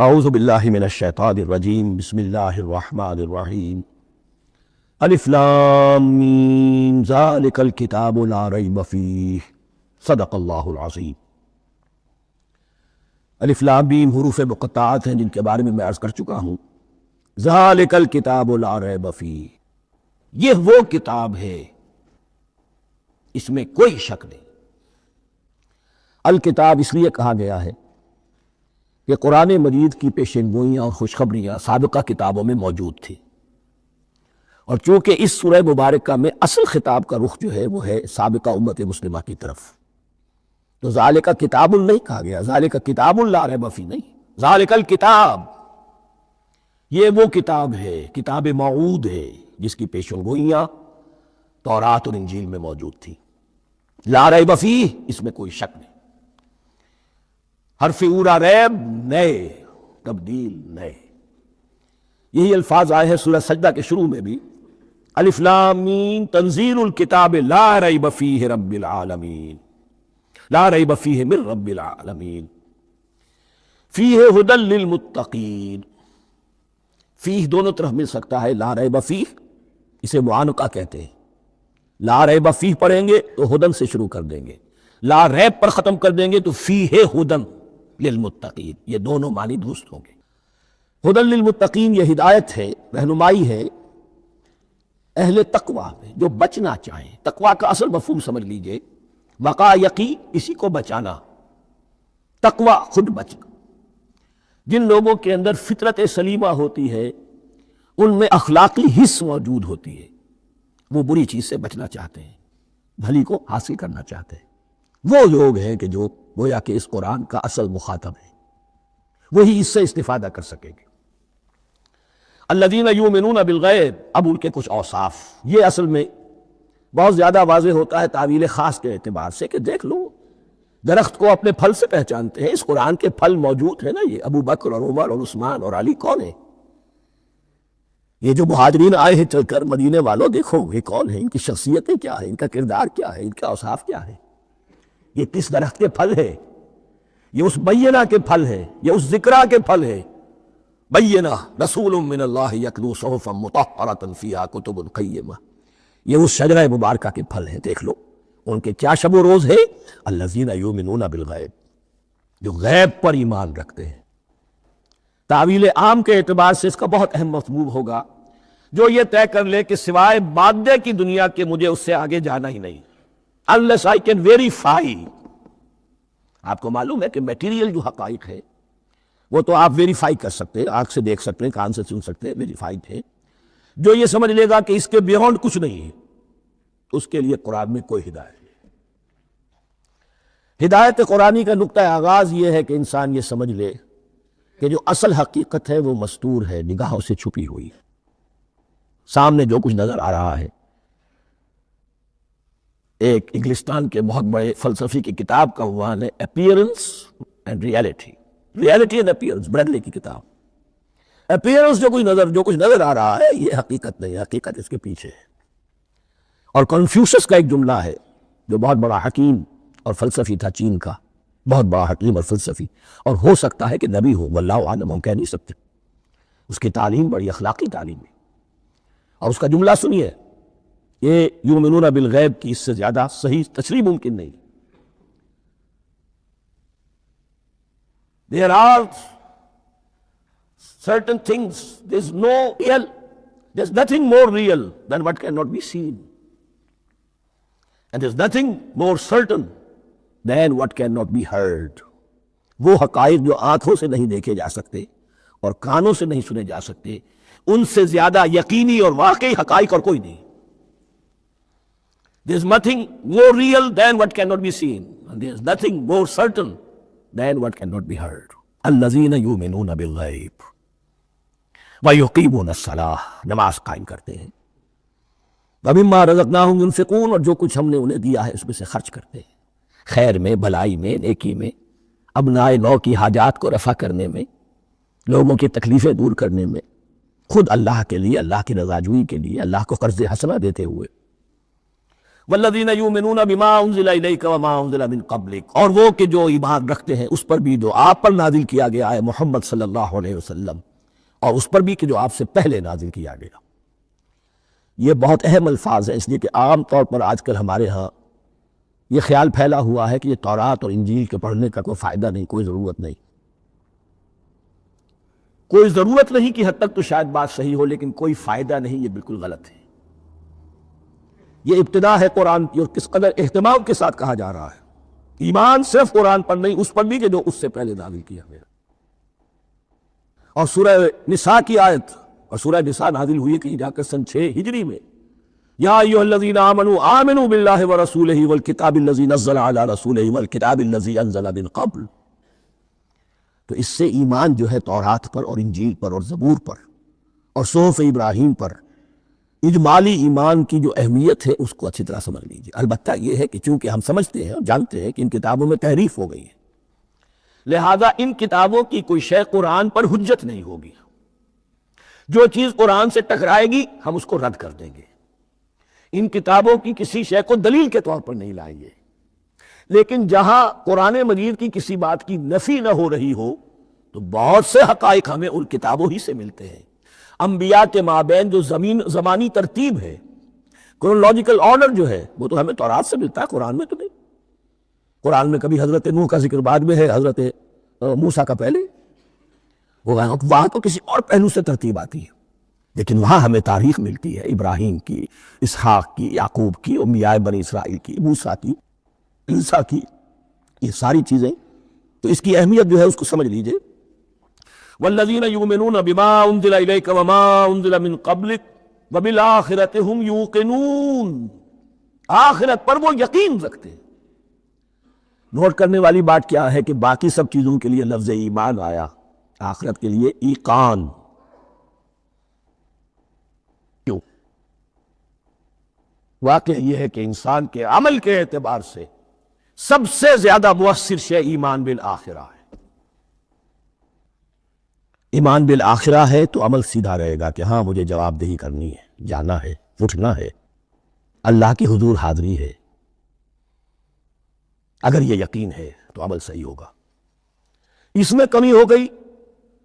اعوذ باللہ من الشیطان الرجیم بسم اللہ الرحمن الرحیم الف لام میم ذالک الکتاب لا ریب فیہ صدق اللہ العظیم۔ الف لام میم حروف مقطعات ہیں جن کے بارے میں عرض کر چکا ہوں۔ ذالک الکتاب لا ریب فیہ، یہ وہ کتاب ہے اس میں کوئی شک نہیں۔ الکتاب اس لیے کہا گیا ہے کہ قرآن مجید کی پیشین گوئیاں اور خوشخبریاں سابقہ کتابوں میں موجود تھی، اور چونکہ اس سورہ مبارکہ میں اصل خطاب کا رخ جو ہے وہ ہے سابقہ امت مسلمہ کی طرف، تو ذالک کتاب نہیں کہا گیا، ذالک کتاب لا ریب فیہ نہیں، ذالک الکتاب یہ وہ کتاب ہے، کتاب موعود ہے جس کی پیشین گوئیاں تورات اور انجیل میں موجود تھی۔ لا ریب فیہ، اس میں کوئی شک نہیں۔ حرف اورا ریب نئے، تبدیل نئے، یہی الفاظ آئے ہیں سورہ سجدہ کے شروع میں بھی، الف لام میم تنزیل الکتاب لا ریب فیہ رب العالمین، لا ریب فیہ من رب العالمین، فیہ ھدی للمتقین۔ فیہ دونوں طرف مل سکتا ہے، لا ریب فیہ اسے معانقہ کہتے ہیں، لا ریب فیہ پڑھیں گے تو ھدی سے شروع کر دیں گے، لا ریب پر ختم کر دیں گے تو فیہ ھدی للمتقین، یہ دونوں معنی درست ہوں گے۔ ھدی للمتقین یہ ہدایت ہے، رہنمائی ہے اہل تقوی میں جو بچنا چاہیں۔ تقوی کا اصل مفہوم سمجھ لیجئے، وقا یقی کسی کو بچانا، تقوی خود بچنا۔ جن لوگوں کے اندر فطرت سلیمہ ہوتی ہے ان میں اخلاقی حس موجود ہوتی ہے، وہ بری چیز سے بچنا چاہتے ہیں، بھلی کو حاصل کرنا چاہتے ہیں، وہ لوگ ہیں کہ جو گویا کہ اس قرآن کا اصل مخاطب ہے، وہی اس سے استفادہ کر سکیں گے۔ الذین یؤمنون بالغیب، اب ان کے کچھ اوصاف، یہ اصل میں بہت زیادہ واضح ہوتا ہے تعویل خاص کے اعتبار سے، کہ دیکھ لو درخت کو اپنے پھل سے پہچانتے ہیں، اس قرآن کے پھل موجود ہیں نا، یہ ابو بکر اور عمر اور عثمان اور علی کون ہیں؟ یہ جو مہاجرین آئے ہیں چل کر، مدینے والوں دیکھو یہ کون ہیں، ان کی شخصیتیں کیا ہیں، ان کا کردار کیا ہے، ان کا اوصاف کیا ہے، یہ کس درخت کے پھل ہے؟ یہ اس بینہ کے پھل ہے، یہ اس ذکرہ کے پھل ہے۔ بینہ رسول من اللہ یتلو صحفا مطہرۃ فیہا کتب قیمہ، یہ اس شجرہ مبارکہ کے پھل ہیں۔ دیکھ لو ان کے کیا شب و روز ہے، الذین یؤمنون بالغیب، جو غیب پر ایمان رکھتے ہیں۔ تعویل عام کے اعتبار سے اس کا بہت اہم مفہوم ہوگا، جو یہ طے کر لے کہ سوائے مادے کی دنیا کے مجھے اس سے آگے جانا ہی نہیں، unless I can verify۔ آپ کو معلوم ہے کہ میٹیریل جو حقائق ہے وہ تو آپ ویریفائی کر سکتے ہیں، آنکھ سے دیکھ سکتے ہیں، کان سے سن سکتے ہیں، ویریفائڈ ہے۔ جو یہ سمجھ لے گا کہ اس کے بیونڈ کچھ نہیں ہے، اس کے لیے قرآن میں کوئی ہدایت نہیں۔ ہدایت قرآنی کا نقطہ آغاز یہ ہے کہ انسان یہ سمجھ لے کہ جو اصل حقیقت ہے وہ مستور ہے، نگاہوں سے چھپی ہوئی ہے، سامنے جو کچھ نظر آ رہا ہے۔ ایک انگلستان کے بہت بڑے فلسفی کی کتاب کا عنوان ہے appearance and reality, reality and appearance, Bradley کی کتاب۔ اپیئرنس جو کچھ نظر آ رہا ہے یہ حقیقت نہیں، حقیقت اس کے پیچھے ہے۔ اور کنفیوشس کا ایک جملہ ہے جو بہت بڑا حکیم اور فلسفی تھا، چین کا بہت بڑا حکیم اور فلسفی، اور ہو سکتا ہے کہ نبی ہو، واللہ اعلم، ہم کہہ نہیں سکتے۔ اس کی تعلیم بڑی اخلاقی تعلیم ہے، اور اس کا جملہ سنیے، یہ یؤمنون بالغیب کی اس سے زیادہ صحیح تشریح ممکن نہیں۔ There are certain things, there's nothing more real than what cannot be seen, and there's nothing more certain than what cannot be heard۔ وہ حقائق جو آنکھوں سے نہیں دیکھے جا سکتے اور کانوں سے نہیں سنے جا سکتے، ان سے زیادہ یقینی اور واقعی حقائق اور کوئی نہیں۔ There's nothing more real than what cannot be seen, and there's nothing more certain than what cannot be heard۔ الذین یؤمنون بالغیب ویقیمون الصلاۃ، نماز قائم کرتے ہیں، ومما رزقناہم ینفقون، اور جو کچھ ہم نے انہیں دیا ہے اس میں سے خرچ کرتے ہیں، خیر میں، بھلائی میں، نیکی میں، ابنائے نو کی حاجات کو رفع کرنے میں، لوگوں کی تکلیفیں دور کرنے میں، خود اللہ کے لیے، اللہ کی رضا جوئی کے لیے، اللہ کو قرض حسنہ دیتے ہوئے۔ والذین یؤمنون بما انزل الیک وما انزل من قبلک، اور وہ کہ جو ایمان رکھتے ہیں اس پر بھی جو آپ پر نازل کیا گیا ہے محمد صلی اللہ علیہ وسلم، اور اس پر بھی کہ جو آپ سے پہلے نازل کیا گیا۔ یہ بہت اہم الفاظ ہیں، اس لیے کہ عام طور پر آج کل ہمارے ہاں یہ خیال پھیلا ہوا ہے کہ یہ تورات اور انجیل کے پڑھنے کا کوئی فائدہ نہیں، کوئی ضرورت نہیں۔ کوئی ضرورت نہیں کی حد تک تو شاید بات صحیح ہو، لیکن کوئی فائدہ نہیں، یہ بالکل غلط ہے۔ یہ ابتدا ہے قرآن کی، اور کس قدر اہتمام کے ساتھ کہا جا رہا ہے۔ ایمان صرف قرآن پر نہیں، اس پر بھی کہ جو اس سے پہلے نازل کیا گیا۔ اور سورہ نساء کی آیت، اور سورہ نساء نازل ہوئی کہیں جا کر سن 6 ہجری میں، یا ایھا الذین آمنوا آمنوا باللہ ورسولہ والکتاب الذی نزل علی رسولہ والکتاب الذی انزل من قبل۔ تو اس سے ایمان جو ہے تورات پر اور انجیل پر اور زبور پر اور صحف ابراہیم پر، اجمالی ایمان کی جو اہمیت ہے اس کو اچھی طرح سمجھ لیجیے۔ البتہ یہ ہے کہ چونکہ ہم سمجھتے ہیں اور جانتے ہیں کہ ان کتابوں میں تحریف ہو گئی ہے، لہذا ان کتابوں کی کوئی شے قرآن پر حجت نہیں ہوگی۔ جو چیز قرآن سے ٹکرائے گی ہم اس کو رد کر دیں گے۔ ان کتابوں کی کسی شے کو دلیل کے طور پر نہیں لائیں گے، لیکن جہاں قرآن مجید کی کسی بات کی نفی نہ ہو رہی ہو تو بہت سے حقائق ہمیں ان کتابوں ہی سے ملتے ہیں۔ انبیاء کے مابین جو زمانی ترتیب ہے، کرونالوجیکل آرڈر جو ہے، وہ تو ہمیں تورات سے ملتا ہے، قرآن میں تو نہیں۔ قرآن میں کبھی حضرت نوح کا ذکر بعد میں ہے، حضرت موسیٰ کا پہلے، وہاں تو کسی اور پہلو سے ترتیب آتی ہے، لیکن وہاں ہمیں تاریخ ملتی ہے ابراہیم کی، اسحاق کی، یعقوب کی، انبیاء بنی اسرائیل کی، موسیٰ کی، عیسیٰ کی، یہ ساری چیزیں۔ تو اس کی اہمیت جو ہے اس کو سمجھ لیجئے۔ والذین یؤمنون بما انزل الیک وما انزل من قبلک وبالآخرۃ هم یوقنون، آخرت پر وہ یقین رکھتے ہیں۔ نوٹ کرنے والی بات کیا ہے کہ باقی سب چیزوں کے لیے لفظ ایمان آیا، آخرت کے لیے ایقان کیوں؟ واقعہ یہ ہے کہ انسان کے عمل کے اعتبار سے سب سے زیادہ مؤثر شے ایمان بالآخرہ ہے۔ ایمان بالآخرہ ہے تو عمل سیدھا رہے گا کہ ہاں مجھے جواب دہی کرنی ہے، جانا ہے، اٹھنا ہے، اللہ کی حضور حاضری ہے۔ اگر یہ یقین ہے تو عمل صحیح ہوگا۔ اس میں کمی ہو گئی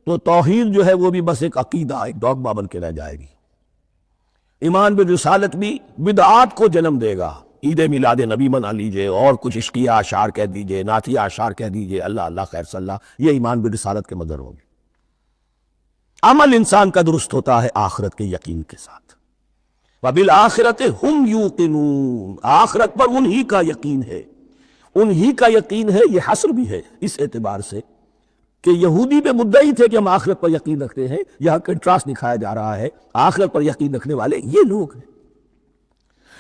تو توحید جو ہے وہ بھی بس ایک عقیدہ، ایک ڈوگما بن کے رہ جائے گی۔ ایمان بالرسالت بھی بدعات کو جنم دے گا۔ عید میلاد نبی منا لیجئے اور کچھ عشقیہ اشعار کہہ دیجئے، نعتیہ اشعار کہہ دیجئے، اللہ اللہ خیر صلی اللہ، یہ ایمان بالرسالت کے مظہر ہوگی۔ عمل انسان کا درست ہوتا ہے آخرت کے یقین کے ساتھ۔ وبالآخرۃ ہم یوقنون، آخرت پر انہی کا یقین ہے، انہی کا یقین ہے۔ یہ حصر بھی ہے اس اعتبار سے کہ یہودی میں مدعی تھے کہ ہم آخرت پر یقین رکھتے ہیں، یہاں کنٹراسٹ دکھایا جا رہا ہے، آخرت پر یقین رکھنے والے یہ لوگ ہیں،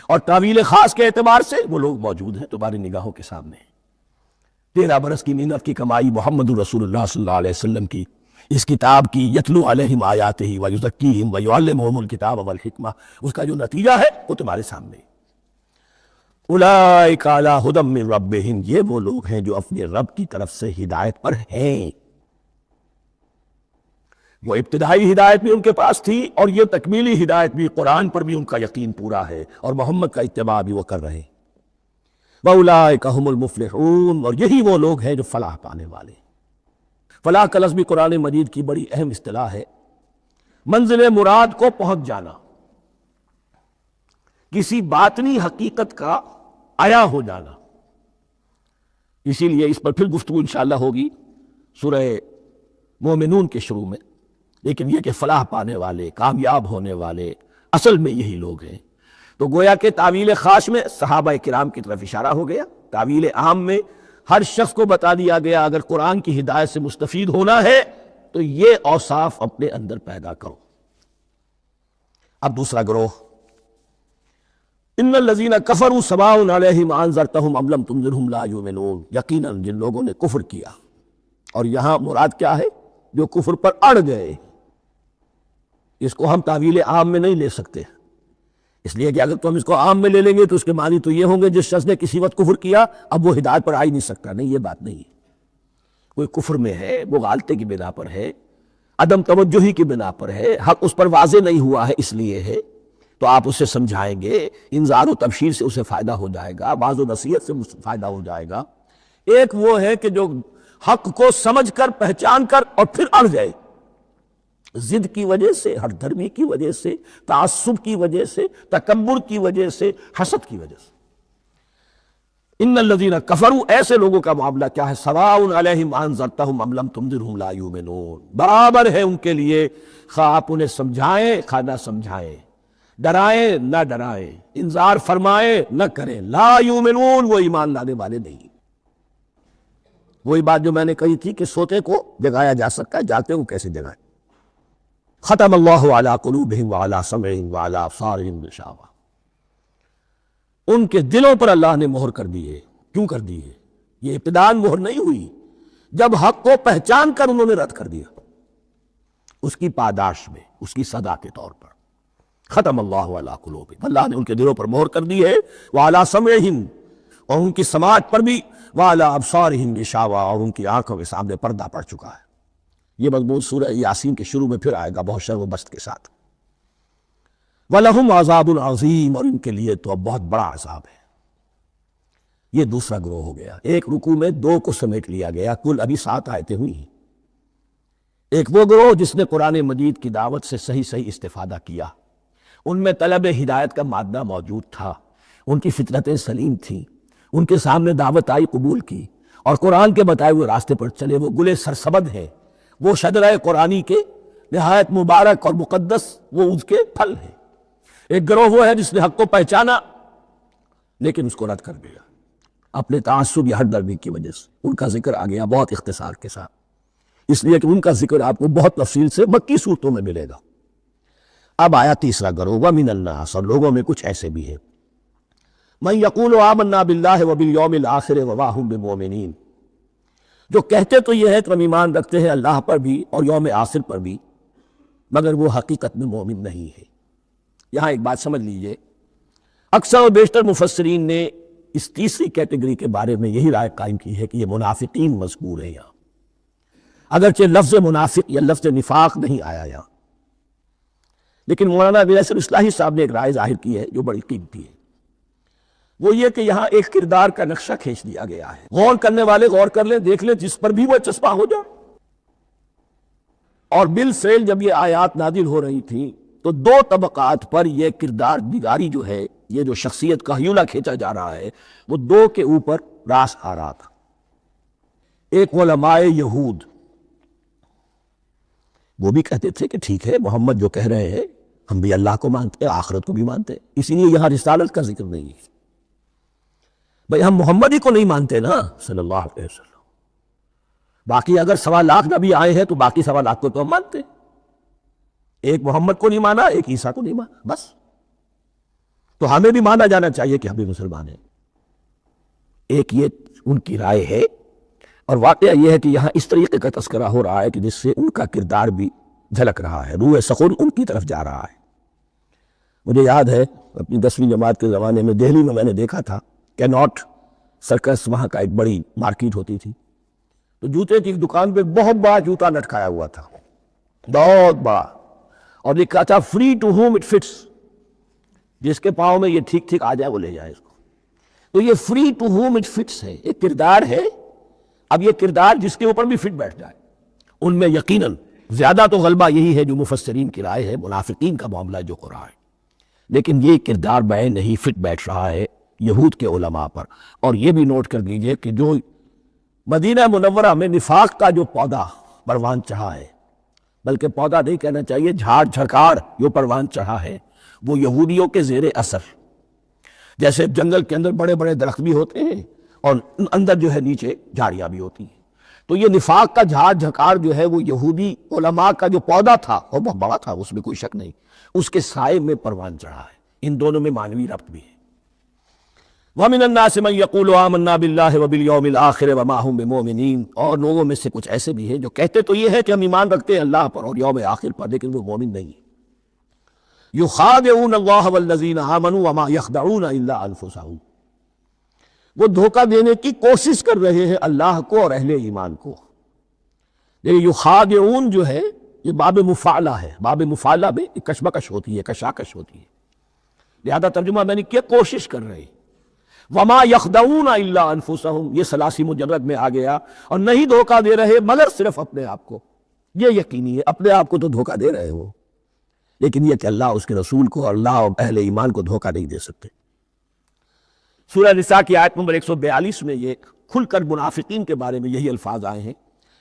اور تعویل خاص کے اعتبار سے وہ لوگ موجود ہیں تمہاری نگاہوں کے سامنے۔ 13 برس کی محنت کی کمائی محمد الرسول اللہ صلی اللہ علیہ وسلم کی، اس کتاب کی، یتلو علیہم آیاتہ ویزکیہم ویعلمہم الکتاب والحکمہ، اس کا جو نتیجہ ہے وہ تمہارے سامنے۔ اولئک علی ھدی من ربہم، یہ وہ لوگ ہیں جو اپنے رب کی طرف سے ہدایت پر ہیں۔ وہ ابتدائی ہدایت بھی ان کے پاس تھی، اور یہ تکمیلی ہدایت بھی، قرآن پر بھی ان کا یقین پورا ہے، اور محمد کا اتباع بھی وہ کر رہے ہیں۔ وَأُولَٰئِكَ هُمُ الْمُفْلِحُونَ، اور یہی وہ لوگ ہیں جو فلاح پانے والے ہیں۔ فلاح کا لفظ بھی قرآن مجید کی بڑی اہم اصطلاح ہے، منزل مراد کو پہنچ جانا، کسی باطنی حقیقت کا عیا ہو جانا۔ اسی لیے اس پر پھر گفتگو انشاءاللہ ہوگی سورہ مومنون کے شروع میں، لیکن یہ کہ فلاح پانے والے، کامیاب ہونے والے اصل میں یہی لوگ ہیں۔ تو گویا کہ تعویل خاص میں صحابہ کرام کی طرف اشارہ ہو گیا، تعویل عام میں ہر شخص کو بتا دیا گیا اگر قرآن کی ہدایت سے مستفید ہونا ہے تو یہ اوصاف اپنے اندر پیدا کرو۔ اب دوسرا گروہ، ان الذین کفروا سواء علیہم انذرتہم ام لم تنذرہم لا یؤمنون، یقیناً جن لوگوں نے کفر کیا، اور یہاں مراد کیا ہے؟ جو کفر پر اڑ گئے۔ اس کو ہم تعویل عام میں نہیں لے سکتے، اس لیے کہ اگر تو ہم اس کو عام میں لے لیں گے تو اس کے معنی تو یہ ہوں گے جس شخص نے کسی وقت کفر کیا اب وہ ہدایت پر آ ہی نہیں سکتا۔ نہیں، یہ بات نہیں ہے۔ کوئی کفر میں ہے، وہ غالطے کی بنا پر ہے، عدم توجہی کی بنا پر ہے، حق اس پر واضح نہیں ہوا ہے اس لیے ہے، تو آپ اسے سمجھائیں گے، انذار و تبشیر سے اسے فائدہ ہو جائے گا، واعظ و نصیحت سے فائدہ ہو جائے گا۔ ایک وہ ہے کہ جو حق کو سمجھ کر پہچان کر اور پھر اڑ جائے، ضد کی وجہ سے، ہٹ دھرمی کی وجہ سے، تعصب کی وجہ سے، تکبر کی وجہ سے، حسد کی وجہ سے۔ ان الذین کفروا، ایسے لوگوں کا معاملہ کیا ہے، سواء علیہم انذرتہم ام لم تنذرہم لا یؤمنون، برابر ہے ان کے لیے خواہ آپ انہیں سمجھائیں خواہ نہ سمجھائیں، ڈرائیں نہ ڈرائیں، انذار فرمائیں نہ کریں، لا یؤمنون، وہ ایمان لانے والے نہیں۔ وہی بات جو میں نے کہی تھی کہ سوتے کو جگایا جا سکتا ہے، جاگتے کو کیسے جگائیں۔ ختم اللہ علی قلوبہم وعلی سمعہم وعلی ابصارہم غشاوہ، ان کے دلوں پر اللہ نے مہر کر دی ہے۔ کیوں کر دی ہے؟ یہ ابتداءً مہر نہیں ہوئی، جب حق کو پہچان کر انہوں نے رد کر دیا، اس کی پاداش میں، اس کی سزا کے طور پر۔ ختم اللہ علی قلوبہم، اللہ نے ان کے دلوں پر مہر کر دی ہے، وعلی سمعہم، اور ان کی سماعت پر بھی، وعلی ابصارہم غشاوہ، اور ان کی آنکھوں کے سامنے پردہ پڑ چکا ہے۔ یہ مضمون سورہ یاسین کے شروع میں پھر آئے گا بہت شر و بست کے ساتھ۔ وَلَهُمْ عَذَابٌ عَظِيمٌ، اور ان کے لیے تو اب بہت بڑا عذاب ہے۔ یہ دوسرا گروہ ہو گیا، ایک رکوع میں دو کو سمیٹ لیا گیا، کل ابھی 7 آیتیں ہوئی ہیں۔ ایک وہ گروہ جس نے قرآن مجید کی دعوت سے صحیح استفادہ کیا، ان میں طلب ہدایت کا مادہ موجود تھا، ان کی فطرتیں سلیم تھیں، ان کے سامنے دعوت آئی، قبول کی، اور قرآن کے بتائے ہوئے راستے پر چلے، وہ گلے سرسبد ہیں، وہ شجرہ قرآنی کے نہایت مبارک اور مقدس وہ اس کے پھل ہیں۔ ایک گروہ وہ ہے جس نے حق کو پہچانا لیکن اس کو رد کر دیا اپنے تعصب یا ہٹ دھرمی کی وجہ سے۔ ان کا ذکر آ گیا بہت اختصار کے ساتھ، اس لیے کہ ان کا ذکر آپ کو بہت تفصیل سے مکی صورتوں میں ملے گا۔ اب آیا تیسرا گروہ، وَمِنَ النَّاسِ، اور لوگوں میں کچھ ایسے بھی ہیں، مَن يَقُولُ آمَنَّا بِاللَّهِ وَبِالْيَوْمِ الْآخِرِ وَمَا هُم بِمُؤْمِنِينَ، جو کہتے تو یہ ہے کہ ہم ایمان رکھتے ہیں اللہ پر بھی اور یوم آخر پر بھی، مگر وہ حقیقت میں مومن نہیں ہے۔ یہاں ایک بات سمجھ لیجئے، اکثر و بیشتر مفسرین نے اس تیسری کیٹیگری کے بارے میں یہی رائے قائم کی ہے کہ یہ منافقین مذکور ہیں یہاں، اگرچہ لفظ منافق یا لفظ نفاق نہیں آیا یہاں، لیکن مولانا ابی نصر اصلاحی صاحب نے ایک رائے ظاہر کی ہے جو بڑی قیمتی ہے، وہ یہ کہ یہاں ایک کردار کا نقشہ کھینچ دیا گیا ہے، غور کرنے والے غور کر لیں، دیکھ لیں، جس پر بھی وہ چسپاں ہو جائے۔ اور بالفعل جب یہ آیات نازل ہو رہی تھیں تو دو طبقات پر یہ کردار نگاری جو ہے، یہ جو شخصیت کا ہیولہ کھینچا جا رہا ہے، وہ دو کے اوپر راس آ رہا تھا۔ ایک علماء یہود، وہ بھی کہتے تھے کہ ٹھیک ہے محمد جو کہہ رہے ہیں، ہم بھی اللہ کو مانتے ہیں، آخرت کو بھی مانتے ہیں، اسی لیے یہاں رسالت کا ذکر نہیں ہے۔ بھئی ہم محمد ہی کو نہیں مانتے نا صلی اللہ علیہ وسلم، باقی اگر 1.25 لاکھ نبی آئے ہیں تو باقی 1.25 لاکھ کو تو ہم مانتے ہیں، ایک محمد کو نہیں مانا، ایک عیسیٰ کو نہیں مانا، بس۔ تو ہمیں بھی مانا جانا چاہیے کہ ہم بھی مسلمان ہیں۔ ایک یہ ان کی رائے ہے، اور واقعہ یہ ہے کہ یہاں اس طریقے کا تذکرہ ہو رہا ہے کہ جس سے ان کا کردار بھی جھلک رہا ہے، روح سخن ان کی طرف جا رہا ہے۔ مجھے یاد ہے اپنی 10ویں جماعت کے زمانے میں دہلی میں نے دیکھا تھا کیناٹ سرکس، وہاں کا ایک بڑی مارکیٹ ہوتی تھی، تو جوتے کی ایک دکان پہ بہت بڑا جوتا لٹکایا ہوا تھا، بہت بڑا، اور لکھا تھا free to home it fits, جس کے پاؤں میں یہ ٹھیک ٹھیک آ جائے وہ لے جائے اس کو۔ تو یہ free to home it fits ہے، ایک کردار ہے۔ اب یہ کردار جس کے اوپر بھی فٹ بیٹھ جائے، ان میں یقیناً زیادہ تو غلبہ یہی ہے جو مفسرین کی رائے ہے، منافقین کا معاملہ جو ہو رہا ہے، لیکن یہ کردار بعین نہیں فٹ بیٹھ رہا ہے یہود کے علماء پر۔ اور یہ بھی نوٹ کر لیجئے کہ جو مدینہ منورہ میں نفاق کا جو پودا پروان چڑھا ہے، بلکہ پودا نہیں کہنا چاہیے، جھاڑ جھکاڑ جو پروان چڑھا ہے، وہ یہودیوں کے زیر اثر، جیسے جنگل کے اندر بڑے بڑے درخت بھی ہوتے ہیں اور اندر جو ہے نیچے جھاڑیاں بھی ہوتی ہیں، تو یہ نفاق کا جھاڑ جھکاڑ جو ہے وہ یہودی علماء کا جو پودا تھا وہ بہت بڑا تھا، اس میں کوئی شک نہیں، اس کے سائے میں پروان چڑھا ہے۔ ان دونوں میں معنوی ربط بھی ہے۔ وَمِنَ النَّاسِ مَن يَقُولُ آمَنَّا بِاللَّهِ وَبِالْيَوْمِ الْآخِرِ وَمَا هُم بِمُؤْمِنِينَ، اور لوگوں میں سے کچھ ایسے بھی ہیں جو کہتے تو یہ ہے کہ ہم ایمان رکھتے ہیں اللہ پر اور یوم آخر پر، لیکن وہ مومن نہیں ہیں۔ يُخَادِعُونَ اللَّهَ وَالَّذِينَ آمَنُوا وَمَا يَخْدَعُونَ إِلَّا أَنفُسَهُمْ، وہ دھوکہ دینے کی کوشش کر رہے ہیں اللہ کو اور اہل ایمان کو۔ لیکن یخادعون جو ہے یہ باب مفعلہ ہے، باب مفعلہ میں کشمکش ہوتی ہے، کشاکش ہوتی ہے، لہذا ترجمہ میں نے کیا، کوشش کر رہے. وما یخدعون الا انفسہم، یہ ثلاثی مجرد میں آ گیا، اور نہیں دھوکہ دے رہے مگر صرف اپنے آپ کو. یہ یقینی ہے اپنے آپ کو تو دھوکہ دے رہے ہو، لیکن یہ کہ اللہ اس کے رسول کو اور اللہ اور اہل ایمان کو دھوکہ نہیں دے سکتے. سورہ نساء کی آیت نمبر 142 میں یہ کھل کر منافقین کے بارے میں یہی الفاظ آئے ہیں،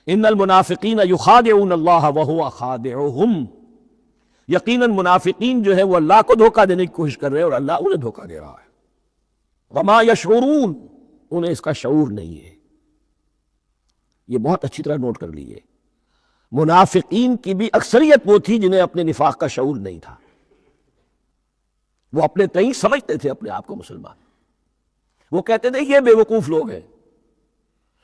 ان المنافقین یخادعون اللہ وہو خادعہم. یقیناً منافقین جو ہے وہ اللہ کو دھوکہ دینے کی کوشش کر رہے ہیں اور اللہ انہیں دھوکہ دے رہا ہے. وما یشعرون، انہیں اس کا شعور نہیں ہے. یہ بہت اچھی طرح نوٹ کر لیجیے، منافقین کی بھی اکثریت وہ تھی جنہیں اپنے نفاق کا شعور نہیں تھا. وہ اپنے تئیں سمجھتے تھے اپنے آپ کو مسلمان. وہ کہتے تھے یہ بے وقوف لوگ ہیں.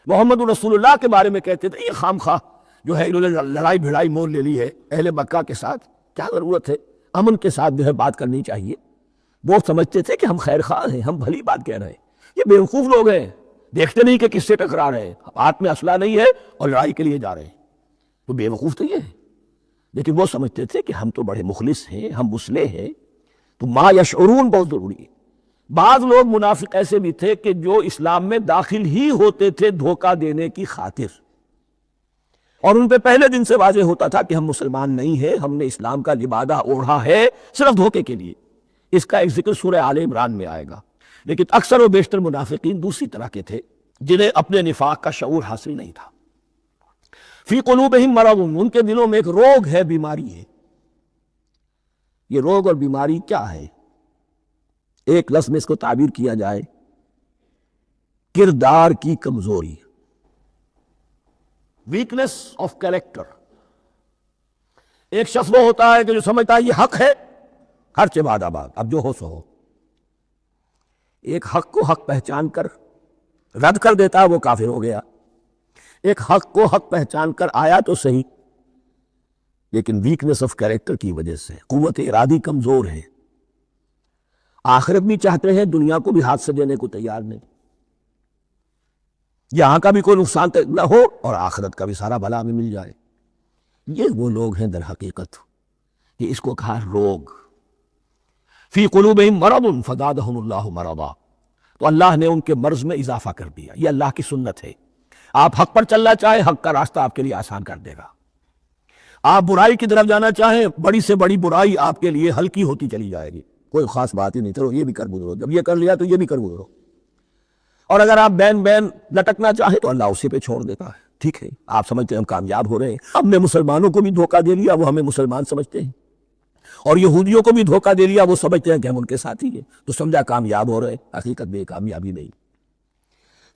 محمد رسول اللہ کے بارے میں کہتے تھے یہ خام خواہ جو ہے انہوں نے لڑائی بھڑائی مول لے لی ہے اہل مکہ کے ساتھ، کیا ضرورت ہے، امن کے ساتھ جو ہے بات کرنی چاہیے. وہ سمجھتے تھے کہ ہم خیر خواہ ہیں، ہم بھلی بات کہہ رہے ہیں. یہ بے وقوف لوگ ہیں، دیکھتے نہیں کہ کس سے ٹکرا رہے ہیں، ہاتھ میں اسلحہ نہیں ہے اور لڑائی کے لیے جا رہے ہیں. تو بے وقوف تو یہ ہے، لیکن وہ سمجھتے تھے کہ ہم تو بڑے مخلص ہیں، ہم مسلح ہیں. تو ما یشعرون بہت ضروری ہے. بعض لوگ منافق ایسے بھی تھے کہ جو اسلام میں داخل ہی ہوتے تھے دھوکہ دینے کی خاطر، اور ان پہ پہلے دن سے واضح ہوتا تھا کہ ہم مسلمان نہیں ہیں، ہم نے اسلام کا لبادہ اوڑھا ہے صرف دھوکے کے لیے. اس کا ایک ذکر سورہ آل عمران میں آئے گا. لیکن اکثر و بیشتر منافقین دوسری طرح کے تھے جنہیں اپنے نفاق کا شعور حاصل نہیں تھا. فی قلوبہم مرض، ان کے دلوں میں ایک روگ ہے، بیماری ہے. یہ روگ اور بیماری کیا ہے؟ ایک لفظ میں اس کو تعبیر کیا جائے، کردار کی کمزوری، ویکنس آف کیریکٹر. ایک شخص وہ ہوتا ہے کہ جو سمجھتا ہے یہ حق ہے، خرچ بعد آباد، اب جو ہو سو ہو. ایک حق کو حق پہچان کر رد کر دیتا ہے، وہ کافر ہو گیا. ایک حق کو حق پہچان کر آیا تو صحیح، لیکن ویکنس آف کیریکٹر کی وجہ سے قوت ارادی کمزور ہے. آخرت بھی چاہتے ہیں، دنیا کو بھی ہاتھ سے دینے کو تیار نہیں. یہاں کا بھی کوئی نقصان نہ ہو اور آخرت کا بھی سارا بھلا میں مل جائے. یہ وہ لوگ ہیں در حقیقت، کہ اس کو کہا روگ. فی قلوبہم مرض فزادہم اللہ مرضا، تو اللہ نے ان کے مرض میں اضافہ کر دیا. یہ اللہ کی سنت ہے. آپ حق پر چلنا چاہیں، حق کا راستہ آپ کے لیے آسان کر دے گا. آپ برائی کی طرف جانا چاہیں، بڑی سے بڑی برائی آپ کے لیے ہلکی ہوتی چلی جائے گی. کوئی خاص بات ہی نہیں، چلو یہ بھی کر گزرو، جب یہ کر لیا تو یہ بھی کر گزرو. اور اگر آپ بین بین لٹکنا چاہیں تو اللہ اسی پہ چھوڑ دیتا ہے. ٹھیک ہے، آپ سمجھتے ہیں ہم کامیاب ہو رہے ہیں، ہم نے مسلمانوں کو بھی دھوکہ دے لیا، وہ ہمیں مسلمان سمجھتے ہیں، اور یہودیوں کو بھی دھوکہ دے لیا، وہ سمجھتے ہیں کہ ہم ان کے ساتھی ہیں، تو سمجھا کامیاب ہو رہے ہیں. حقیقت میں کامیابی نہیں.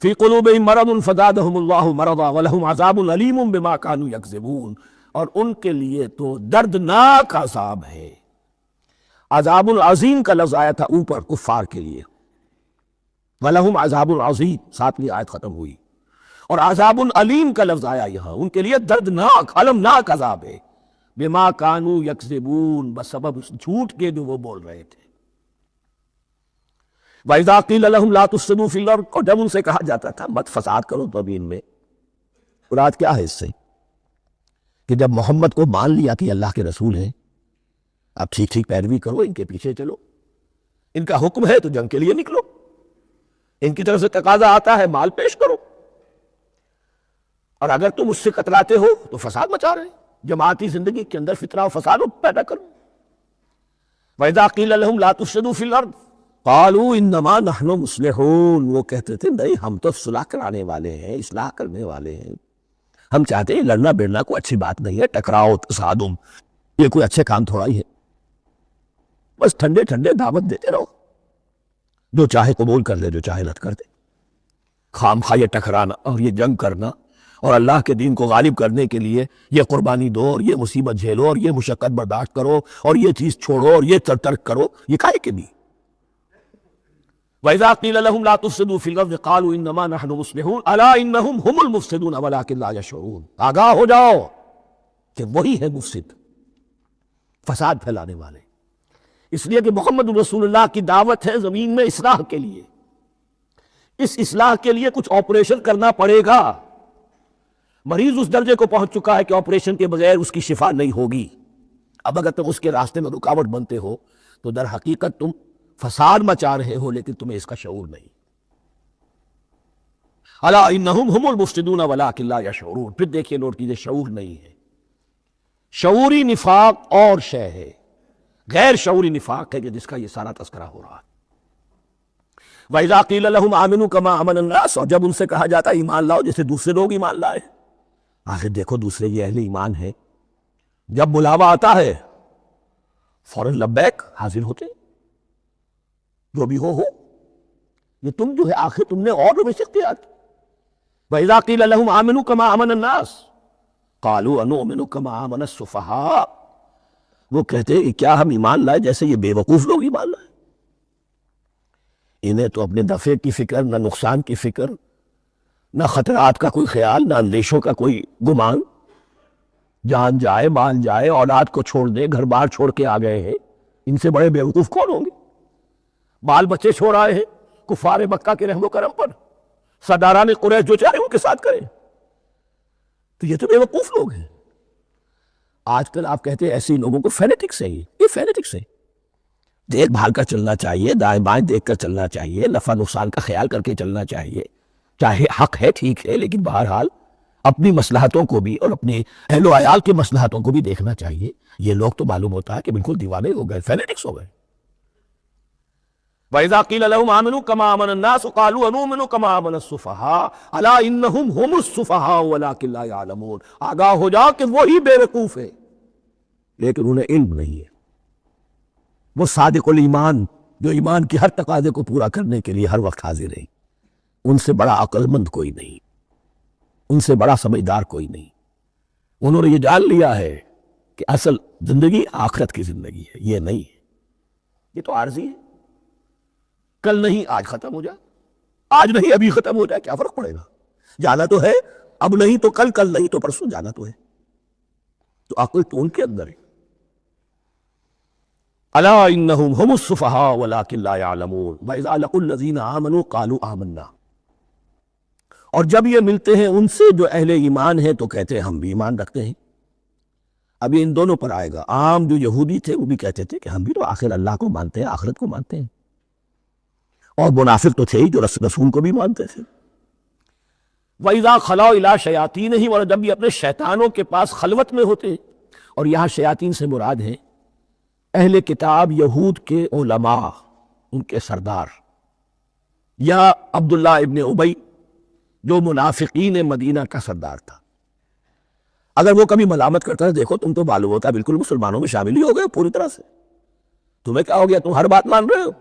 فی قلوبہم مرض فزادہم اللہ مرضا ولہم عذاب علیم بما کانوا یکذبون، اور ان کے لیے تو دردناک عذاب ہے. عذاب العظیم کا لفظ آیا تھا اوپر کفار کے لیے، وَلَهُمْ عَذَابٌ عَظِيمٌ، 7ویں آیت ختم ہوئی. اور عذاب علیم کا لفظ آیا یہاں، ان کے لیے دردناک المناک عذاب ہے. بما کانوا یکذبون، بسبب جھوٹ کے جو وہ بول رہے تھے. وَإِذَا قِيلَ لَهُمْ لَا تُفْسِدُوا فِي الْأَرْضِ، اور جب ان سے کہا جاتا تھا مت فساد کرو زمین میں. مراد کیا ہے اس سے؟ کہ جب محمد کو مان لیا کہ اللہ کے رسول ہیں، اب ٹھیک ٹھیک پیروی کرو، ان کے پیچھے چلو، ان کا حکم ہے تو جنگ کے لیے نکلو، ان کی طرف سے تقاضا آتا ہے مال پیش کرو، اور اگر تم اس سے کتراتے ہو تو فساد مچا رہے ہیں. جماعتی زندگی کے اندر فتنہ و فساد پیدا کرو. وَإِذَا قِيلَ لَهُمْ لَا تُفْسِدُوا فِي الْأَرْضِ قَالُوا إِنَّمَا نَحْنُ مُصْلِحُونَ، وہ کہتے تھے نہیں ہم تو صلح کرانے والے ہیں، اصلاح کرنے والے ہیں. ہم چاہتے ہیں لڑنا بیڑنا کوئی اچھی بات نہیں ہے، ٹکراؤ تصادم یہ کوئی اچھے کام تھوڑا ہی ہے. بس ٹھنڈے ٹھنڈے دعوت دیتے رہو، جو چاہے قبول کر لے، جو چاہے رد کر دے. خام خواہ یہ ٹکرانا اور یہ جنگ کرنا اور اللہ کے دین کو غالب کرنے کے لیے یہ قربانی دو اور یہ مصیبت جھیلو اور یہ مشقت برداشت کرو اور یہ چیز چھوڑو اور یہ ترک کرو، یہ کائے کے بھی. وَإِذَا قِيلَ لَهُمْ لَا تُفْسِدُوا فِي الْأَرْضِ قَالُوا إِنَّمَا نَحْنُ مُصْلِحُونَ أَلَا إِنَّهُمْ هُمُ الْمُفْسِدُونَ وَلَٰكِن لَا يَشْعُرُونَ. آگاہ ہو جاؤ کہ وہی ہے مفسد، فساد پھیلانے والے. اس لیے کہ محمد رسول اللہ کی دعوت ہے زمین میں اصلاح کے لیے. اس اصلاح کے لیے کچھ آپریشن کرنا پڑے گا. مریض اس درجے کو پہنچ چکا ہے کہ آپریشن کے بغیر اس کی شفا نہیں ہوگی. اب اگر تم اس کے راستے میں رکاوٹ بنتے ہو تو در حقیقت تم فساد مچا رہے ہو لیکن تمہیں اس کا شعور نہیں۔ الا انہم هم المفسدون ولکن لا یشعرون۔ پھر دیکھیے نوٹ کیجیے، شعور نہیں ہے۔ شعوری نفاق اور شے ہے، غیر شعوری نفاق ہے کہ جس کا یہ سارا تذکرہ ہو رہا ہے۔ وَإِذَا قِيلَ لَهُمْ آمِنُوا كَمَا آمَنَ النَّاسُ، اور جب ان سے کہا جاتا ہے ایمان لاؤ جیسے دوسرے لوگ ایمان لائے۔ آخر دیکھو دوسرے یہ اہل ایمان ہے، جب بلاوا آتا ہے فوراً لبیک حاضر ہوتے، جو بھی ہو یہ تم جو ہے آخر تم نے اور روش اختیار کی۔ وَإِذَا قِيلَ لَهُمْ آمِنُوا كَمَا آمَنَ النَّاسُ قَالُوا أَنُؤْمِنُ كَمَا آمَنَ السُّفَهَاءُ، وہ کہتے ہیں کیا ہم ایمان لائے جیسے یہ بے وقوف لوگ ایمان لائے؟ انہیں تو اپنے نفع کی فکر، نہ نقصان کی فکر، نہ خطرات کا کوئی خیال، نہ اندیشوں کا کوئی گمان۔ جان جائے مال جائے، اولاد کو چھوڑ دے، گھر بار چھوڑ کے آ گئے ہیں، ان سے بڑے بے وقوف کون ہوں گے؟ بال بچے چھوڑ آئے ہیں کفار مکہ کے رحم و کرم پر، سرداران قریش جو چاہے ان کے ساتھ کریں، تو یہ تو بے وقوف لوگ ہیں۔ آج کل آپ کہتے ہیں ایسے لوگوں کو فینیٹکس ہے، یہ فینیٹکس ہے۔ دیکھ بھال کر چلنا چاہیے، دائیں بائیں دیکھ کر چلنا چاہیے، نفع نقصان کا خیال کر کے چلنا چاہیے، چاہے حق ہے ٹھیک ہے، لیکن بہرحال اپنی مصلحتوں کو بھی اور اپنے اہل و عیال کی مصلحتوں کو بھی دیکھنا چاہیے۔ یہ لوگ تو معلوم ہوتا ہے کہ بالکل دیوانے ہو گئے، فینیٹکس ہو گئے۔ وَإِذَا قِيلَ لَهُمْ آمِنُوا كَمَا آمَنَ النَّاسُ قَالُوا أَنُؤْمِنُ كَمَا آمَنَ السُّفَهَاءُ أَلَا إِنَّهُمْ هُمُ السُّفَهَاءُ وَلَكِنْ لَا يَعْلَمُونَ، آگاہ ہو جاؤ کہ وہی بے وقوف ہے لیکن انہیں علم نہیں ہے۔ وہ صادق الایمان جو ایمان کی ہر تقاضے کو پورا کرنے کے لیے ہر وقت حاضر ہیں، ان سے بڑا عقل مند کوئی نہیں، ان سے بڑا سمجھدار کوئی نہیں۔ انہوں نے یہ جان لیا ہے کہ اصل زندگی آخرت کی زندگی ہے، یہ نہیں ہے، یہ تو عارضی ہے، کل نہیں آج ختم ہو جائے، آج نہیں ابھی ختم ہو جائے، کیا فرق پڑے گا؟ جانا تو ہے، اب نہیں تو کل، کل نہیں تو پرسوں، جانا تو ہے۔ تو عقل تو ان کے اندر ہے۔ الا انہم ہم السفہاء ولکن لا یعلمون واذا لقوا الذین آمنوا قالوا آمنا، اور جب یہ ملتے ہیں ان سے جو اہل ایمان ہیں تو کہتے ہیں ہم بھی ایمان رکھتے ہیں۔ اب یہ ان دونوں پر آئے گا۔ عام جو یہودی تھے وہ بھی کہتے تھے کہ ہم بھی تو آخر اللہ کو مانتے ہیں، آخرت کو مانتے ہیں، اور منافق تو تھے ہی جو رسول کو بھی مانتے تھے۔ وَإِذَا خَلَوْا إِلَىٰ شَيَاطِينِهِمْ، اور جب یہ اپنے شیطانوں کے پاس خلوت میں ہوتے ہیں، اور یہاں شیاطین سے مراد ہیں اہل کتاب یہود کے علماء، ان کے سردار، یا عبداللہ ابن ابی جو منافقین مدینہ کا سردار تھا۔ اگر وہ کبھی ملامت کرتا ہے دیکھو تم تو معلوم ہوتا ہے بالکل مسلمانوں میں شامل ہی ہو گئے پوری طرح سے، تمہیں کیا ہو گیا، تم ہر بات مان رہے ہو۔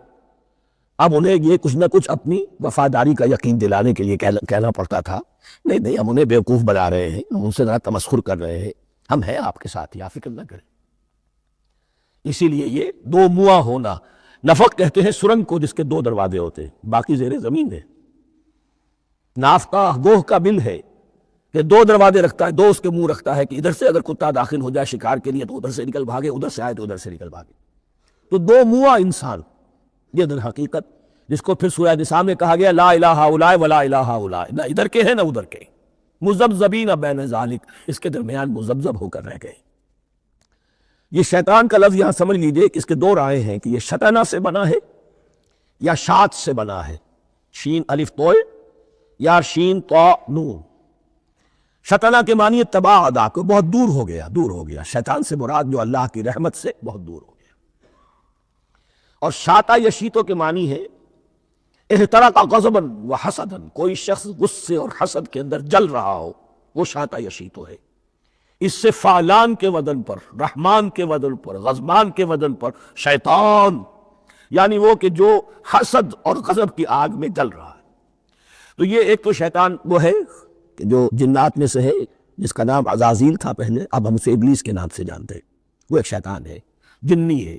اب انہیں یہ کچھ نہ کچھ اپنی وفاداری کا یقین دلانے کے لیے کہنا پڑتا تھا، نہیں نہیں ہم انہیں بیوقوف بنا رہے ہیں، ہم ان سے ذرا تمسخر کر رہے ہیں، ہم ہیں آپ کے ساتھ، یا فکر نہ کریں۔ اسی لیے یہ دو منہ ہونا، نفق کہتے ہیں سرنگ کو جس کے دو دروازے ہوتے ہیں، باقی زیر زمین ہے۔ نافقہ گوہ کا بل ہے کہ دو دروازے رکھتا ہے، دو اس کے منہ رکھتا ہے کہ ادھر سے اگر کتا داخل ہو جائے شکار کے لیے تو ادھر سے نکل بھاگے، ادھر سے آئے تو ادھر سے نکل بھاگے۔ تو دو منہ انسان، یہ در حقیقت جس کو پھر سورہ نساء میں کہا گیا لا الہ اولائے ولا الہ اولائے، نہ ادھر کے ہیں نہ ادھر کے، مذبذبین بین ذالک، اس کے درمیان مذبذب ہو کر رہ گئے۔ یہ شیطان کا لفظ یہاں سمجھ لیجئے کہ اس کے دو رائے ہیں کہ یہ شطنہ سے بنا ہے یا شات سے بنا ہے، شین الف توئے یا شین تو نون۔ شطنہ کے معنی تباہ ادا کو، بہت دور ہو گیا، دور ہو گیا۔ شیطان سے مراد جو اللہ کی رحمت سے بہت دور ہو گیا۔ اور شاتا یشیتو کے معنی ہے احترق غضبا و حسدا، کوئی شخص غصے اور حسد کے اندر جل رہا ہو، وہ شاتا یشیتو ہے۔ اس سے فعلان کے وزن پر، رحمان کے وزن پر، غضبان کے وزن پر شیطان، یعنی وہ کہ جو حسد اور غضب کی آگ میں جل رہا ہے۔ تو یہ ایک تو شیطان وہ ہے کہ جو جنات میں سے ہے، جس کا نام عزازیل تھا پہلے، اب ہم اسے ابلیس کے نام سے جانتے ہیں، وہ ایک شیطان ہے، جنی ہے۔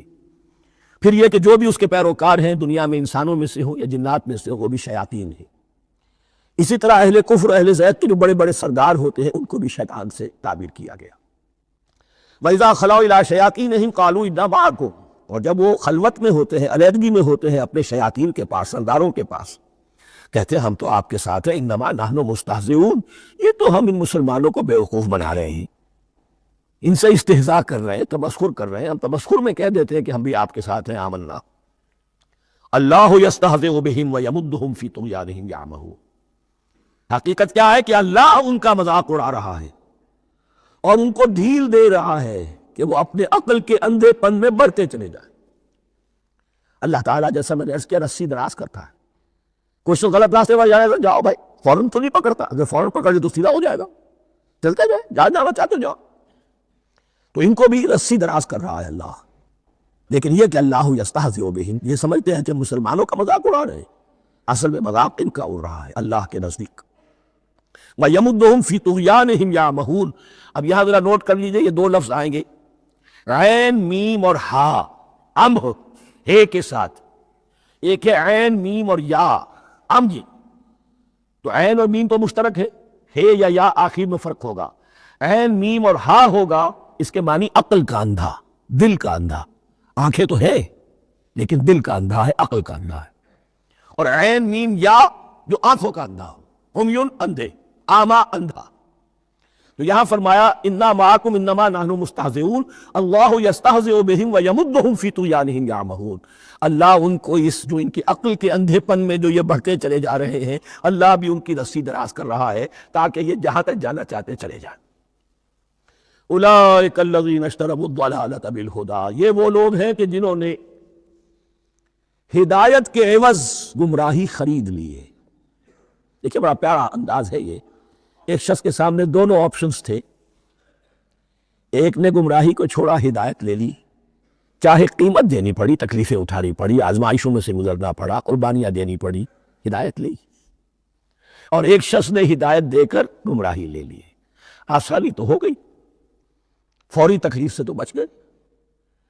پھر یہ کہ جو بھی اس کے پیروکار ہیں دنیا میں انسانوں میں سے ہو یا جنات میں سے ہو، وہ بھی شیاطین ہیں۔ اسی طرح اہل کفر، اہل زید کے جو بڑے بڑے سردار ہوتے ہیں ان کو بھی شیطان سے تعبیر کیا گیا۔ وَإِذَا خَلَوْا إِلَىٰ شَيَاطِينِهِمْ قَالُوا إِنَّا مَعَكُمْ، اور جب وہ خلوت میں ہوتے ہیں، علیحدگی میں ہوتے ہیں اپنے شیاطین کے پاس، سرداروں کے پاس، کہتے ہیں ہم تو آپ کے ساتھ ہیں، انما نحن مستہزئون، یہ تو ہم ان مسلمانوں کو بیوقوف بنا رہے ہیں، ان سے استہزاء کر رہے ہیں، تمسخر کر رہے ہیں۔ ہم تمسخر میں کہہ دیتے ہیں کہ ہم بھی آپ کے ساتھ ہیں، آمنا۔ اللہ یستہزئ بہم ویمدہم فی طغیانہم یعمہون، حقیقت کیا ہے کہ اللہ ان کا مذاق اڑا رہا ہے اور ان کو ڈھیل دے رہا ہے کہ وہ اپنے عقل کے اندھے پن میں بڑھتے چلے جائیں۔ اللہ تعالیٰ جیسا میں نے عرض کیا رسی دراز کرتا ہے، کوئی شخص غلط راستے پر جائے گا، جاؤ بھائی، فوراً تو نہیں پکڑتا، اگر فوراً پکڑ لے تو سیدھا ہو جائے گا، چلتے جائے، جہاں جانا چاہتے جاؤ۔ تو ان کو بھی رسی دراز کر رہا ہے اللہ، لیکن یہ کہ اللہ یستہزئ بہم، یہ سمجھتے ہیں کہ مسلمانوں کا مذاق اڑا رہے ہیں، اصل میں مذاق ان کا اڑ رہا ہے اللہ کے نزدیک۔ وَيَمُدُّهُمْ فِي طُغْيَانِهِمْ يَعْمَهُونَ، اب یہاں ذرا نوٹ کر لیجئے، یہ دو لفظ آئیں گے، عین میم اور ہا، امہ ہے کے ساتھ، ایک ہے عین میم اور یا ام جی، تو عین اور میم تو مشترک ہے یا آخر میں فرق ہوگا، عین میم اور ہا ہوگا، اس کے معنی عقل کا اندھا، دل کا اندھا، آنکھیں تو ہے لیکن دل کا اندھا ہے، عقل کا اندھا ہے، اور عین میم یا جو آنکھوں کا اندھا ہو، عمیٌ اندھے، آما اندھا۔ تو یہاں فرمایا انا معکم انما نحن مستہزئون، اللہ یستہزئ بہم ویمدہم فی طغیانہم یعمہون، اللہ ان کو اس جو ان کی عقل کے اندھے پن میں جو یہ بڑھتے چلے جا رہے ہیں، اللہ بھی ان کی رسی دراز کر رہا ہے تاکہ یہ جہاں تک جانا چاہتے چلے جائیں۔ اولئک الذین اشتروا الضلالۃ بالہدی، یہ وہ لوگ ہیں کہ جنہوں نے ہدایت کے عوض گمراہی خرید لی ہے۔ دیکھیں بڑا پیارا انداز ہے یہ، ایک شخص کے سامنے دونوں آپشنز تھے، ایک نے گمراہی کو چھوڑا، ہدایت لے لی، چاہے قیمت دینی پڑی، تکلیفیں اٹھانی پڑی، آزمائشوں میں سے گزرنا پڑا، قربانیاں دینی پڑی، ہدایت لی، اور ایک شخص نے ہدایت دے کر گمراہی لے لی، آسانی تو ہو گئی، فوری تکلیف سے تو بچ گئے،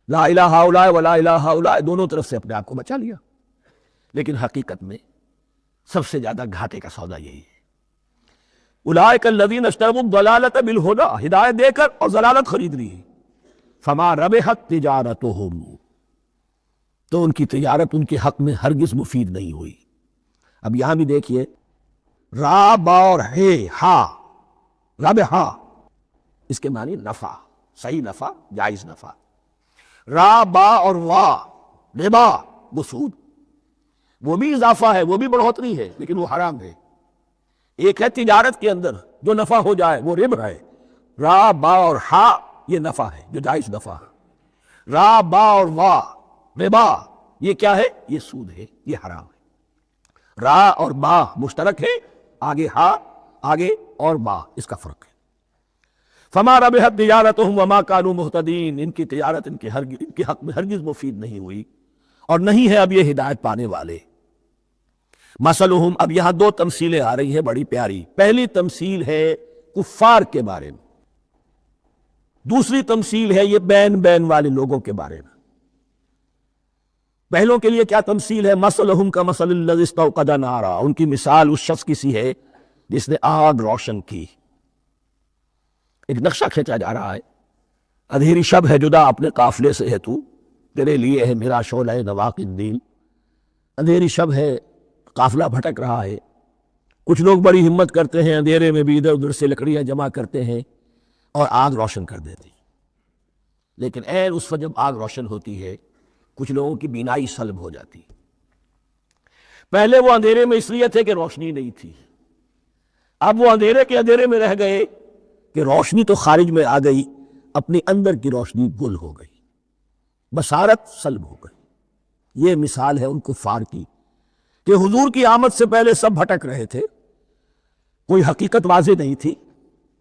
لا الہ ہؤلاء ولا الہ ہؤلاء، دونوں طرف سے اپنے آپ کو بچا لیا، لیکن حقیقت میں سب سے زیادہ گھاٹے کا سودا یہی ہے۔ اولئک الذین اشتروا الضلالۃ بالہدی، ہدایت دے کر اور ضلالت خرید لی، فما ربحت تجارتہم، تو ان کی تجارت ان کے حق میں ہرگز مفید نہیں ہوئی۔ اب یہاں بھی دیکھیے، را با اور ہے ہا، ربحا، اس کے معنی نفع، صحیح نفع، جائز نفع، را با اور وا ربا، وہ سود، وہ بھی اضافہ ہے، وہ بھی بڑھوتری ہے، لیکن وہ حرام ہے۔ ایک ہے تجارت کے اندر جو نفع ہو جائے وہ ربح ہے، را با اور ہا یہ نفع ہے جو جائز نفع ہے، را با اور وا ربا یہ کیا ہے؟ یہ سود ہے، یہ حرام ہے۔ را اور با مشترک ہے، آگے ہا آگے اور با اس کا فرق ہے۔ فما ربحت تجارتہم وما کانوا مہتدین، ان کی تجارت ان کے حق میں ہرگز مفید نہیں ہوئی اور نہیں ہے اب یہ ہدایت پانے والے۔ مثلہم، اب یہاں دو تمثیلیں آ رہی ہیں بڑی پیاری، پہلی تمثیل ہے کفار کے بارے میں، دوسری تمثیل ہے یہ بین والے لوگوں کے بارے میں۔ پہلوں کے لیے کیا تمثیل ہے؟ مثلہم کمثل الذی استوقد نارا، ان کی مثال اس شخص کی سی ہے جس نے آگ روشن کی۔ ایک نقشہ کھینچا جا رہا ہے، اندھیری شب ہے جدا اپنے قافلے سے ہے تو، تیرے لیے ہے میرا شعلہ نواق الدین، اندھیری شب ہے، قافلہ بھٹک رہا ہے، کچھ لوگ بڑی ہمت کرتے ہیں، اندھیرے میں بھی ادھر ادھر سے لکڑیاں جمع کرتے ہیں اور آگ روشن کر دیتے ہیں، لیکن عین اس وقت جب آگ روشن ہوتی ہے کچھ لوگوں کی بینائی سلب ہو جاتی۔ پہلے وہ اندھیرے میں اس لیے تھے کہ روشنی نہیں تھی، اب وہ اندھیرے کے اندھیرے میں رہ گئے کہ روشنی تو خارج میں آ گئی، اپنی اندر کی روشنی گل ہو گئی، بصارت سلب ہو گئی۔ یہ مثال ہے ان کفار کی کہ حضور کی آمد سے پہلے سب بھٹک رہے تھے، کوئی حقیقت واضح نہیں تھی،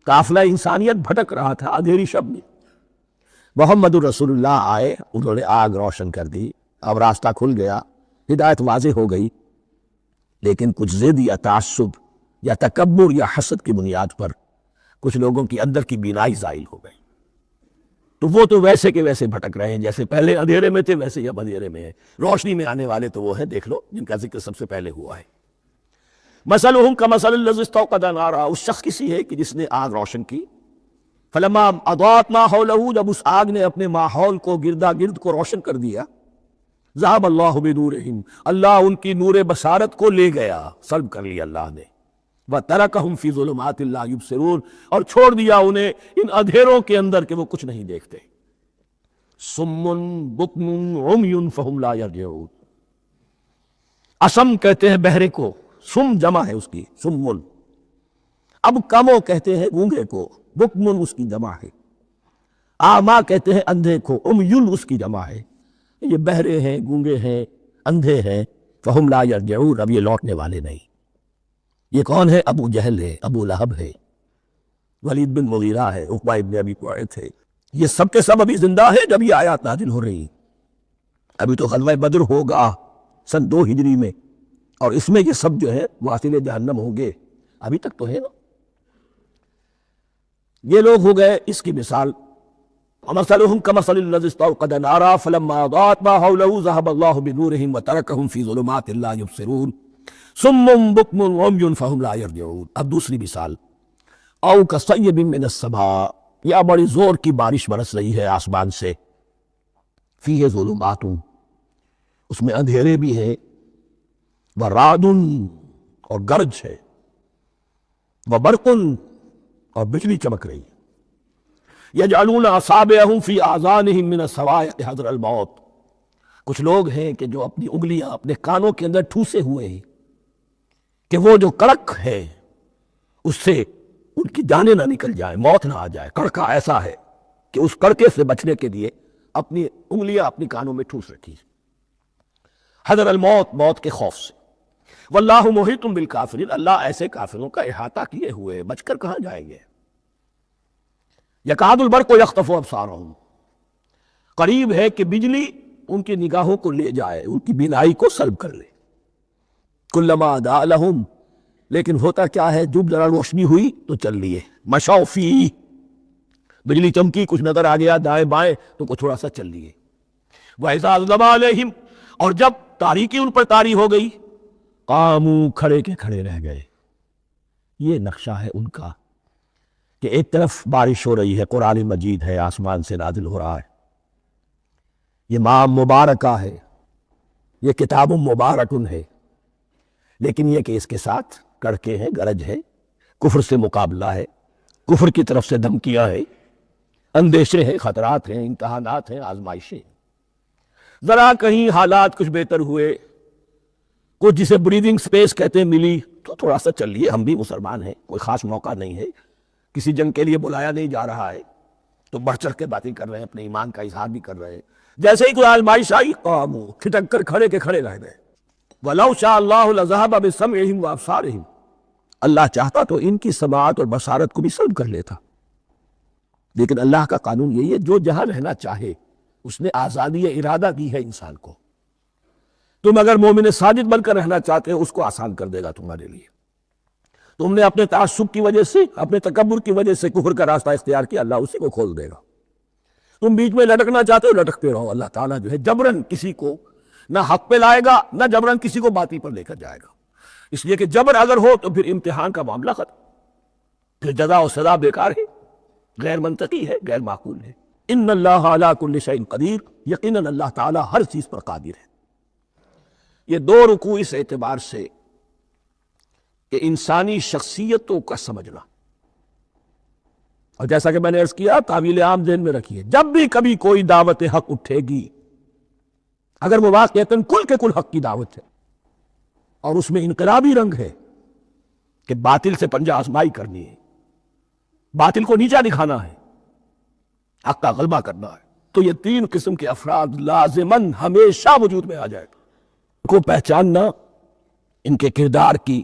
قافلہ انسانیت بھٹک رہا تھا اندھیری شب میں۔ محمد الرسول اللہ آئے، انہوں نے آگ روشن کر دی، اب راستہ کھل گیا، ہدایت واضح ہو گئی، لیکن کچھ ضد یا تعصب یا تکبر یا حسد کی بنیاد پر کچھ لوگوں کی اندر کی بینائی زائل ہو گئی، تو وہ تو ویسے کے ویسے بھٹک رہے ہیں، جیسے پہلے اندھیرے میں تھے ویسے اب اندھیرے میں ہیں، روشنی میں آنے والے تو وہ ہیں، دیکھ لو جن کا ذکر سب سے پہلے ہوا ہے۔ مثلہم کمثل الذی استوقد نارا، اس شخص کی سی ہے کہ جس نے آگ روشن کی، فلما اضاءت ما حولہ، جب اس آگ نے اپنے ماحول کو گردا گرد کو روشن کر دیا، ذهب اللہ بنورہم، اللہ ان کی نور بصارت کو لے گیا، سلب کر لیا اللہ نے، وَتَرَكَهُمْ فِي ظُلُمَاتٍ لَا يُبْصِرُونَ، اور چھوڑ دیا انہیں ان اندھیروں کے اندر کہ وہ کچھ نہیں دیکھتے، صُمٌّ بُكْمٌ عُمْيٌ فَهُمْ لَا يَرْجِعُونَ، اسم کہتے ہیں بہرے کو، سم جمع ہے اس کی، سمن۔ اب کمو کہتے ہیں گونگے کو، بکمن اس کی جمع ہے۔ آما کہتے ہیں اندھے کو، امیل اس کی جمع ہے۔ یہ بہرے ہیں، گونگے ہیں، اندھے ہیں، فہم لا یرجعون، اب یہ لوٹنے والے نہیں۔ یہ کون ہے؟ ابو جہل ہے، ابو لہب ہے، ولید بن مغیرہ ہے، عقبہ ابن ابی معیط ہے۔ یہ سب کے سب ابھی زندہ ہے جب یہ آیات نازل ہو رہی ہیں۔ ابھی تو غزوہ بدر ہوگا سن 2 ہجری میں، اور اس میں یہ سب جو ہے واصل جہنم ہوں گے، ابھی تک تو ہے نا۔ یہ لوگ ہو گئے اس کی مثال۔ وَمَثَلُهُمْ كَمَثَلِ الَّذِي اسْتَوْقَدَ نَارًا فَلَمَّا أَضَاءَتْ مَا حَوْلَهُ ذَهَبَ اللَّهُ بِنُورِهِمْ وَتَرَكَهُمْ فِي ظُلُمَاتٍ لَا يُبْصِرُونَ صُمٌّ بُكْمٌ عُمْيٌ فَهُمْ لَا يَرْجِعُونَ۔ اب دوسری مثال، أَوْ كَصَيِّبٍ مِّنَ السَّمَاءِ، یا بڑی زور کی بارش برس رہی ہے آسمان سے، فِيهِ ظُلُمَاتٌ، اس میں اندھیرے بھی ہیں، وَرَعْدٌ، اور گرج ہے، وَبَرْقٌ، اور بجلی چمک رہی ہے۔ یجعلون اصابعهم فی آذانہم من الصواعق حذر الموت، کچھ لوگ ہیں کہ جو اپنی انگلیاں اپنے کانوں کے اندر ٹھوسے ہوئے ہیں کہ وہ جو کڑک ہے اس سے ان کی جانیں نہ نکل جائیں، موت نہ آ جائے۔ کڑکا ایسا ہے کہ اس کڑکے سے بچنے کے لیے اپنی انگلیاں اپنی کانوں میں ٹھوس رکھی، حذر الموت، موت کے خوف سے۔ واللہ محیط بالکافرین، اللہ ایسے کافروں کا احاطہ کیے ہوئے، بچ کر کہاں جائیں گے۔ یکاد البرق یخطف ابصارہم، قریب ہے کہ بجلی ان کی نگاہوں کو لے جائے، ان کی بینائی کو سلب کر لے۔ کلما اضاء لہم، لیکن ہوتا کیا ہے، جب ذرا روشنی ہوئی تو چل لیے۔ مشوا فیہ، بجلی چمکی، کچھ نظر آ گیا دائیں بائیں تو کچھ تھوڑا سا چل لیے۔ وَإِذَا أَظْلَمَ عَلَيْهِمْ، اور جب تاریکی ان پر طاری ہو گئی، قاموا، کھڑے کے کھڑے رہ گئے۔ یہ نقشہ ہے ان کا کہ ایک طرف بارش ہو رہی ہے، قرآن مجید ہے، آسمان سے نازل ہو رہا ہے، یہ ماہ مبارکہ ہے، یہ کتاب مبارکن ہے، لیکن یہ کہ اس کے ساتھ کڑکے ہیں، گرج ہے، کفر سے مقابلہ ہے، کفر کی طرف سے دھمکیاں ہیں، اندیشے ہیں، خطرات ہیں، امتحانات ہیں، آزمائشیں ہیں۔ ذرا کہیں حالات کچھ بہتر ہوئے، کچھ جسے بریدنگ سپیس کہتے ہیں ملی، تو تھوڑا سا چل لیے، ہم بھی مسلمان ہیں، کوئی خاص موقع نہیں ہے، کسی جنگ کے لیے بلایا نہیں جا رہا ہے، تو بڑھ چڑھ کے باتیں کر رہے ہیں، اپنے ایمان کا اظہار بھی کر رہے ہیں۔ جیسے ہی کوئی آزمائش آئی، قاموا، کھٹک کر کھڑے کے کھڑے رہ گئے۔ وَلَوْ شَاءَ اللَّهُ لَذَهَبَ بِسَمْعِهِمْ وَأَبْصَارِهِمْ، اللہ چاہتا تو ان کی سماعت اور بصارت کو بھی سلب کر لیتا، لیکن اللہ کا قانون یہی ہے، جو جہاں رہنا چاہے اس نے آزادی ارادہ دی ہے انسان کو۔ تم اگر مومن ساجد بن کر رہنا چاہتے ہو، اس کو آسان کر دے گا تمہارے لیے۔ تم نے اپنے تعصب کی وجہ سے، اپنے تکبر کی وجہ سے کفر کا راستہ اختیار کیا، اللہ اسی کو کھول دے گا۔ تم بیچ میں لٹکنا چاہتے ہو، لٹکتے رہو، اللہ تعالیٰ جو ہے جبرن کسی کو نہ حق پہ لائے گا، نہ جبرن کسی کو باطل پر لے کر جائے گا، اس لیے کہ جبر اگر ہو تو پھر امتحان کا معاملہ ختم، پھر جزا و سزا بیکار ہے، غیر منطقی ہے، غیر معقول ہے۔ ان اللہ علی کل شیء قدیر، یقیناً اللہ تعالیٰ ہر چیز پر قادر ہے۔ یہ 2 رکوع اس اعتبار سے کہ انسانی شخصیتوں کا سمجھنا، اور جیسا کہ میں نے عرض کیا، تعویل عام ذہن میں رکھیے، جب بھی کبھی کوئی دعوت حق اٹھے گی، اگر وہ واقعتاً کل کے کل حق کی دعوت ہے اور اس میں انقلابی رنگ ہے کہ باطل سے پنجہ آزمائی کرنی ہے، باطل کو نیچا دکھانا ہے، حق کا غلبہ کرنا ہے، تو یہ 3 قسم کے افراد لازماً ہمیشہ وجود میں آ جائے گا۔ کو پہچاننا، ان کے کردار کی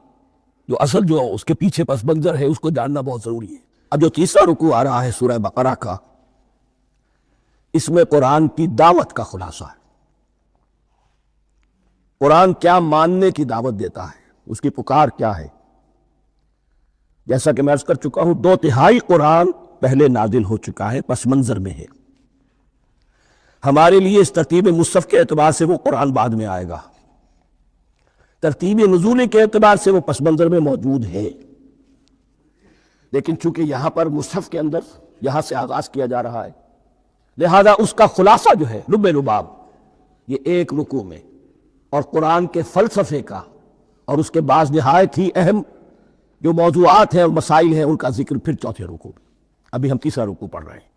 جو اصل جو اس کے پیچھے پس منظر ہے، اس کو جاننا بہت ضروری ہے۔ اب جو تیسرا رکوع آ رہا ہے سورہ بقرہ کا، اس میں قرآن کی دعوت کا خلاصہ ہے۔ قرآن کیا ماننے کی دعوت دیتا ہے، اس کی پکار کیا ہے۔ جیسا کہ میں عرض کر چکا ہوں، 2/3 قرآن پہلے نازل ہو چکا ہے، پس منظر میں ہے۔ ہمارے لیے اس ترتیب مصحف کے اعتبار سے وہ قرآن بعد میں آئے گا، ترتیب نزول کے اعتبار سے وہ پس منظر میں موجود ہے، لیکن چونکہ یہاں پر مصحف کے اندر یہاں سے آغاز کیا جا رہا ہے، لہذا اس کا خلاصہ جو ہے لب لباب یہ ایک رکوع میں، اور قرآن کے فلسفے کا اور اس کے بعض نہایت ہی اہم جو موضوعات ہیں اور مسائل ہیں ان کا ذکر پھر چوتھے رکوع میں۔ ابھی ہم تیسرا رکوع پڑھ رہے ہیں۔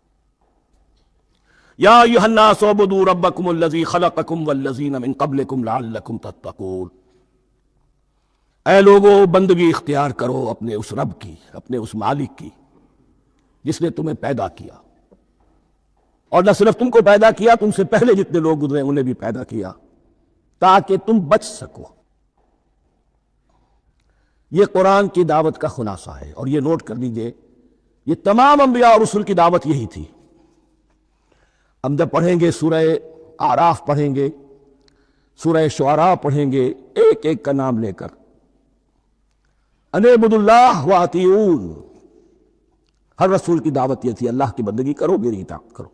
یا ایھا الناس اعبدوا ربکم الذی خلقکم والذین من قبلکم لعلکم تتقون۔ اے لوگو بندگی اختیار کرو اپنے اس رب کی، اپنے اس مالک کی جس نے تمہیں پیدا کیا، اور نہ صرف تم کو پیدا کیا، تم سے پہلے جتنے لوگ گزرے انہیں بھی پیدا کیا تاکہ تم بچ سکو۔ یہ قرآن کی دعوت کا خلاصہ ہے، اور یہ نوٹ کر لیجئے یہ تمام انبیاء اور رسول کی دعوت یہی تھی۔ ہم جب پڑھیں گے سورہ اعراف پڑھیں گے، سورہ شعراء پڑھیں گے، ایک ایک کا نام لے کر ان اعبدوا اللہ واطیعون، ہر رسول کی دعوت یہ تھی اللہ کی بندگی کرو، میری اطاعت کرو۔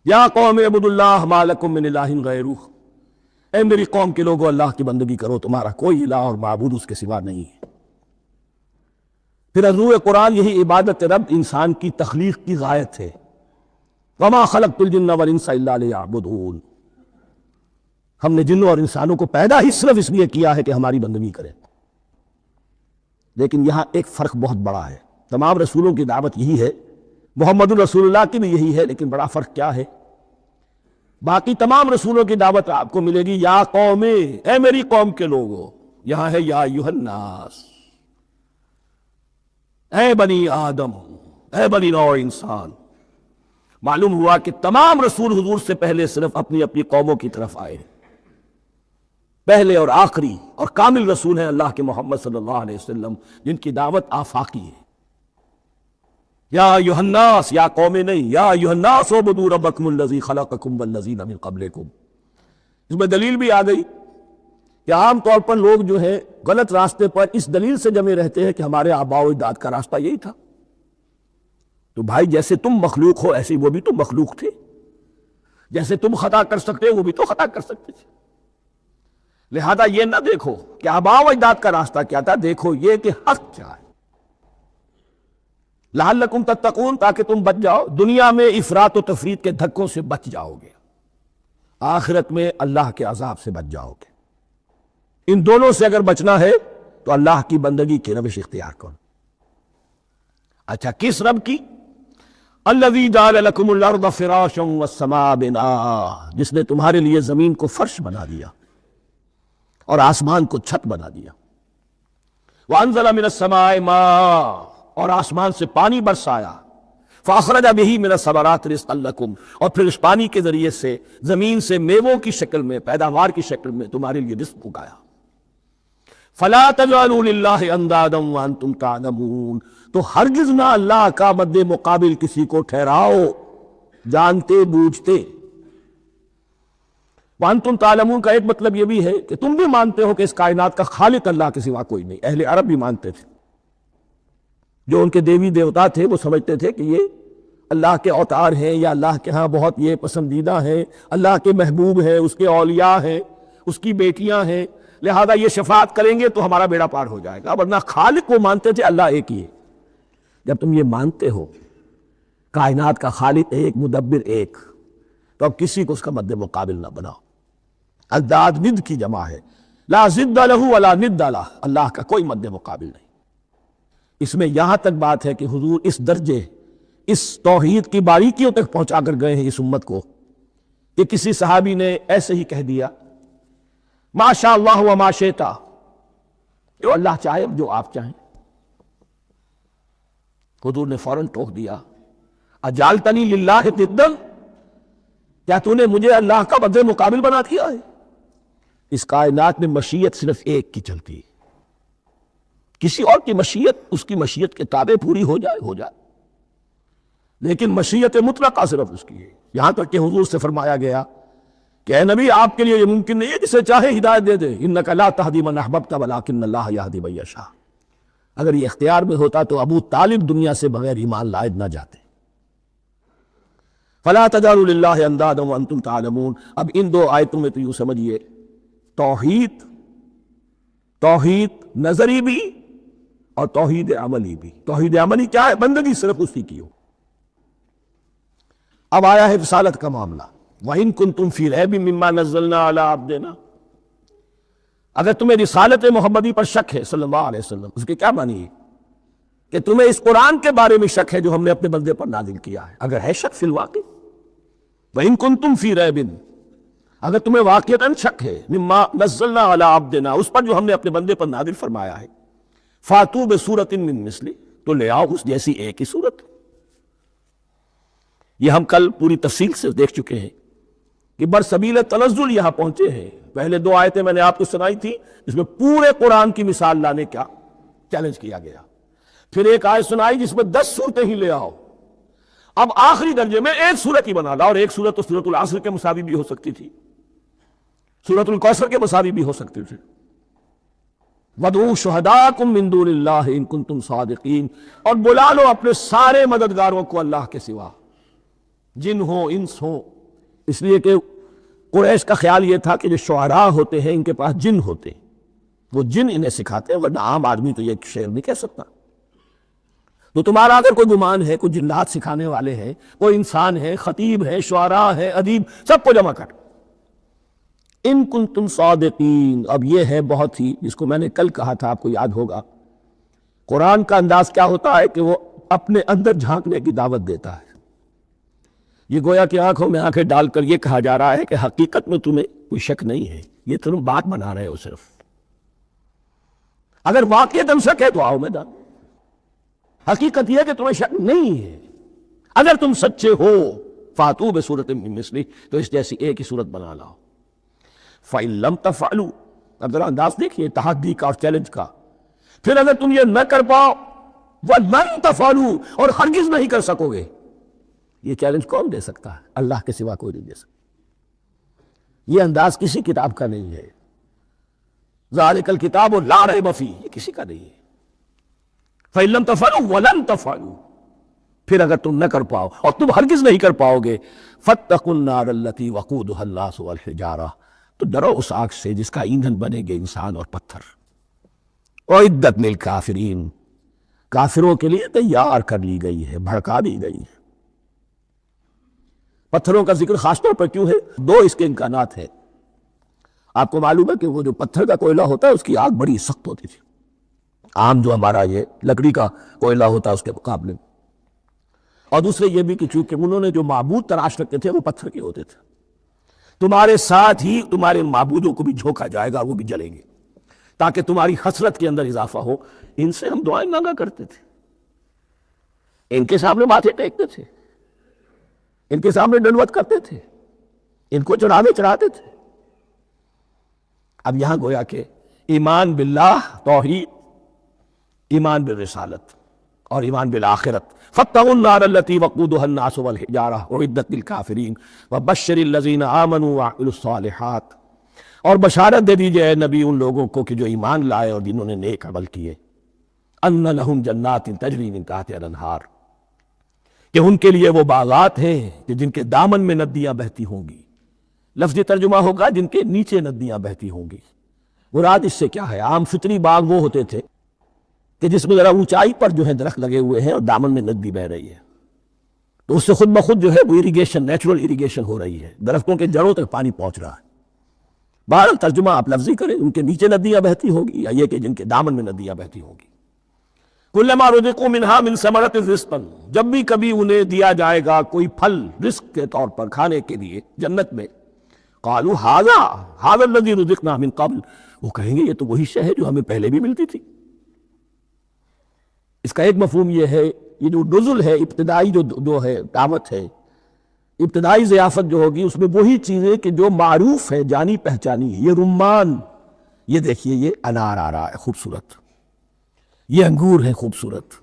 یا قوم اعبدوا اللہ ما لکم من الہ غیرہ، اے میری قوم کے لوگوں اللہ کی بندگی کرو، تمہارا کوئی الہ اور معبود اس کے سوا نہیں ہے۔ پھر روح قرآن یہی عبادت رب انسان کی تخلیق کی غایت ہے، وما خلقت الجن والانس الا لیعبدون، ہم نے جنوں اور انسانوں کو پیدا ہی صرف اس لیے کیا ہے کہ ہماری بندگی کریں۔ لیکن یہاں ایک فرق بہت بڑا ہے، تمام رسولوں کی دعوت یہی ہے، محمد الرسول اللہ کی بھی یہی ہے، لیکن بڑا فرق کیا ہے؟ باقی تمام رسولوں کی دعوت آپ کو ملے گی یا قوم، اے میری قوم کے لوگوں، یہاں ہے یا ایھا الناس، اے بنی آدم، اے بنی نوع انسان۔ معلوم ہوا کہ تمام رسول حضور سے پہلے صرف اپنی اپنی قوموں کی طرف آئے، پہلے اور آخری اور کامل رسول ہیں اللہ کے محمد صلی اللہ علیہ وسلم، جن کی دعوت آفاقی ہے۔ یا ایھا الناس، یا قوم نہیں، یا ایھا الناس اعبدوا ربکم الذی خلقکم والذین من قبلکم۔ اس میں دلیل بھی آ گئی کہ عام طور پر لوگ جو ہے غلط راستے پر اس دلیل سے جمے رہتے ہیں کہ ہمارے آباء و اجداد کا راستہ یہی تھا۔ تو بھائی جیسے تم مخلوق ہو ایسے وہ بھی تو مخلوق تھے، جیسے تم خطا کر سکتے وہ بھی تو خطا کر سکتے تھے۔ لہذا یہ نہ دیکھو کہ آباء و اجداد کا راستہ کیا تھا، دیکھو یہ کہ حق کیا ہے، لعلکم تتقون، تاکہ تم بچ جاؤ، دنیا میں افراط و تفریط کے دھکوں سے بچ جاؤ گے، آخرت میں اللہ کے عذاب سے بچ جاؤ گے۔ ان دونوں سے اگر بچنا ہے تو اللہ کی بندگی کی روش اختیار کرو۔ اچھا کس رب کی؟ الذی جعل لکم الارض فراشا والسماء بناء، جس نے تمہارے لیے زمین کو فرش بنا دیا اور آسمان کو چھت بنا دیا۔ وانزل من السماء ماء، اور آسمان سے پانی برسایا، فاخرج بہ من الثمرات رزقا لکم، اور پھر اس پانی کے ذریعے سے زمین سے میووں کی شکل میں، پیداوار کی شکل میں تمہارے لیے رزق اگایا۔ فلا تجعلوا للہ اندادا وانتم تعلمون، تو ہرگز نہ اللہ کا مد مقابل کسی کو ٹھہراؤ جانتے بوجھتے۔ وانتم تعلمون کا ایک مطلب یہ بھی ہے کہ تم بھی مانتے ہو کہ اس کائنات کا خالق اللہ کے سوا کوئی نہیں۔ اہل عرب بھی مانتے تھے، جو ان کے دیوی دیوتا تھے وہ سمجھتے تھے کہ یہ اللہ کے اوتار ہیں، یا اللہ کے ہاں بہت یہ پسندیدہ ہیں، اللہ کے محبوب ہیں، اس کے اولیاء ہیں، اس کی بیٹیاں ہیں، لہذا یہ شفاعت کریں گے تو ہمارا بیڑا پار ہو جائے گا۔ ورنہ خالق وہ مانتے تھے اللہ ایک ہی ہے۔ جب تم یہ مانتے ہو کائنات کا خالق ایک، مدبر ایک، تو اب کسی کو اس کا مد مقابل نہ بناؤ۔ انداد ند کی جمع ہے، لا ضد لہ ولا ند لہ، اللہ کا کوئی مد مقابل نہیں۔ اس میں یہاں تک بات ہے کہ حضور اس درجے، اس توحید کی باریکیوں تک پہنچا کر گئے ہیں اس امت کو کہ کسی صحابی نے ایسے ہی کہہ دیا ما شاء اللہ وما شئت، جو اللہ چاہے جو آپ چاہیں۔ حضور نے فوراً ٹوک دیا اجعلتنی للہ ندا، کیا تو نے مجھے اللہ کا مد مقابل بنا دیا ہے؟ اس کائنات میں مشیت صرف ایک کی چلتی ہے، کسی اور کی مشیت اس کی مشیت کے تابع پوری ہو جائے، لیکن مشیت مطلقہ صرف اس کی ہے۔ یہاں تک کہ حضور سے فرمایا گیا کہ اے نبی آپ کے لیے یہ ممکن نہیں ہے جسے چاہے ہدایت دے دے، انک لا تہدی من احببت ولکن اللہ یہدی من یشاء۔ اگر یہ اختیار میں ہوتا تو ابو طالب دنیا سے بغیر ایمان لائے نہ جاتے۔ فلا تجعلوا للہ اندادا وانتم تعلمون۔ اب ان دو آیتوں میں تو یوں سمجھیے توحید نظری بھی اور توحید عملی بھی۔ توحید عملی کیا ہے؟ بندگی صرف اسی کی ہو۔ اب آیا ہے رسالت کا معاملہ، وَإِن كُنتُمْ فِي رَيْبٍ مِّمَّا نَزَّلْنَا عَلَىٰ عَبْدِنَا، اگر تمہیں رسالت محمدی پر شک ہے صلی اللہ علیہ وسلم، اس کے کیا معنی ہے؟ کہ تمہیں اس قرآن کے بارے میں شک ہے جو ہم نے اپنے بندے پر نازل کیا ہے۔ اگر ہے شک فی الواقع، وَإِن كُنتُمْ فِي رَيْبٍ، اگر تمہیں واقعتاً شک ہے مما نزلنا علی عبدنا، اس پر جو ہم نے اپنے بندے پر نازل فرمایا ہے، فاتو بسورۃ من مثلی، تو لے آؤ اس جیسی ایک ہی صورت۔ یہ ہم کل پوری تفصیل سے دیکھ چکے ہیں کہ برسبیل تنزل یہاں پہنچے ہیں۔ پہلے 2 آیتیں میں نے آپ کو سنائی تھی، اس میں پورے قرآن کی مثال لانے کا چیلنج کیا گیا۔ پھر ایک آیت سنائی جس میں 10 صورتیں ہی لے آؤ۔ اب آخری درجے میں ایک صورت ہی بنا لاؤ، اور ایک صورت تو سورۃ العصر کے مساوی بھی ہو سکتی تھی، سورۃ الکوثر کے مساوی بھی ہو سکتی تھی۔ وَادْعُوا شُهَدَاءَكُم مِّن دُونِ اللَّهِ إِن كُنتُمْ صَادِقِينَ، اور بلا لو اپنے سارے مددگاروں کو اللہ کے سوا، جن ہوں انس ہوں، اس لیے کہ قریش کا خیال یہ تھا کہ جو شعراء ہوتے ہیں ان کے پاس جن ہوتے ہیں، وہ جن انہیں سکھاتے ہیں، ورنہ عام آدمی تو یہ شعر نہیں کہہ سکتا۔ تو تمہارا اگر کوئی گمان ہے کوئی جنات سکھانے والے ہیں، کوئی انسان ہے، خطیب ہے، شعراء ہے، ادیب، سب کو جمع کر۔ ان کنتم صادقین، اب یہ ہے بہت ہی، جس کو میں نے کل کہا تھا آپ کو یاد ہوگا، قرآن کا انداز کیا ہوتا ہے کہ وہ اپنے اندر جھانکنے کی دعوت دیتا ہے۔ یہ گویا کہ آنکھوں میں آنکھیں ڈال کر یہ کہا جا رہا ہے کہ حقیقت میں تمہیں کوئی شک نہیں ہے، یہ تم بات بنا رہے ہو صرف، اگر واقعتاً شک ہے تو آؤ میدان۔ حقیقت یہ ہے کہ تمہیں شک نہیں ہے، اگر تم سچے ہو فاتو بسورۃ من مثلہ، تو اس جیسی ایک ہی صورت بنا لاؤ۔ فَإِن لَمْ تَفْعَلُوا، اب ذرا انداز دیکھیے تحدی کا اور چیلنج کا، پھر اگر تم یہ نہ کر پاؤ وَلَن تَفْعَلُوا، اور ہرگز نہیں کر سکو گے، یہ چیلنج کون دے سکتا ہے؟ اللہ کے سوا کوئی نہیں دے سکتا۔ یہ انداز کسی کتاب کا نہیں ہے، ذَلِكَ الْكِتَابُ لَا رَيْبَ فِيهِ، یہ کسی کا نہیں ہے۔ فَإِن لَمْ تَفْعَلُوا وَلَن تَفْعَلُوا، پھر اگر تم نہ کر پاؤ اور تم ہرگز نہیں کر پاؤ گے، فَاتَّقُوا النَّارَ الَّتِي وَقُودُهَا النَّاسُ وَالْحِجَارَةُ، تو ڈرو اس آگ سے جس کا ایندھن بنے گے انسان اور پتھر۔ اعدت للکافرین، کافروں کے لیے تیار کر لی گئی ہے، بھڑکا دی گئی ہے۔ پتھروں کا ذکر خاص طور پر کیوں ہے؟ 2 اس کے امکانات ہیں۔ آپ کو معلوم ہے کہ وہ جو پتھر کا کوئلہ ہوتا ہے اس کی آگ بڑی سخت ہوتی تھی، عام جو ہمارا یہ لکڑی کا کوئلہ ہوتا ہے اس کے مقابلے میں۔ اور دوسرے یہ بھی کہ چونکہ انہوں نے جو معبود تراش رکھتے تھے وہ پتھر کے ہوتے تھے، تمہارے ساتھ ہی تمہارے معبودوں کو بھی جھونکا جائے گا، وہ بھی جلیں گے، تاکہ تمہاری حسرت کے اندر اضافہ ہو۔ ان سے ہم دعائیں مانگا کرتے تھے، ان کے سامنے ماتھے ٹیکتے تھے، ان کے سامنے ڈنڈوت کرتے تھے، ان کو چڑھاوے چڑھاتے تھے۔ اب یہاں گویا کہ ایمان باللہ، توحید، ایمان بالرسالت اور ایمان بالآخرت، فاتقوا النار التي وقودها الناس والحجارة اعدت للكافرین وبشر الذین آمنوا وعملوا الصالحات، اور بشارت دے دیجئے اے نبی ان لوگوں کو کہ جو ایمان لائے اور جنہوں نے نیک عمل کیے، ان لہم جنات تجری من تحتها الانہار، کہ ان کے لیے وہ باغات ہیں کہ جن کے دامن میں ندیاں بہتی ہوں گی۔ لفظ ترجمہ ہوگا جن کے نیچے ندیاں بہتی ہوں گی۔ مراد اس سے کیا ہے؟ عام فطری باغ وہ ہوتے تھے کہ جس میں ذرا اونچائی پر جو ہے درخت لگے ہوئے ہیں اور دامن میں ندی بہ رہی ہے، تو اس سے خود بخود جو ہے وہ اریگیشن، نیچرل اریگیشن ہو رہی ہے، درختوں کے جڑوں تک پانی پہنچ رہا ہے۔ بہرحال ترجمہ آپ لفظی کریں، ان کے نیچے ندیاں بہتی ہوگی یا یہ کہ جن کے دامن میں ندیاں بہتی ہوں گی۔ کلما رزقوا منها من ثمرۃ رزقا، جب بھی کبھی انہیں دیا جائے گا کوئی پھل رزق کے طور پر کھانے کے لیے جنت میں، قالوا هذا الذي رزقنا من قبل، وہ کہیں گے یہ تو وہی شے ہے جو ہمیں پہلے بھی ملتی تھی۔ اس کا ایک مفہوم یہ ہے، یہ جو نزل ہے، ابتدائی جو ہے دعوت ہے، ابتدائی ضیافت جو ہوگی اس میں وہی چیزیں کہ جو معروف ہے، جانی پہچانی ہے۔ یہ رمان، یہ دیکھیے یہ انار آ رہا ہے خوبصورت، یہ انگور ہے خوبصورت،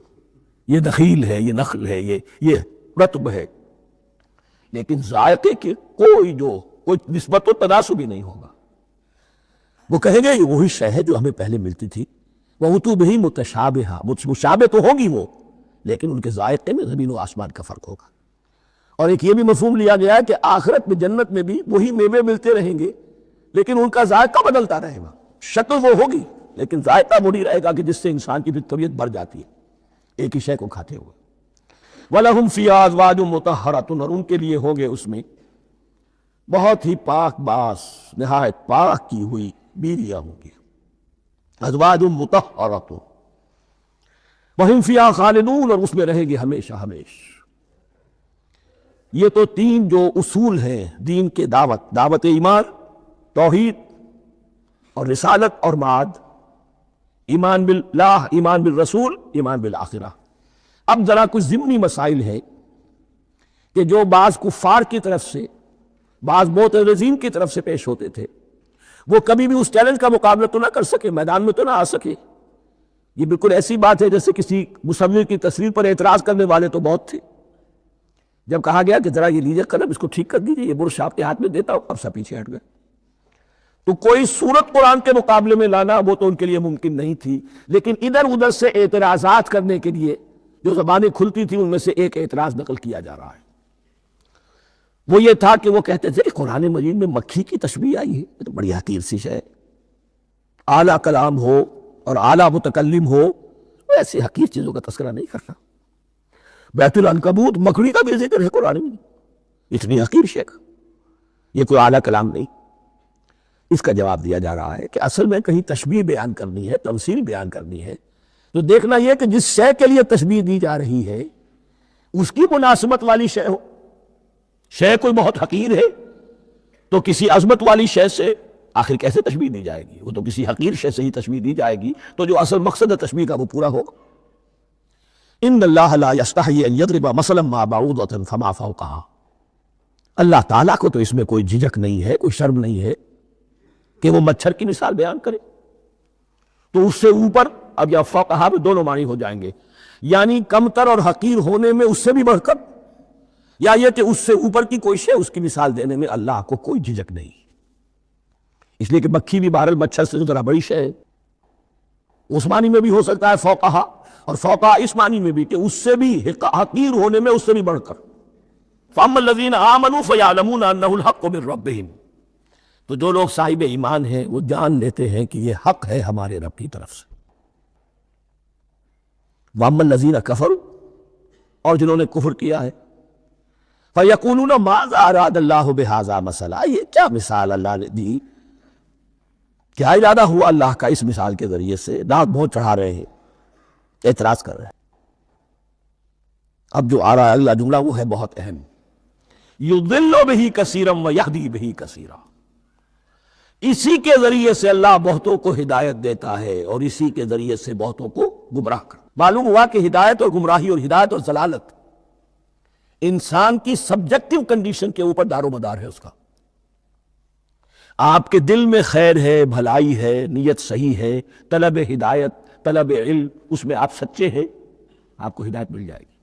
یہ نخیل ہے، یہ نخل ہے، یہ رطب ہے، لیکن ذائقے کے کوئی نسبت و تناسب ہی نہیں ہوگا۔ وہ کہیں گے یہ وہی شے ہے جو ہمیں پہلے ملتی تھی، وَأُتُوا بِهِ مُتَشَابِهًا، مشابہ تو ہوگی وہ، لیکن ان کے ذائقے میں زمین و آسمان کا فرق ہوگا۔ اور ایک یہ بھی مفہوم لیا گیا ہے کہ آخرت میں جنت میں بھی وہی میوے ملتے رہیں گے، لیکن ان کا ذائقہ بدلتا رہے گا۔ شکل وہ ہوگی لیکن ذائقہ وہی رہے گا کہ جس سے انسان کی طبیعت بڑھ جاتی ہے ایک ہی شے کو کھاتے ہوئے۔ وَلَهُمْ فِيهَا أَزْوَاجٌ مُطَهَّرَةٌ، اور ان کے لیے ہوں گے اس میں بہت ہی پاک باز، نہایت پاک کی ہوئی بیویاں ہوں گی۔ ازواج مطہرۃ وہم فیہا خالدون، اور اس میں رہیں گے ہمیشہ ہمیش۔ یہ تو تین جو اصول ہیں دین کے دعوت ایمان، توحید اور رسالت اور معاد، ایمان باللہ، ایمان بالرسول، ایمان بالآخرہ۔ اب ذرا کچھ ضمنی مسائل ہیں کہ جو بعض کفار کی طرف سے، بعض معترضین کی طرف سے پیش ہوتے تھے، وہ کبھی بھی اس چیلنج کا مقابلہ تو نہ کر سکے، میدان میں تو نہ آ سکے۔ یہ بالکل ایسی بات ہے جیسے کسی مصور کی تصویر پر اعتراض کرنے والے تو بہت تھے، جب کہا گیا کہ ذرا یہ لیجیے قلم، اس کو ٹھیک کر دیجیے، یہ برش آپ کے ہاتھ میں دیتا ہوں، اب سب پیچھے ہٹ گئے۔ تو کوئی صورت قرآن کے مقابلے میں لانا وہ تو ان کے لیے ممکن نہیں تھی، لیکن ادھر ادھر سے اعتراضات کرنے کے لیے جو زبانیں کھلتی تھی ان میں سے ایک اعتراض نقل کیا جا رہا ہے۔ وہ یہ تھا کہ وہ کہتے تھے کہ قرآن مجید میں مکھی کی تشبیہ آئی ہے، یہ تو بڑی حقیر سی شے ہے، اعلیٰ کلام ہو اور اعلیٰ متکلم ہو، وہ ایسی حقیر چیزوں کا تذکرہ نہیں کرتا۔ بیت العنکبوت، مکڑی کا بھی ذکر ہے قرآن میں، اتنی حقیر شے کا، یہ کوئی اعلیٰ کلام نہیں۔ اس کا جواب دیا جا رہا ہے کہ اصل میں کہیں تشبیہ بیان کرنی ہے، تمثیل بیان کرنی ہے، تو دیکھنا یہ کہ جس شے کے لیے تشبیہ دی جا رہی ہے اس کی مناسبت والی شے ہو۔ شے کوئی بہت حقیر ہے تو کسی عظمت والی شے سے آخر کیسے تشبیہ دی جائے گی؟ وہ تو کسی حقیر شے سے ہی تشبیہ دی جائے گی تو جو اصل مقصد ہے تشبیہ کا وہ پورا ہوگا۔ ان اللہ لا یستحیی ان یضرب مثلا ما بعوضۃ فما فوقہا، اللہ تعالیٰ کو تو اس میں کوئی جھجک نہیں ہے، کوئی شرم نہیں ہے کہ وہ مچھر کی مثال بیان کرے، تو اس سے اوپر، اب یا فوقہا میں دونوں معنی ہو جائیں گے، یعنی کمتر اور حقیر ہونے میں اس سے بھی بڑھ کر، یا یہ کہ اس سے اوپر کی کوئی شے اس کی مثال دینے میں اللہ کو کوئی جھجک نہیں۔ اس لیے کہ مکھی بھی بہرحال مچھر سے ذرا بڑی شے ہے، اس معنی میں بھی ہو سکتا ہے فوقہا، اور فوقہا اس معنی میں بھی کہ اس سے بھی حقیر ہونے میں اس سے بھی بڑھ کر۔ فَأَمَّا الَّذِينَ آمَنُوا فَيَعْلَمُونَ أَنَّهُ الْحَقُّ مِن رَّبِّهِمْ، تو جو لوگ صاحب ایمان ہیں وہ جان لیتے ہیں کہ یہ حق ہے ہمارے رب کی طرف سے۔ وَأَمَّا الَّذِينَ كَفَرُوا، اور جنہوں نے کفر کیا ہے، فَيَقُولُونَ مَاذَا أَرَادَ اللَّهُ بِهَذَا مَثَلًا، یہ کیا مثال اللہ نے دی، کیا ارادہ ہوا اللہ کا اس مثال کے ذریعے سے، دانت بہت چڑھا رہے ہیں، اعتراض کر رہے ہیں۔ اب جو آ رہا ہے اگلا جملہ وہ ہے بہت اہم، یضل بہ کثیرا ویہدی بہ کثیرا، اسی کے ذریعے سے اللہ بہتوں کو ہدایت دیتا ہے اور اسی کے ذریعے سے بہتوں کو گمراہ کرتا۔ معلوم ہوا کہ ہدایت اور گمراہی اور ہدایت اور ضلالت انسان کی سبجیکٹو کنڈیشن کے اوپر دار و مدار ہے اس کا۔ آپ کے دل میں خیر ہے، بھلائی ہے، نیت صحیح ہے، طلب ہدایت، طلب علم، اس میں آپ سچے ہیں، آپ کو ہدایت مل جائے گی۔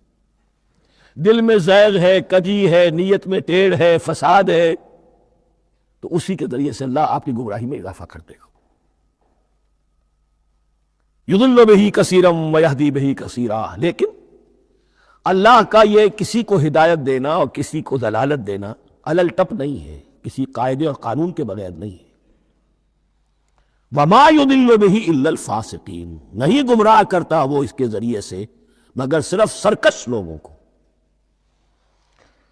دل میں زیغ ہے، کجی ہے، نیت میں ٹیڑھ ہے، فساد ہے، تو اسی کے ذریعے سے اللہ آپ کی گمراہی میں اضافہ کر دے گا۔ یضل بہ کثیرا ویہدی بہ کثیرا، لیکن اللہ کا یہ کسی کو ہدایت دینا اور کسی کو ضلالت دینا علل ٹپ نہیں ہے، کسی قاعدے اور قانون کے بغیر نہیں ہے۔ وما یضل بہ الا الفاسقین، نہیں گمراہ کرتا وہ اس کے ذریعے سے مگر صرف سرکش لوگوں کو،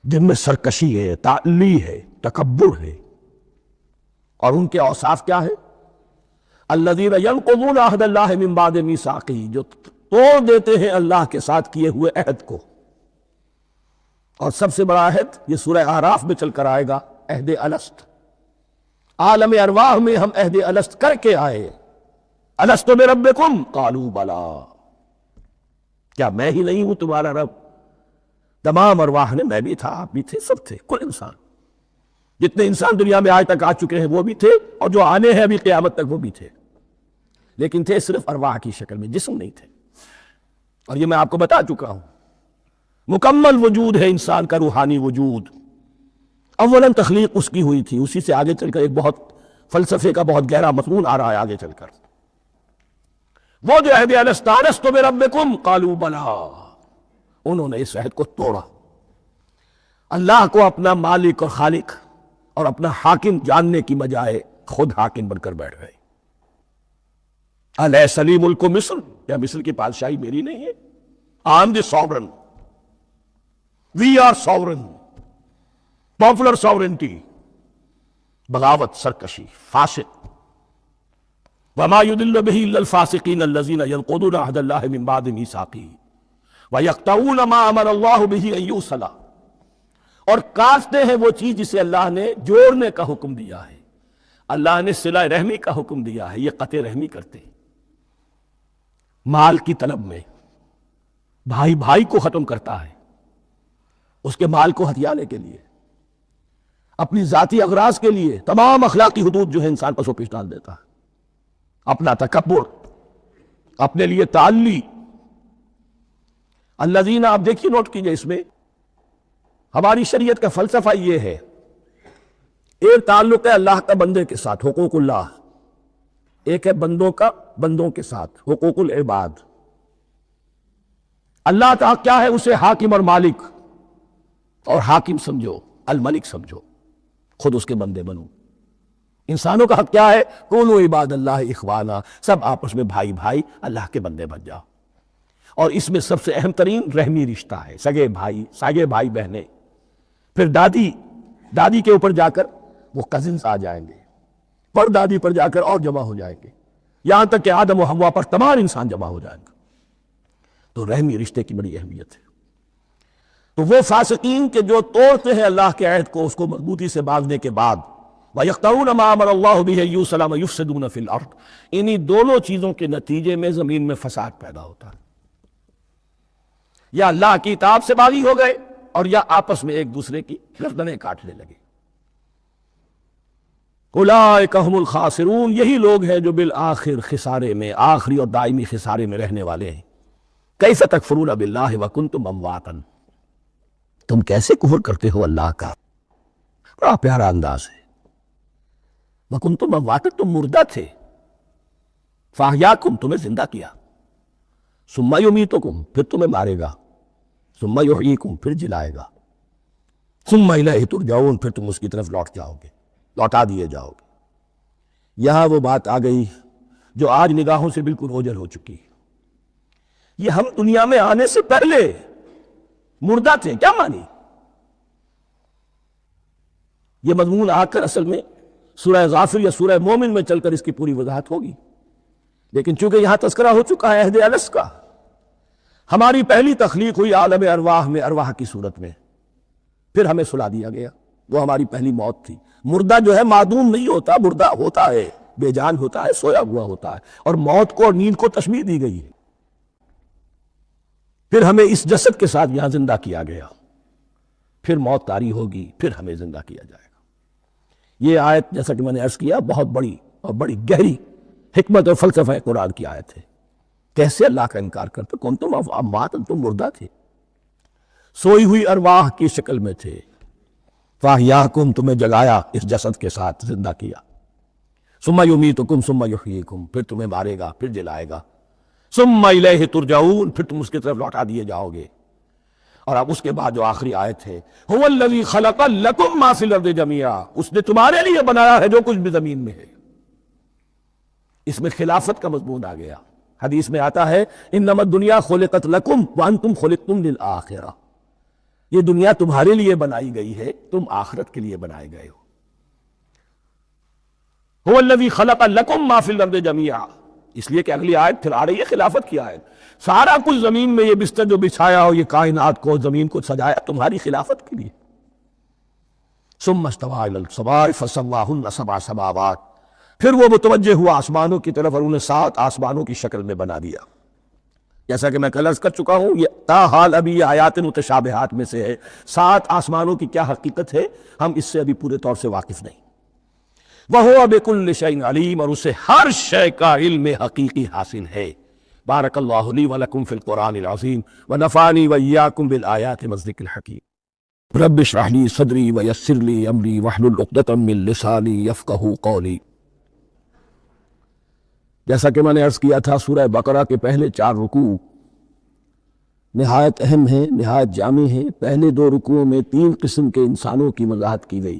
جن میں سرکشی ہے، تعلی ہے، تکبر ہے، اور ان کے اوصاف کیا ہے؟ الذین ینقضون عہد اللہ من بعد میثاقہ، جو توڑ دیتے ہیں اللہ کے ساتھ کیے ہوئے عہد کو، اور سب سے بڑا عہد یہ سورہ اعراف میں چل کر آئے گا، عہد الست۔ عالم ارواح میں ہم عہد الست کر کے آئے، الست بربکم قالوا بلا، کیا میں ہی نہیں ہوں تمہارا رب؟ تمام ارواح نے، میں بھی تھا، آپ بھی تھے، سب تھے، کل انسان، جتنے انسان دنیا میں آج تک آ چکے ہیں وہ بھی تھے، اور جو آنے ہیں ابھی قیامت تک وہ بھی تھے، لیکن تھے صرف ارواح کی شکل میں، جسم نہیں تھے۔ اور یہ میں آپ کو بتا چکا ہوں، مکمل وجود ہے انسان کا روحانی وجود، اولاً تخلیق اس کی ہوئی تھی، اسی سے آگے چل کر ایک بہت فلسفے کا بہت گہرا مضمون آ رہا ہے آگے چل کر، وہ جو عہد الست الست بربکم قالوا بلا، انہوں نے اس عہد کو توڑا، اللہ کو اپنا مالک اور خالق اور اپنا حاکم جاننے کی بجائے خود حاکم بن کر بیٹھ گئے۔ الیس لی ملک مصر، کیا مصر کی بادشاہی میری نہیں ہے؟ I am the sovereign. We are sovereign. Popular sovereignty. بغاوت، سرکشی، فاسق۔ وما يضل به الا الفاسقين الذين ينقضون عهد الله من بعد ميثاقه ويقطعون ما امر الله به ان يوصل، اور کاٹتے ہیں وہ چیز جسے اللہ نے جوڑنے کا حکم دیا ہے۔ اللہ نے صلہ رحمی کا حکم دیا ہے، یہ قطع رحمی کرتے ہیں مال کی طلب میں۔ بھائی بھائی کو ختم کرتا ہے اس کے مال کو ہتھیانے کے لیے، اپنی ذاتی اغراض کے لیے تمام اخلاقی حدود جو ہے انسان پر سو پیش ڈال دیتا ہے۔ اپنا تکبر، اپنے لیے تعلی۔ الذین، آپ دیکھیے نوٹ کیجئے، اس میں ہماری شریعت کا فلسفہ یہ ہے، ایک تعلق ہے اللہ کا بندے کے ساتھ، حقوق اللہ، ایک ہے بندوں کا بندوں کے ساتھ، حقوق العباد۔ اللہ تعالیٰ کیا ہے؟ اسے حاکم اور مالک، اور حاکم سمجھو، الملک سمجھو، خود اس کے بندے بنو۔ انسانوں کا حق کیا ہے؟ کونوا عباد اللہ اخوانا، سب آپس میں بھائی بھائی اللہ کے بندے بن جاؤ۔ اور اس میں سب سے اہم ترین رحمی رشتہ ہے، سگے بھائی بہنیں، پھر دادی کے اوپر جا کر وہ کزنز آ جائیں گے، پر دادی پر جا کر اور جمع ہو جائیں گے، یہاں تک کہ آدم و حوا پر تمام انسان جمع ہو جائیں گے۔ تو رحمی رشتے کی بڑی اہمیت ہے۔ تو وہ فاسقین کے جو توڑتے ہیں اللہ کے عہد کو، اس کو مضبوطی سے باندھنے کے بعد، وَيَقْطَعُونَ مَا أَمَرَ اللَّهُ بِهِ يُوصَلَ وَيُفْسِدُونَ فِي الْأَرْضِ، انہی دونوں چیزوں کے نتیجے میں زمین میں فساد پیدا ہوتا ہے۔ یا اللہ کی اطاعت سے باغی ہو گئے، اور یا آپس میں ایک دوسرے کی گردنیں کاٹنے لگے۔ اولئک هم الخاسرون، یہی لوگ ہیں جو بالآخر خسارے میں، آخری اور دائمی خسارے میں رہنے والے ہیں۔ کیف تکفرون باللہ وکنتم امواتا، تم کیسے کفر کرتے ہو اللہ کا؟ بڑا پیارا انداز ہے۔ وکنتم امواتا، تم مردہ تھے، فاحیاکم، تمہیں زندہ کیا، ثم یمیتکم، پھر تمہیں مارے گا، ثم یحییکم، پھر جلائے گا، ثم الیہ ترجعون، پھر تم اس کی طرف لوٹ جاؤ گے، لوٹا دیے جاؤ گے۔ یہاں وہ بات آ گئی جو آج نگاہوں سے بالکل اوجھل ہو چکی ہے۔ یہ ہم دنیا میں آنے سے پہلے مردہ تھے، کیا مانی؟ یہ مضمون آ کر اصل میں سورہ غافر یا سورہ مومن میں چل کر اس کی پوری وضاحت ہوگی، لیکن چونکہ یہاں تذکرہ ہو چکا ہے عہد الست کا، ہماری پہلی تخلیق ہوئی عالم ارواح میں، ارواح کی صورت میں، پھر ہمیں سلا دیا گیا، وہ ہماری پہلی موت تھی۔ مردہ جو ہے معدوم نہیں ہوتا، مردہ ہوتا ہے، بے جان ہوتا ہے، سویا ہوا ہوتا ہے، اور موت کو اور نیند کو تشبیہ دی گئی ہے۔ پھر ہمیں اس جسد کے ساتھ یہاں زندہ کیا گیا، پھر موت طاری ہوگی، پھر ہمیں زندہ کیا جائے گا۔ یہ آیت جیسا کہ میں نے عرض کیا بہت بڑی اور بڑی گہری حکمت اور فلسفہ قرآن کی آیت ہے۔ کیسے اللہ کا انکار کرتے؟ کنتم امواتا، تم مردہ تھے، سوئی ہوئی ارواح کی شکل میں تھے، فاحیاکم، تمہیں جگایا، اس جسد کے ساتھ زندہ کیا، ثم یمیتکم ثم یحییکم، پھر تمہیں مارے گا، پھر جلائے گا، ثم الیہ ترجعون، پھر تم اس کی طرف لوٹا دیے جاؤ گے۔ اور اب اس کے بعد جو آخری آیت ہے، هو الذی خلق لکم ما فی الارض جمیعا، اس نے تمہارے لیے بنایا ہے جو کچھ بھی زمین میں ہے۔ اس میں خلافت کا مضمون آ گیا۔ حدیث میں آتا ہے انما الدنیا خلقت لکم وانتم خلقتم للآخرہ، یہ دنیا تمہارے لیے بنائی گئی ہے، تم آخرت کے لیے بنائے گئے ہو۔ هو الذی خلق لکم ما فی الارض جمیعا، اس لیے کہ اگلی آیت پھر آ رہی ہے خلافت کی آیت۔ سارا کچھ زمین میں، یہ بستر جو بچھایا ہو، یہ کائنات کو، زمین کو سجایا تمہاری خلافت کے لیے۔ ثم استوى الى السماء فسواهن سبع سماوات، پھر وہ متوجہ ہوا آسمانوں کی طرف اور انہیں 7 آسمانوں کی شکل میں بنا دیا۔ جیسا کہ میں کل عرض کر چکا ہوں، یہ تاحال ابھی یہ آیات متشابہات میں سے ہے۔ 7 آسمانوں کی کیا حقیقت ہے، ہم اس سے ابھی پورے طور سے واقف نہیں۔ وَهُوَ بِكُلِّ شَيْءٍ عَلِيمٌ، اور اسے ہر شے کا علم حقیقی حاصل ہے۔ بارک اللہ لی ولکم فی القرآن العظیم ونفعنی وإیاکم بالآیات والذکر الحکیم۔ رب اشرح لی صدری ویسر لی امری واحلل عقدۃ من لسانی یفقہوا قولی۔ جیسا کہ میں نے عرض کیا تھا، سورہ بقرہ کے پہلے 4 رکوع نہایت اہم ہیں، نہایت جامع ہیں۔ پہلے 2 رکوعوں میں 3 قسم کے انسانوں کی وضاحت کی گئی،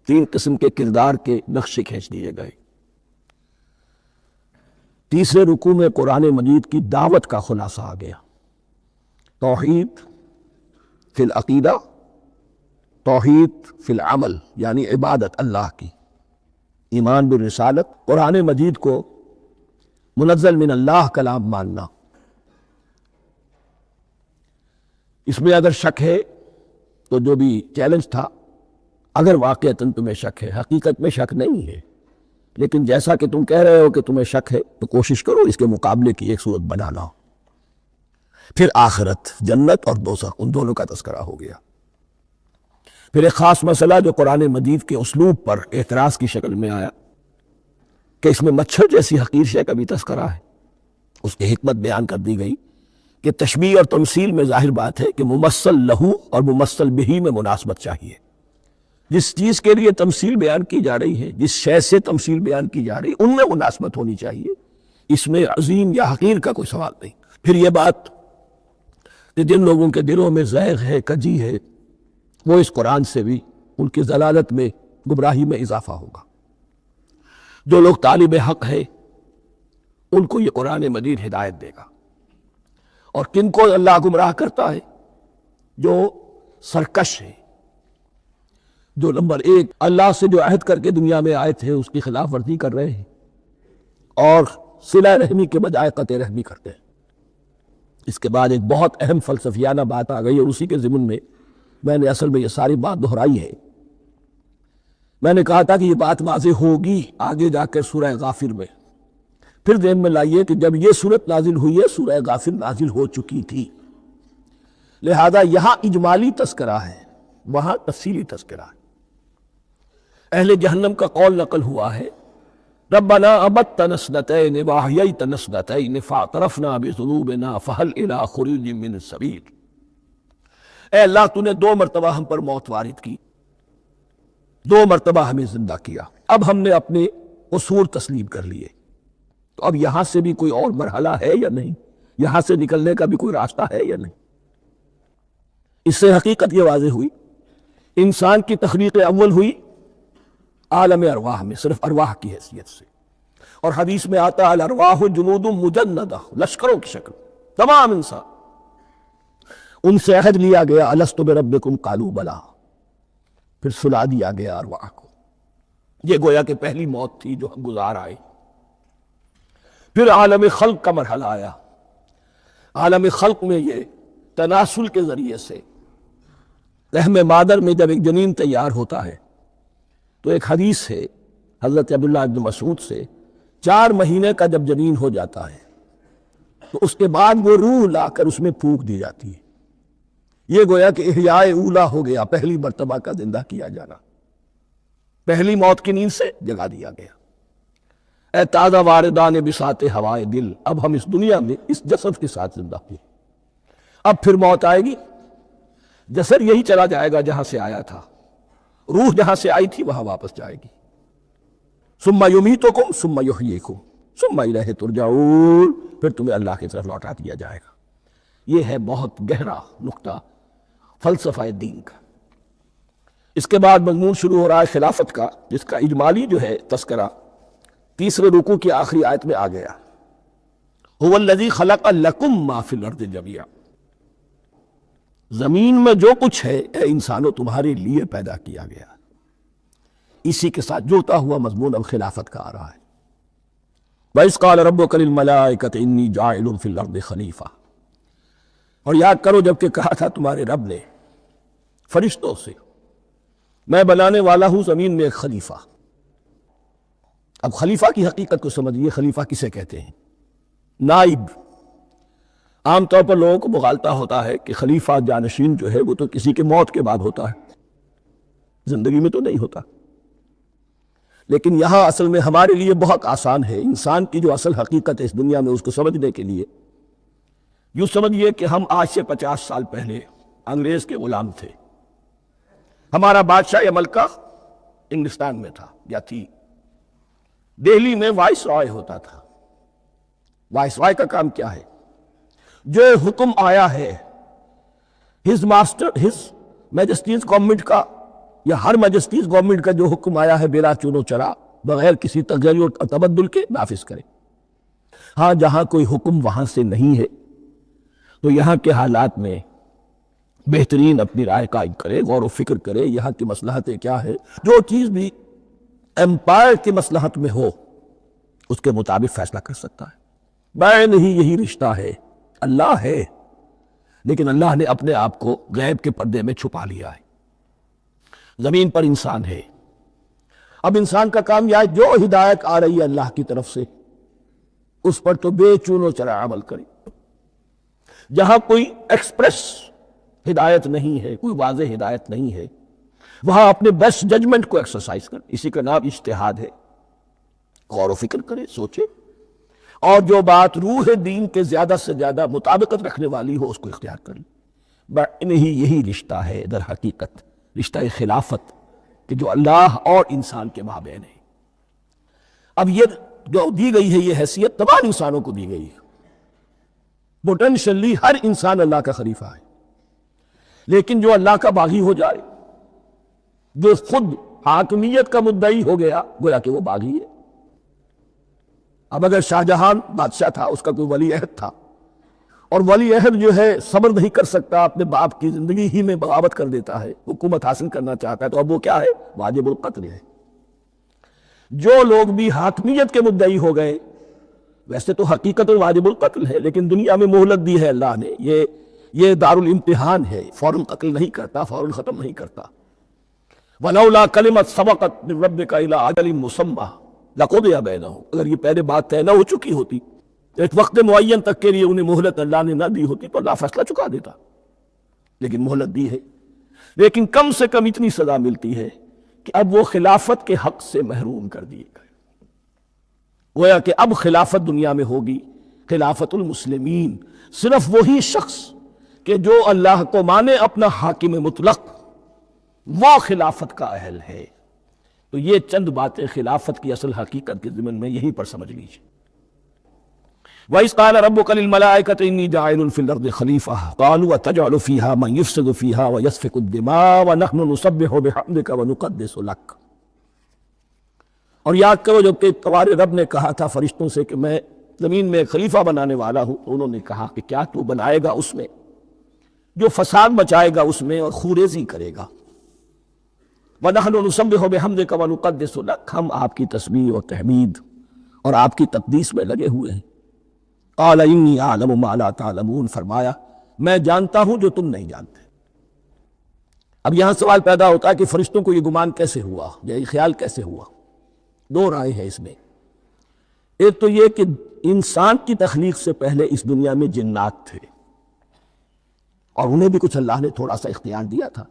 3 قسم کے کردار کے نقشے کھینچ دیے گئے۔ تیسرے رکوع میں قرآن مجید کی دعوت کا خلاصہ آ گیا، توحید فی العقیدہ، توحید فی العمل، یعنی عبادت اللہ کی، ایمان بالرسالت، قرآن مجید کو منزل من اللہ کلام ماننا۔ اس میں اگر شک ہے تو جو بھی چیلنج تھا، اگر واقعتاً تمہیں شک ہے، حقیقت میں شک نہیں ہے، لیکن جیسا کہ تم کہہ رہے ہو کہ تمہیں شک ہے، تو کوشش کرو اس کے مقابلے کی ایک صورت بنا لاؤ۔ پھر آخرت، جنت اور دوزخ، ان دونوں کا تذکرہ ہو گیا۔ پھر ایک خاص مسئلہ جو قرآن مجید کے اسلوب پر اعتراض کی شکل میں آیا کہ اس میں مچھر جیسی حقیر شے کا بھی تذکرہ ہے، اس کی حکمت بیان کر دی گئی کہ تشبیہ اور تمثیل میں ظاہر بات ہے کہ ممثل لہو اور ممثل بہی میں مناسبت چاہیے۔ جس چیز کے لیے تمثیل بیان کی جا رہی ہے، جس شے سے تمثیل بیان کی جا رہی ہے، ان میں مناسبت ہونی چاہیے، اس میں عظیم یا حقیر کا کوئی سوال نہیں۔ پھر یہ بات کہ جن لوگوں کے دلوں میں زیغ ہے، کجی ہے، وہ اس قرآن سے بھی ان کی ضلالت میں، گمراہی میں اضافہ ہوگا۔ جو لوگ طالب حق ہے ان کو یہ قرآن مجید ہدایت دے گا، اور کن کو اللہ گمراہ کرتا ہے؟ جو سرکش ہے، جو نمبر ایک اللہ سے جو عہد کر کے دنیا میں آئے تھے اس کی خلاف ورزی کر رہے ہیں، اور صلہ رحمی کے بجائے قطع رحمی کرتے ہیں۔ اس کے بعد ایک بہت اہم فلسفیانہ بات آ گئی، اور اسی کے ضمن میں نے اصل میں یہ ساری بات دہرائی ہے۔ میں نے کہا تھا کہ یہ بات واضح ہوگی آگے جا کر سورہ غافر میں۔ پھر ذہن میں لائیے کہ جب یہ صورت نازل ہوئی ہے، سورہ غافر نازل ہو چکی تھی، لہذا یہاں اجمالی تذکرہ ہے، وہاں تفصیلی تذکرہ ہے۔ اہل جہنم کا قول نقل ہوا ہے، ربنا ابتنا اثنتین واحییتنا اثنتین فاعترفنا بذنوبنا فہل الی خروج من السبیل۔ اے اللہ، تو نے 2 مرتبہ ہم پر موت وارد کی، 2 مرتبہ ہمیں زندہ کیا، اب ہم نے اپنے قصور تسلیم کر لیے، تو اب یہاں سے بھی کوئی اور مرحلہ ہے یا نہیں؟ یہاں سے نکلنے کا بھی کوئی راستہ ہے یا نہیں؟ اس سے حقیقت یہ واضح ہوئی، انسان کی تخلیق اول ہوئی عالم ارواح میں، صرف ارواح کی حیثیت سے، اور حدیث میں آتا ہے الارواح جنود مجندہ، لشکروں کی شکل، تمام انسان، ان سے عہد لیا گیا الست بربکم قالوا بلا، پھر سلا دیا گیا ارواح کو۔ یہ گویا کہ پہلی موت تھی جو ہم گزار آئے۔ پھر عالم خلق کا مرحلہ آیا۔ عالم خلق میں یہ تناسل کے ذریعے سے رحم مادر میں جب ایک جنین تیار ہوتا ہے تو ایک حدیث ہے حضرت عبداللہ بن مسعود سے، 4 مہینے کا جب جنین ہو جاتا ہے تو اس کے بعد وہ روح لا کر اس میں پھونک دی جاتی ہے۔ یہ گویا کہ احیاء اولا ہو گیا، پہلی مرتبہ کا زندہ کیا جانا، پہلی موت کی نیند سے جگا دیا گیا۔ اے تازہ واردان بساط ہوائے دل، اب ہم اس دنیا میں اس جسد کے ساتھ زندہ ہوئے، اب پھر موت آئے گی، جسد یہی چلا جائے گا جہاں سے آیا تھا، روح جہاں سے آئی تھی وہاں واپس جائے گی۔ ثم یمیتکم ثم یحییکم ثم الیہ ترجعون، پھر تمہیں اللہ کی طرف لوٹا دیا جائے گا۔ یہ ہے بہت گہرا نقطہ فلسفہ دین کا۔ اس کے بعد مضمون شروع ہو رہا ہے خلافت کا، جس کا اجمالی جو ہے تذکرہ 3رے رکوع کی آخری آیت میں آ گیا، هو الذی خلق لکم ما فی الارض جميعا، زمین میں جو کچھ ہے اے انسانوں تمہارے لیے پیدا کیا گیا۔ اسی کے ساتھ جڑتا ہوا مضمون اب خلافت کا آ رہا ہے۔ وَإِذْ قَالَ رَبُّكَ لِلْمَلَائِكَةِ إِنِّي جَاعِلٌ فِي الْأَرْضِ خَلِيفَةً، اور یاد کرو جب کہ کہا تھا تمہارے رب نے فرشتوں سے، میں بنانے والا ہوں زمین میں ایک خلیفہ۔ اب خلیفہ کی حقیقت کو سمجھیے، خلیفہ کسے کہتے ہیں؟ نائب۔ عام طور پر لوگوں کو مغالطہ ہوتا ہے کہ خلیفہ جانشین جو ہے وہ تو کسی کے موت کے بعد ہوتا ہے، زندگی میں تو نہیں ہوتا۔ لیکن یہاں اصل میں ہمارے لیے بہت آسان ہے، انسان کی جو اصل حقیقت ہے اس دنیا میں اس کو سمجھنے کے لیے یوں سمجھیے کہ ہم آج سے 50 سال پہلے انگریز کے غلام تھے، ہمارا بادشاہ یا ملکہ انگلستان میں تھا یا تھی، دہلی میں وائس رائے ہوتا تھا۔ وائس رائے کا کام کیا ہے؟ جو حکم آیا ہے ہز میجسٹیز گورنمنٹ کا یا ہر میجسٹیز گورنمنٹ کا جو حکم آیا ہے بلا چون و چرا، بغیر کسی تغیر اور تبدل کے نافذ کرے۔ ہاں جہاں کوئی حکم وہاں سے نہیں ہے تو یہاں کے حالات میں بہترین اپنی رائے قائم کرے، غور و فکر کرے، یہاں کی مصلحتیں کیا ہے، جو چیز بھی امپائر کی مصلحت میں ہو اس کے مطابق فیصلہ کر سکتا ہے۔ بین ہی یہی رشتہ ہے، اللہ ہے لیکن اللہ نے اپنے آپ کو غیب کے پردے میں چھپا لیا ہے۔ زمین پر انسان ہے، اب انسان کا کام یہ ہے جو ہدایت آ رہی ہے اللہ کی طرف سے اس پر تو بے چون و چرا عمل کرے۔ جہاں کوئی ایکسپریس ہدایت نہیں ہے، کوئی واضح ہدایت نہیں ہے، وہاں اپنے بیسٹ ججمنٹ کو ایکسرسائز کرے، اسی کا نام اجتہاد ہے۔ غور و فکر کرے، سوچے، اور جو بات روح دین کے زیادہ سے زیادہ مطابقت رکھنے والی ہو اس کو اختیار کر لے۔ یہی رشتہ ہے در حقیقت، رشتہ خلافت، کہ جو اللہ اور انسان کے مابین ہے۔ اب یہ جو دی گئی ہے یہ حیثیت تمام انسانوں کو دی گئی ہے۔ پوٹینشلی ہر انسان اللہ کا خلیفہ ہے، لیکن جو اللہ کا باغی ہو جائے، جو خود حاکمیت کا مدعی ہو گیا، گویا کہ وہ باغی ہے۔ اب اگر شاہ جہان بادشاہ تھا، اس کا کوئی ولی عہد تھا، اور ولی عہد جو ہے صبر نہیں کر سکتا، اپنے باپ کی زندگی ہی میں بغاوت کر دیتا ہے، حکومت حاصل کرنا چاہتا ہے، تو اب وہ کیا ہے؟ واجب القتل ہے۔ جو لوگ بھی حاکمیت کے مدعی ہو گئے، ویسے تو حقیقت واجب القتل ہے، لیکن دنیا میں مہلت دی ہے اللہ نے، یہ دارالامتحان ہے، فوراً قتل نہیں کرتا، فوراً ختم نہیں کرتا۔ وَلَوْلَا كَلِمَةٌ سَبَقَتْ مِن رَبِّكَ إِلَىٰ أَجَلٍ مُّسَمًّى لَقُضِيَ بَيْنَهُمْ، اگر یہ پہلے بات طے نہ ہو چکی ہوتی، ایک وقت معین تک کے لیے انہیں مہلت اللہ نے نہ دی ہوتی تو اللہ فیصلہ چکا دیتا، لیکن مہلت دی ہے۔ لیکن کم سے کم اتنی سزا ملتی ہے کہ اب وہ خلافت کے حق سے محروم کر دیے گئے۔ گویا کہ اب خلافت دنیا میں ہوگی، خلافت المسلمین، صرف وہی شخص کہ جو اللہ کو مانے اپنا حاکم مطلق، وہ خلافت کا اہل ہے۔ تو یہ چند باتیں خلافت کی اصل حقیقت کے ضمن میں یہیں پر سمجھ لیجیے۔ وَإِذْ قَالَ رَبُّكَ لِلْمَلَائِكَةِ إِنِّي جَاعِلٌ فِي الْأَرْضِ خَلِيفَةً قَالُوا أَتَجْعَلُ فِيهَا مَن يُفْسِدُ فِيهَا وَيَسْفِكُ الدِّمَاءَ وَنَحْنُ نُسَبِّحُ بِحَمْدِكَ وَنُقَدِّسُ لَكَ۔ اور یاد کرو جب کہ تمہارے رب نے کہا تھا فرشتوں سے کہ میں زمین میں خلیفہ بنانے والا ہوں، تو انہوں نے کہا کہ کیا تو بنائے گا اس میں جو فساد مچائے گا اس میں اور خوریزی کرے گا۔ وَنَحْنُ نُسَبِّحُ بِحَمْدِكَ وَنُقَدِّسُ لَكَ، ہم آپ کی تسبیح اور تحمید اور آپ کی تقدیس میں لگے ہوئے ہیں۔ قَالَ إِنِّي أَعْلَمُ مَا لَا تَعْلَمُونَ، فرمایا میں جانتا ہوں جو تم نہیں جانتے۔ اب یہاں سوال پیدا ہوتا ہے کہ فرشتوں کو یہ گمان کیسے ہوا، یہ خیال کیسے ہوا؟ دو رائے ہیں اس میں۔ ایک تو یہ کہ انسان کی تخلیق سے پہلے اس دنیا میں جنات تھے، اور انہیں بھی کچھ اللہ نے تھوڑا سا اختیار دیا تھا،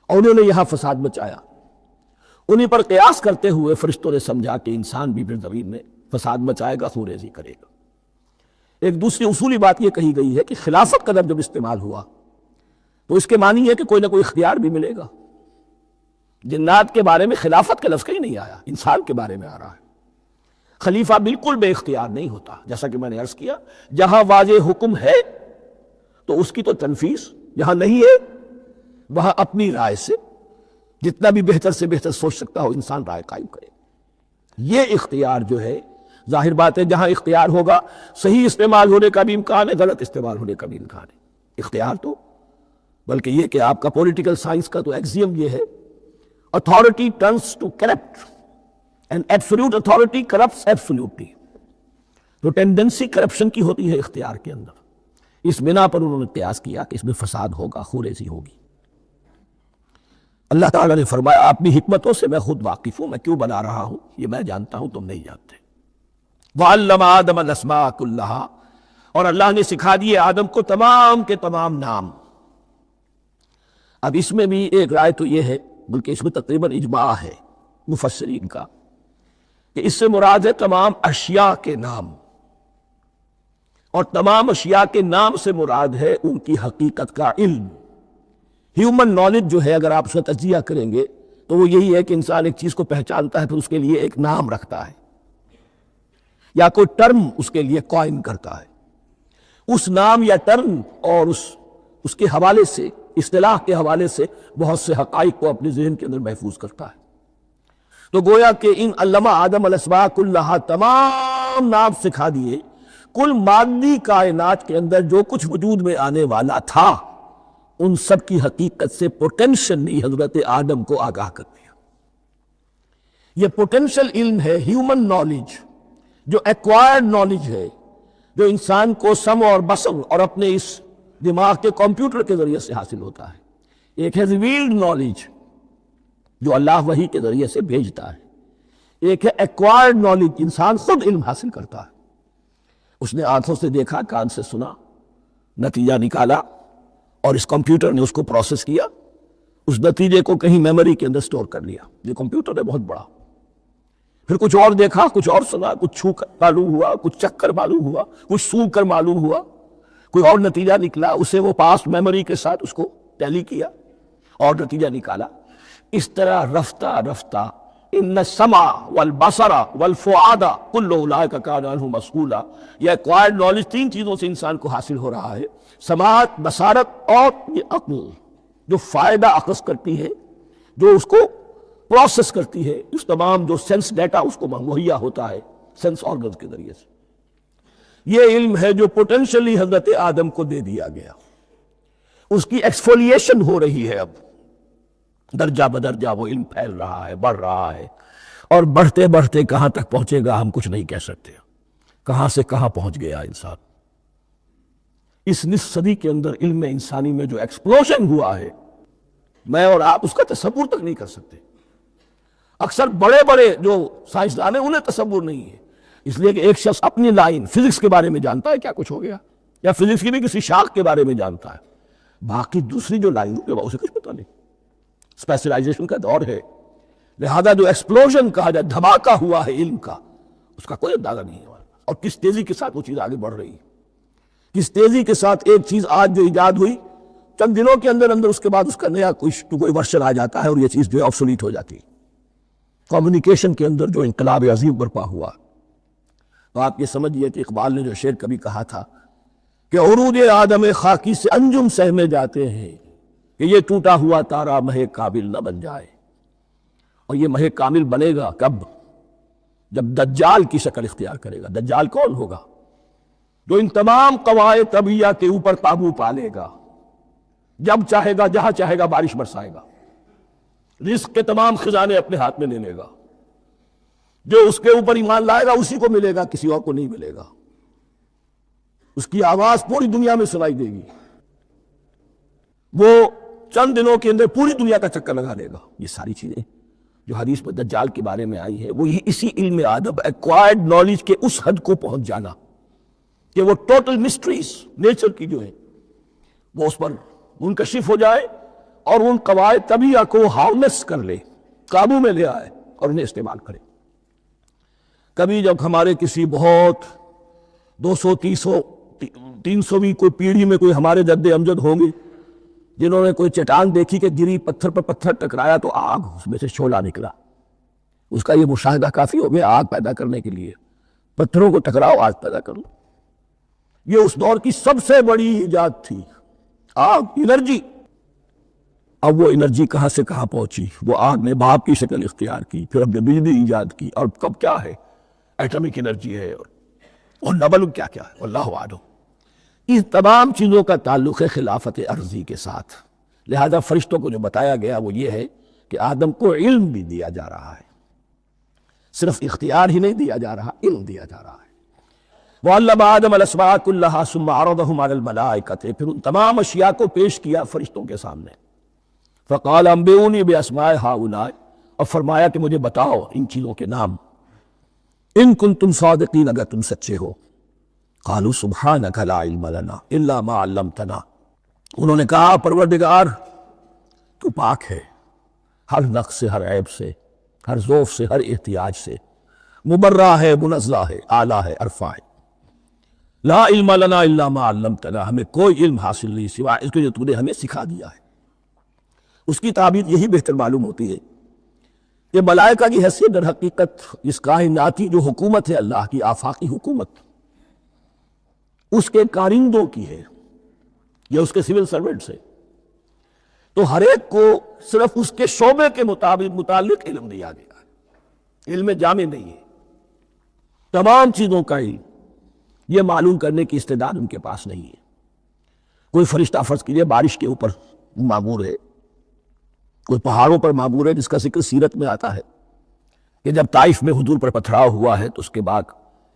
اور انہوں نے یہاں فساد مچایا۔ انہیں پر قیاس کرتے ہوئے فرشتوں نے سمجھا کہ انسان بھی پھر زمین میں فساد مچائے گا، خوریزی کرے گا۔ ایک دوسری اصولی بات یہ کہی گئی ہے کہ خلافت کا لفظ جب استعمال ہوا تو اس کے معنی ہے کہ کوئی نہ کوئی اختیار بھی ملے گا۔ جنات کے بارے میں خلافت کا لفظ کہیں نہیں آیا، انسان کے بارے میں آ رہا ہے۔ خلیفہ بالکل بے اختیار نہیں ہوتا، جیسا کہ میں نے عرض کیا، جہاں واضح حکم ہے تو اس کی تو تنفیذ، جہاں نہیں ہے وہاں اپنی رائے سے جتنا بھی بہتر سے بہتر سوچ سکتا ہو انسان رائے قائم کرے۔ یہ اختیار جو ہے، ظاہر بات ہے جہاں اختیار ہوگا صحیح استعمال ہونے کا بھی امکان ہے، غلط استعمال ہونے کا بھی امکان ہے۔ اختیار تو بلکہ یہ کہ آپ کا پولیٹیکل سائنس کا تو ایکسیم یہ ہے، authority turns to corrupt and absolute authority corrupts absolutely۔ تو ٹینڈنسی کرپشن کی ہوتی ہے اختیار کے اندر۔ اس بنا پر انہوں نے قیاس کیا کہ اس میں فساد ہوگا، خوریزی ہوگی۔ اللہ تعالیٰ نے فرمایا اپنی حکمتوں سے میں خود واقف ہوں، میں کیوں بنا رہا ہوں یہ میں جانتا ہوں، تم نہیں جانتے۔ وَعَلَّمَ آدَمَ الْأَسْمَاءَ كُلَّهَا، اور اللہ نے سکھا دیے آدم کو تمام کے تمام نام۔ اب اس میں بھی ایک رائے تو یہ ہے، بلکہ اس میں تقریباً اجماع ہے مفسرین کا، کہ اس سے مراد ہے تمام اشیاء کے نام، اور تمام اشیاء کے نام سے مراد ہے ان کی حقیقت کا علم۔ ہیومن نالج جو ہے، اگر آپ اس کا تجزیہ کریں گے تو وہ یہی ہے کہ انسان ایک چیز کو پہچانتا ہے، پھر اس کے لیے ایک نام رکھتا ہے یا کوئی ٹرم اس کے لیے قائم کرتا ہے۔ اس نام یا ٹرم اور اس کے حوالے سے، اصطلاح کے حوالے سے بہت سے حقائق کو اپنے ذہن کے اندر محفوظ کرتا ہے۔ تو گویا کہ ان علمہ آدم الاسماء کلہا، تمام نام سکھا دیے کل مادی کائنات کے اندر جو کچھ وجود میں آنے والا تھا، ان سب کی حقیقت سے پوٹینشلی حضرت آدم کو آگاہ کر دیا۔ یہ پوٹینشل علم ہے، ہیومن نالج، جو ایکوائرڈ نالج ہے، جو انسان کو سمع اور بصر اور اپنے اس دماغ کے کمپیوٹر کے ذریعے سے حاصل ہوتا ہے. ایک ہے ریویلڈ نالج جو اللہ وحی کے ذریعے سے بھیجتا ہے. ایک ہے ایکوائرڈ نالج، انسان خود علم حاصل کرتا ہے. اس نے آنکھوں سے دیکھا، کان سے سنا، نتیجہ نکالا، اور اس کمپیوٹر نے اس کو پروسیس کیا، اس نتیجے کو کہیں میموری کے اندر سٹور کر لیا. یہ کمپیوٹر ہے بہت بڑا. پھر کچھ اور دیکھا، کچھ اور سنا، کچھ چھو کر معلوم ہوا، کچھ چکھ کر معلوم ہوا، کچھ سونگھ کر معلوم ہوا، کوئی اور نتیجہ نکلا، اسے وہ پاس میموری کے ساتھ اس کو ٹیلی کیا اور نتیجہ نکالا. اس طرح رفتہ رفتہ ان السمع والبصر والفؤاد کل اولئک کان عنہ مسئولا. یہ ایکوائرڈ نالج تین چیزوں سے انسان کو حاصل ہو رہا ہے، سماعت، بصارت اور یہ عقل، جو فائدہ اخذ کرتی ہے، جو اس کو پروسیس کرتی ہے، اس تمام جو سینس ڈیٹا اس کو مہیا ہوتا ہے سینس آرگنز کے ذریعے سے. یہ علم ہے جو پوٹینشلی حضرت آدم کو دے دیا گیا. اس کی ایکسفولیشن ہو رہی ہے، اب درجہ بدرجہ وہ علم پھیل رہا ہے، بڑھ رہا ہے، اور بڑھتے بڑھتے کہاں تک پہنچے گا ہم کچھ نہیں کہہ سکتے. کہاں سے کہاں پہنچ گیا انسان. اس نصف صدی کے اندر علم انسانی میں جو ایکسپلوژن ہوا ہے، میں اور آپ اس کا تصور تک نہیں کر سکتے. اکثر بڑے بڑے جو سائنسدان ہیں انہیں تصور نہیں ہے، اس لیے کہ ایک شخص اپنی لائن فزکس کے بارے میں جانتا ہے کیا کچھ ہو گیا، یا فزکس کی بھی کسی شاخ کے بارے میں جانتا ہے، باقی دوسری جو لائن اسے کچھ پتہ نہیں. اسپیشلائزیشن کا دور ہے، لہذا جو ایکسپلوژن کہا جائے، دھماکہ ہوا ہے علم کا، اس کا کوئی اندازہ نہیں ہے. اور کس تیزی کے ساتھ وہ چیز آگے بڑھ رہی ہے، کس تیزی کے ساتھ ایک چیز آج جو ایجاد ہوئی چند دنوں کے اندر اندر اس کے بعد اس کا نیا کوئی ورژن آ جاتا ہے اور یہ چیز جو ہے آبسولیٹ ہو جاتی ہے. کمیونیکیشن کے اندر جو انقلاب عظیم برپا ہوا، تو آپ یہ سمجھیے کہ اقبال نے جو شعر کبھی کہا تھا کہ عروج آدم خاکی سے انجم سہمے جاتے ہیں کہ یہ ٹوٹا ہوا تارا مہ کامل نہ بن جائے. اور یہ مہ کامل بنے گا کب؟ جب دجال کی شکل اختیار کرے گا. دجال کون ہوگا؟ جو ان تمام قواعد طبیعہ کے اوپر قابو پا لے گا، جب چاہے گا جہاں چاہے گا بارش برسائے گا، رزق کے تمام خزانے اپنے ہاتھ میں لے لے گا، جو اس کے اوپر ایمان لائے گا اسی کو ملے گا، کسی اور کو نہیں ملے گا. اس کی آواز پوری دنیا میں سنائی دے گی، وہ چند دنوں کے اندر پوری دنیا کا چکر لگا لے گا. یہ ساری چیزیں جو حدیث میں دجال کے بارے میں آئی ہے، وہ اسی علم آدم، ایکوائرڈ نالج کے اس حد کو پہنچ جانا کہ وہ ٹوٹل مسٹریز نیچر کی جو ہے وہ اس پر منکشف ہو جائے اور ان قواعد طبیعہ کو ہارنس کر لے، قابو میں لے آئے اور انہیں استعمال کرے. کبھی جب ہمارے کسی بہت 200-300ویں کوئی پیڑھی میں کوئی ہمارے جد امجد ہوں گے جنہوں نے کوئی چٹان دیکھی کہ گری، پتھر پر پتھر ٹکرایا تو آگ اس میں سے شعلہ نکلا، اس کا یہ مشاہدہ کافی ہو گیا آگ پیدا کرنے کے لیے. پتھروں کو ٹکراؤ، آگ پیدا کرو. یہ اس دور کی سب سے بڑی ایجاد تھی، آگ، انرجی. اب وہ انرجی کہاں سے کہاں پہنچی، وہ آگ نے بھاپ کی شکل اختیار کی، پھر اب نے بجلی ایجاد کی، اور کب کیا ہے ایٹمک انرجی ہے، اور نبل کیا کیا ہے، اللہ اعلم. اس تمام چیزوں کا تعلق ہے خلافت ارضی کے ساتھ. لہذا فرشتوں کو جو بتایا گیا وہ یہ ہے کہ آدم کو علم بھی دیا جا رہا ہے، صرف اختیار ہی نہیں دیا جا رہا، علم دیا جا رہا ہے. وَعَلَّمَ آدَمَ الْأَسْمَاءَ كُلَّهَا ثُمَّ عَرَضَهُمْ عَلَى الْمَلَائِكَةِ، پھر ان تمام اشیاء کو پیش کیا فرشتوں کے سامنے. فَقَالَ أَنبِئُونِي بِأَسْمَاءِ هَؤُلَاءِ، اور فرمایا کہ مجھے بتاؤ ان چیزوں کے نام، ان کنتم صادقین، اگر تم سچے ہو. قالوا سبحانك لا علم لنا الا ما علمتنا، انہوں نے کہا پروردگار تو پاک ہے ہر نقص سے، ہر عیب سے، ہر ضعف سے، ہر احتیاج سے، مبرہ ہے، منزہ ہے، اعلیٰ ہے، ارفع ہے. لا علم لنا الا ما علمتنا، ہمیں کوئی علم حاصل نہیں سوائے اس کے جو تو نے ہمیں سکھا دیا ہے. اس کی تعبیر یہی بہتر معلوم ہوتی ہے کہ ملائکہ کی حیثیت در حقیقت اس کائناتی جو حکومت ہے اللہ کی آفاقی حکومت، اس کے کارندوں کی ہے یا اس کے سول سرونٹس ہے. تو ہر ایک کو صرف اس کے شعبے کے متعلق علم دیا گیا ہے، علم جامع نہیں ہے. تمام چیزوں کا علم یہ معلوم کرنے کی استعداد ان کے پاس نہیں ہے. کوئی فرشتہ فرض کیجیے بارش کے اوپر معمور ہے، کوئی پہاڑوں پر معمور ہے، جس کا ذکر سیرت میں آتا ہے کہ جب طائف میں حضور پر پتھراؤ ہوا ہے تو اس کے بعد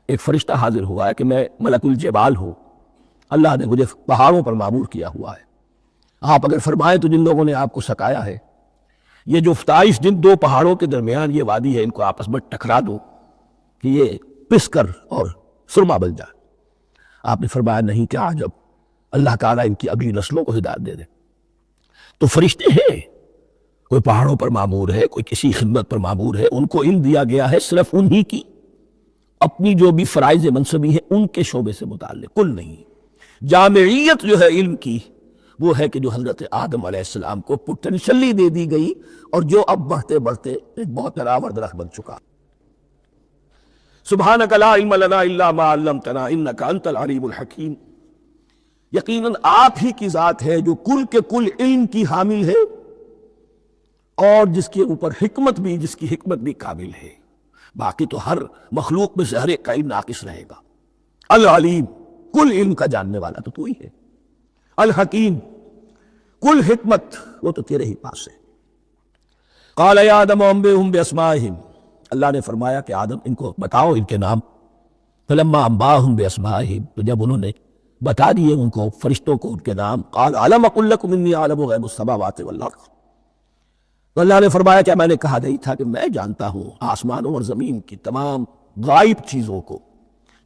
ایک فرشتہ حاضر ہوا ہے کہ میں ملک الجبال ہوں، اللہ نے مجھے پہاڑوں پر معمور کیا ہوا ہے. آپ اگر فرمائیں تو جن لوگوں نے آپ کو سکایا ہے، یہ جو 27 دن دو پہاڑوں کے درمیان یہ وادی ہے، ان کو آپس میں ٹکرا دو کہ یہ پس کر اور سرما بن جائے. آپ نے فرمایا نہیں، کیا عجب، اللہ تعالیٰ ان کی اگلی نسلوں کو ہدایت دے دے. تو فرشتے ہیں، کوئی پہاڑوں پر معمور ہے، کوئی کسی خدمت پر معمور ہے، ان کو علم دیا گیا ہے صرف انہی کی اپنی جو بھی فرائض منصبی ہے ان کے شعبے سے متعلق، کل نہیں. جامعیت جو ہے علم کی وہ ہے کہ جو حضرت آدم علیہ السلام کو پوٹینشلی دے دی گئی اور جو اب بڑھتے بڑھتے ایک بہت بڑا درخت بن چکا. سبحانک لا علم لنا الا ما علمتنا انک انت العلیم الحکیم. یقیناً آپ ہی کی ذات ہے جو کل کے کل علم کی حامل ہے اور جس کے اوپر حکمت بھی، جس کی حکمت بھی کامل ہے. باقی تو ہر مخلوق میں سے ہر ایک کا علم ناقص رہے گا. العلیم، کل علم کا جاننے والا تو ہی ہے. الحکیم، کل حکمت وہ تو تیرے ہی پاس ہے. قال یا آدم انبئہم باسمائہم، اللہ نے فرمایا کہ آدم ان کو بتاؤ ان کے نام. فلما انباہم باسمائہم، تو جب انہوں نے بتا دیے ان کو، فرشتوں کو ان کے نام، قال الم اقل لکم انی اعلم غیب السماوات والارض، تو اللہ نے فرمایا کیا میں نے کہا نہیں تھا کہ میں جانتا ہوں آسمانوں اور زمین کی تمام غائب چیزوں کو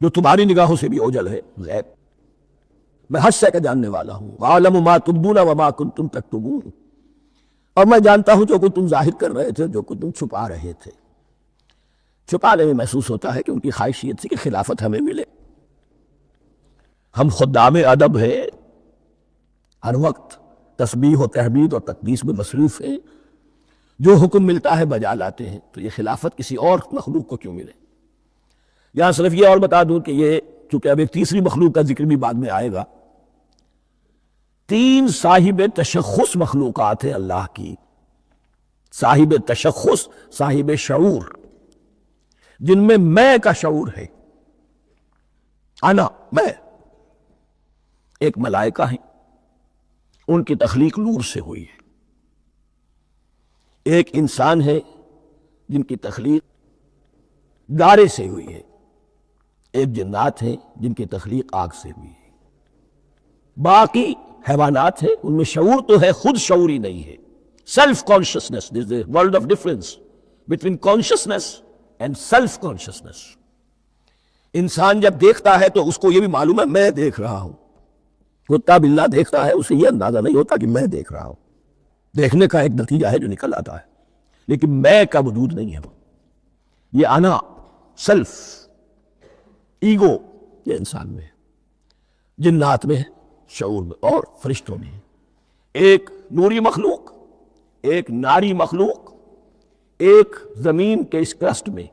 جو تمہاری نگاہوں سے بھی اوجھل ہے، غیب. میں حد سے کا جاننے والا ہوں. وَأَعْلَمُ مَا تُبْدُونَ وَمَا كُنْتُمْ تَكْتُمُونَ، اور میں جانتا ہوں جو کچھ تم ظاہر کر رہے تھے، جو کچھ تم چھپا رہے تھے. چھپانے میں محسوس ہوتا ہے کہ ان کی خواہش یہ تھی کہ خلافت ہمیں ملے. ہم خدام ادب ہے، ہر وقت تسبیح و تحمید اور تقدیس میں مصروف ہیں، جو حکم ملتا ہے بجا لاتے ہیں. تو یہ خلافت کسی اور مخلوق کو کیوں ملے؟ یہاں صرف یہ اور بتا دوں کہ یہ چونکہ اب ایک تیسری مخلوق کا ذکر بھی بعد میں آئے گا. 3 صاحب تشخص مخلوقات ہیں اللہ کی، صاحب تشخص، صاحب شعور، جن میں کا شعور ہے. انا، میں. ایک ملائکہ ہیں، ان کی تخلیق نور سے ہوئی ہے. ایک انسان ہے جن کی تخلیق گارے سے ہوئی ہے. ایک جنات ہیں جن کی تخلیق آگ سے ہوئی ہے. باقی حیوانات ہیں، ان میں شعور تو ہے، خود شعوری نہیں ہے. Self consciousness, there is a world of difference between consciousness and self consciousness. انسان جب دیکھتا ہے تو اس کو یہ بھی معلوم ہے میں دیکھ رہا ہوں. کتا بلا دیکھتا ہے، اسے یہ اندازہ نہیں ہوتا کہ میں دیکھ رہا ہوں. دیکھنے کا ایک نتیجہ ہے جو نکل آتا ہے، لیکن میں کا وجود نہیں ہے. یہ انا، سیلف، ایگو، یہ انسان میں ہے، جنات میں ہے، شعور میں، اور فرشتوں میں ہے. ایک نوری مخلوق، ایک ناری مخلوق، ایک زمین کے اس کرسٹ میں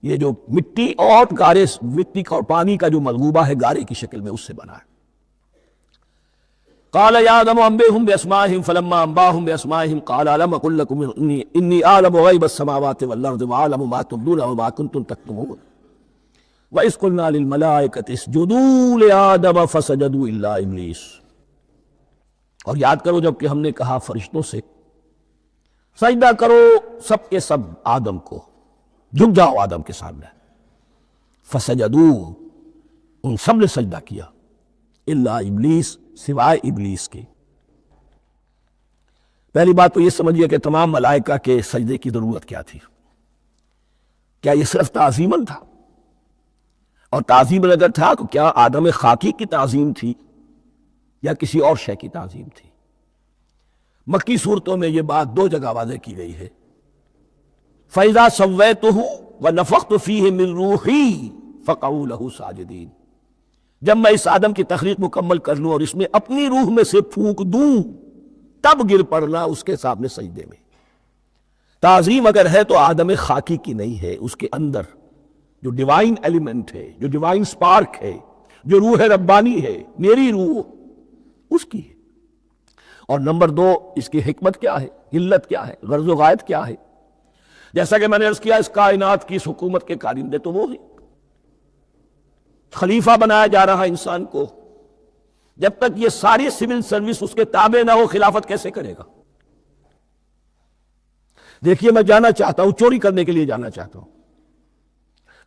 یہ جو مٹی اور گارے، مٹی کا اور پانی کا جو ملغوبہ ہے گارے کی شکل میں، اس سے بنا ہے. قال یا آدم انبئہم باسمائہم فلما انباہم باسمائہم قال الم اقل لکم انی اعلم غیب السماوات والارض واعلم ما تبدون وما کنتم تکتمون وَإِذْ قُلْنَا لِلْمَلَائِكَةِ اسْجُدُوا لِآدَمَ فَسَجَدُوا إِلَّا إِبْلِيسَ. اور یاد کرو جب کہ ہم نے کہا فرشتوں سے سجدہ کرو سب کے سب آدم کو، جھک جاؤ آدم کے سامنے. فَسَجَدُوا، ان سب نے سجدہ کیا، إِلَّا إِبْلِيسَ، سوائے ابلیس کے. پہلی بات تو یہ سمجھیے کہ تمام ملائکہ کے سجدے کی ضرورت کیا تھی؟ کیا یہ صرف تعظیماً تھا؟ اور تعظیم اگر تھا تو کیا آدم خاکی کی تعظیم تھی یا کسی اور شے کی تعظیم تھی؟ مکی صورتوں میں یہ بات 2 جگہ واضح کی گئی ہے. فَإِذَا سَوَّيْتُهُ وَنَفَخْتُ فِيهِ مِن رُوحِي فَقَعُوا لَهُ سَاجِدِينَ. جب میں اس آدم کی تخلیق مکمل کر لوں اور اس میں اپنی روح میں سے پھونک دوں تب گر پڑنا اس کے سامنے سجدے میں. تعظیم اگر ہے تو آدم خاکی کی نہیں ہے، اس کے اندر جو ڈیوائن ایلیمنٹ ہے، جو ڈیوائن سپارک ہے، جو روح ربانی ہے، میری روح، اس کی ہے. اور نمبر 2، اس کی حکمت کیا ہے، علت کیا ہے، غرض و غایت کیا ہے؟ جیسا کہ میں نے عرض کیا اس کائنات کی اس حکومت کے کارندے تو وہ ہیں. خلیفہ بنایا جا رہا انسان کو، جب تک یہ ساری سول سروس اس کے تابع نہ ہو خلافت کیسے کرے گا؟ دیکھیے میں جانا چاہتا ہوں، چوری کرنے کے لیے جانا چاہتا ہوں،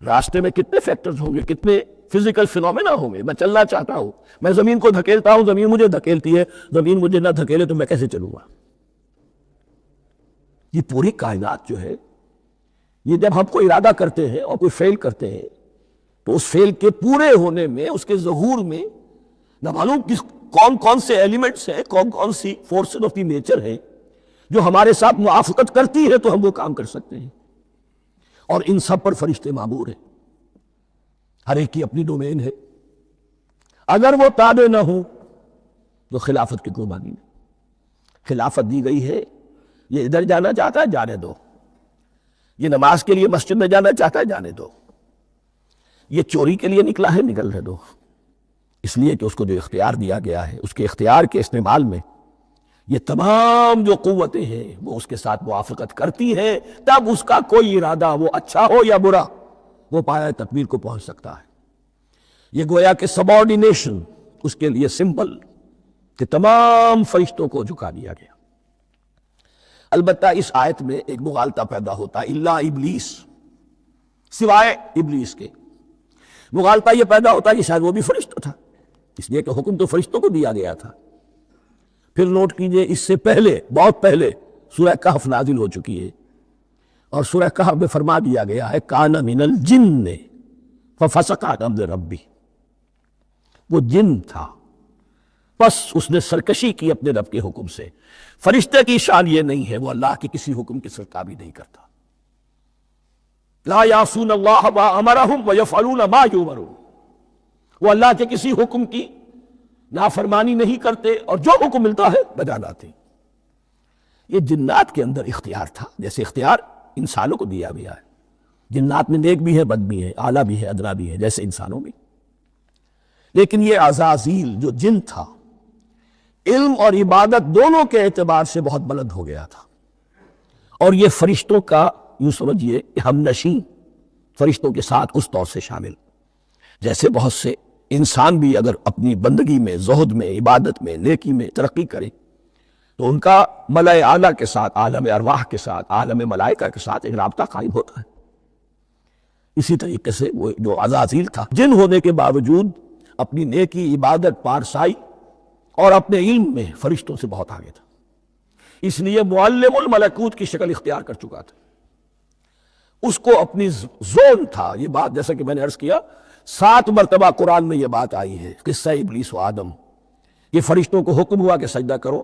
راستے میں کتنے فیکٹرز ہوں گے، کتنے فزیکل فینومینا ہوں گے. میں چلنا چاہتا ہوں، میں زمین کو دھکیلتا ہوں، زمین مجھے دھکیلتی ہے، زمین مجھے نہ دھکیلے تو میں کیسے چلوں گا؟ یہ پوری کائنات جو ہے، یہ جب ہم کو ارادہ کرتے ہیں اور کوئی فیل کرتے ہیں تو اس فیل کے پورے ہونے میں، اس کے ظہور میں نہ معلوم کون کون سے ایلیمنٹس ہیں، کون کون سی فورسز آف دی نیچر ہیں جو ہمارے ساتھ موافقت کرتی ہے تو ہم وہ کام کر سکتے ہیں. اور ان سب پر فرشتے مامور ہیں، ہر ایک کی اپنی ڈومین ہے. اگر وہ تابع نہ ہوں تو خلافت کی قربانی نہیں. خلافت دی گئی ہے، یہ ادھر جانا چاہتا ہے جانے دو، یہ نماز کے لیے مسجد میں جانا چاہتا ہے جانے دو، یہ چوری کے لیے نکلا ہے نکلنے دو. اس لیے کہ اس کو جو اختیار دیا گیا ہے، اس کے اختیار کے استعمال میں یہ تمام جو قوتیں ہیں وہ اس کے ساتھ موافقت کرتی ہیں، تب اس کا کوئی ارادہ، وہ اچھا ہو یا برا، وہ پایہ تکمیل کو پہنچ سکتا ہے. یہ گویا کہ سبارڈینیشن اس کے لیے سمبل کہ تمام فرشتوں کو جھکا دیا گیا. البتہ اس آیت میں ایک مغالطہ پیدا ہوتا ہے، الا ابلیس، سوائے ابلیس کے. مغالطہ یہ پیدا ہوتا ہے کہ شاید وہ بھی فرشتہ تھا، اس لیے کہ حکم تو فرشتوں کو دیا گیا تھا. پھر نوٹ کیجئے، اس سے پہلے، بہت پہلے سورہ کہف نازل ہو چکی ہے، اور سورہ کہف میں فرما دیا گیا ہے کان من الجن ففسق عن امر ربی، وہ جن تھا بس اس نے سرکشی کی اپنے رب کے حکم سے. فرشتے کی شان یہ نہیں ہے، وہ اللہ کے کسی حکم کی سرتابی نہیں کرتا. لا یعصون اللہ ما امرہم ویفعلون ما یؤمرون، وہ اللہ کے کسی حکم کی نافرمانی نہیں کرتے اور جو حکم ملتا ہے بجا لاتے. یہ جنات کے اندر اختیار تھا، جیسے اختیار انسانوں کو دیا گیا ہے. جنات میں نیک بھی ہے، بد بھی ہے، اعلیٰ بھی ہے، ادنا بھی ہے، جیسے انسانوں میں. لیکن یہ عزازیل جو جن تھا، علم اور عبادت دونوں کے اعتبار سے بہت بلند ہو گیا تھا، اور یہ فرشتوں کا یوں سمجھیے ہم نشین، فرشتوں کے ساتھ اس طور سے شامل. جیسے بہت سے انسان بھی اگر اپنی بندگی میں، زہد میں، عبادت میں، نیکی میں ترقی کرے تو ان کا ملائے اعلیٰ کے ساتھ، عالم ارواح کے ساتھ، عالم ملائکہ کے ساتھ ایک رابطہ قائم ہوتا ہے. اسی طریقے سے وہ جو عزازیل تھا، جن ہونے کے باوجود اپنی نیکی، عبادت، پارسائی اور اپنے علم میں فرشتوں سے بہت آگے تھا. اس لیے معلم الملکوت کی شکل اختیار کر چکا تھا. اس کو اپنی زون تھا. یہ بات جیسا کہ میں نے عرض کیا، 7 مرتبہ قرآن میں یہ بات آئی ہے، قصہ ابلیس و آدم. یہ فرشتوں کو حکم ہوا کہ سجدہ کرو،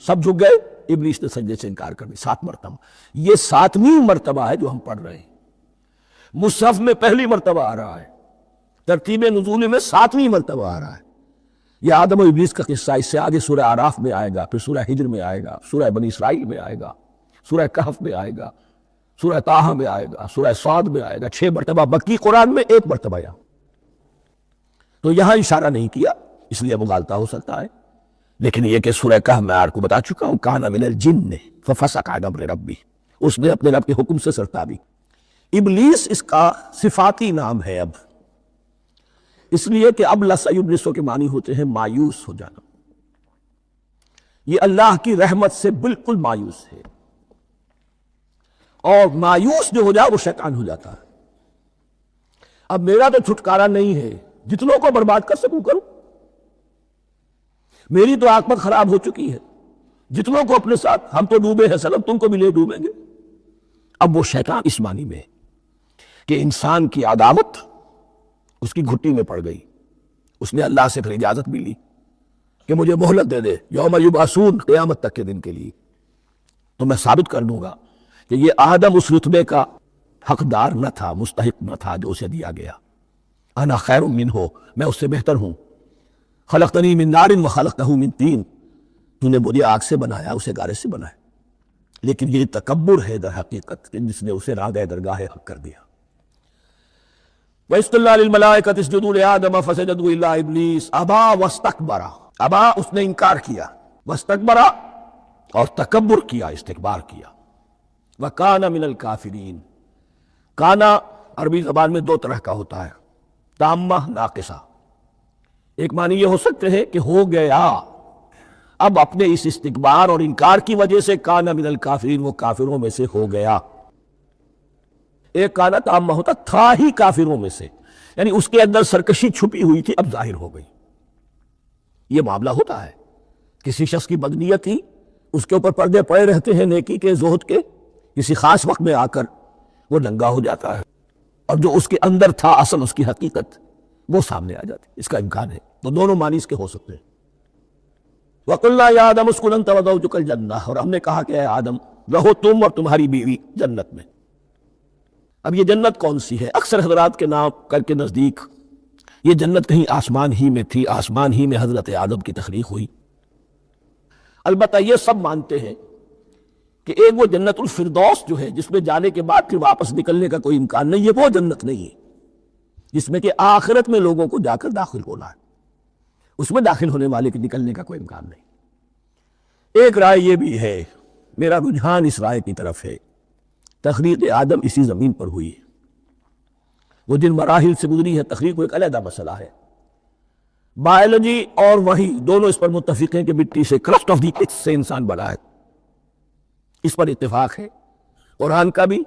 سب جھک گئے، ابلیس نے سجدے سے انکار کر دیا 7 مرتبہ. یہ 7ویں مرتبہ ہے جو ہم پڑھ رہے ہیں. مصحف میں پہلی مرتبہ آ رہا ہے، ترتیب نزول میں 7ویں مرتبہ آ رہا ہے. یہ آدم و ابلیس کا قصہ اس سے آگے سورہ اعراف میں آئے گا، پھر سورہ ہجر میں آئے گا، سورہ بنی اسرائیل میں آئے گا، سورہ کہف میں آئے گا، سورہ طٰہٰ میں آئے گا، سورہ صاد میں آئے گا. 6 مرتبہ بقی قرآن میں 1 مرتبہ یہاں. تو یہاں اشارہ نہیں کیا، اس لیے مغالطہ ہو سکتا ہے. لیکن یہ کہ سورہ کہف میں آپ کو بتا چکا ہوں، کان من الجن ففسق عن امر ربی، اس نے اپنے رب کے حکم سے سرتابی. ابلیس اس کا صفاتی نام ہے اب، اس لیے کہ اب لسیبلسوں کے معنی ہوتے ہیں مایوس ہو جانا. یہ اللہ کی رحمت سے بالکل مایوس ہے، اور مایوس جو ہو جائے وہ شیطان ہو جاتا ہے. اب میرا تو چھٹکارا نہیں ہے، جتنوں کو برباد کر سکوں کروں، میری تو عاقبت خراب ہو چکی ہے، جتنوں کو اپنے ساتھ، ہم تو ڈوبے ہیں سلام، تم کو بھی لے ڈوبیں گے. اب وہ شیطان اس معنی میں کہ انسان کی عداوت اس کی گھٹی میں پڑ گئی. اس نے اللہ سے پھر اجازت بھی لی کہ مجھے مہلت دے دے، یوم یبعثون، قیامت تک کے دن کے لیے، تو میں ثابت کر دوں گا کہ یہ آدم اس رتبے کا حقدار نہ تھا، مستحق نہ تھا جو اسے دیا گیا. انا خیر منہ، میں اس سے بہتر ہوں. خلقتنی من نار وخلقتہ من طین، تو نے مجھے آگ سے بنایا، اسے گارے سے بنایا. لیکن یہ تکبر ہے در حقیقت جس نے اسے راندہ درگاہ حق کر دیا. وَإِذْ قُلْنَا لِلْمَلَائِكَةِ اسْجُدُوا لِآدَمَ فَسَجَدُوا إِلَّا إِبْلِيسَ أَبَىٰ وَاسْتَكْبَرَ. ابا اس نے انکار کیا، واستکبر اور تکبر کیا، استکبار کیا. وَكَانَ مِنَ الْكَافِرِينَ. کانا عربی زبان میں 2 طرح کا ہوتا ہے، تامہ، ناقصہ. ایک معنی یہ ہو سکتے ہیں کہ ہو گیا، اب اپنے اس استکبار اور انکار کی وجہ سے کانا من الکافرین، وہ کافروں میں سے ہو گیا. ایک کانا تامہ ہوتا تھا ہی کافروں میں سے، یعنی اس کے اندر سرکشی چھپی ہوئی تھی، اب ظاہر ہو گئی۔ یہ معاملہ ہوتا ہے، کسی شخص کی بدنیت تھی، اس کے اوپر پردے پڑے رہتے ہیں نیکی کے، زہد کے، کسی خاص وقت میں آ کر وہ ننگا ہو جاتا ہے، اور جو اس کے اندر تھا اصل اس کی حقیقت وہ سامنے آ جاتی، اس کا امکان ہے۔ تو دونوں معنی اس کے ہو سکتے ہیں۔ وَقُلْنَا يَا آدَمُ اسْكُنْ أَنْتَ وَزَوْجُكَ الْجَنَّةَ، اور ہم نے کہا کہ اے آدم رہو تم اور تمہاری بیوی جنت میں۔ اب یہ جنت کون سی ہے؟ اکثر حضرات کے نام کر کے نزدیک یہ جنت کہیں آسمان ہی میں تھی، آسمان ہی میں حضرت آدم کی تخلیق ہوئی۔ البتہ یہ سب مانتے ہیں کہ ایک وہ جنت الفردوس جو ہے جس میں جانے کے بعد پھر واپس نکلنے کا کوئی امکان نہیں، یہ وہ جنت نہیں ہے جس میں کہ آخرت میں لوگوں کو جا کر داخل ہونا ہے، اس میں داخل ہونے والے کے نکلنے کا کوئی امکان نہیں۔ ایک رائے یہ بھی ہے، میرا رجحان اس رائے کی طرف ہے، تخلیق آدم اسی زمین پر ہوئی ہے، وہ جن مراحل سے گزری ہے تخلیق وہ ایک علیحدہ مسئلہ ہے۔ بائیولوجی اور وحی دونوں اس پر متفق ہیں کہ مٹی سے، کرسٹ آف دی ارتھ سے انسان بنا ہے، اس پر اتفاق ہے، قرآن کا بھی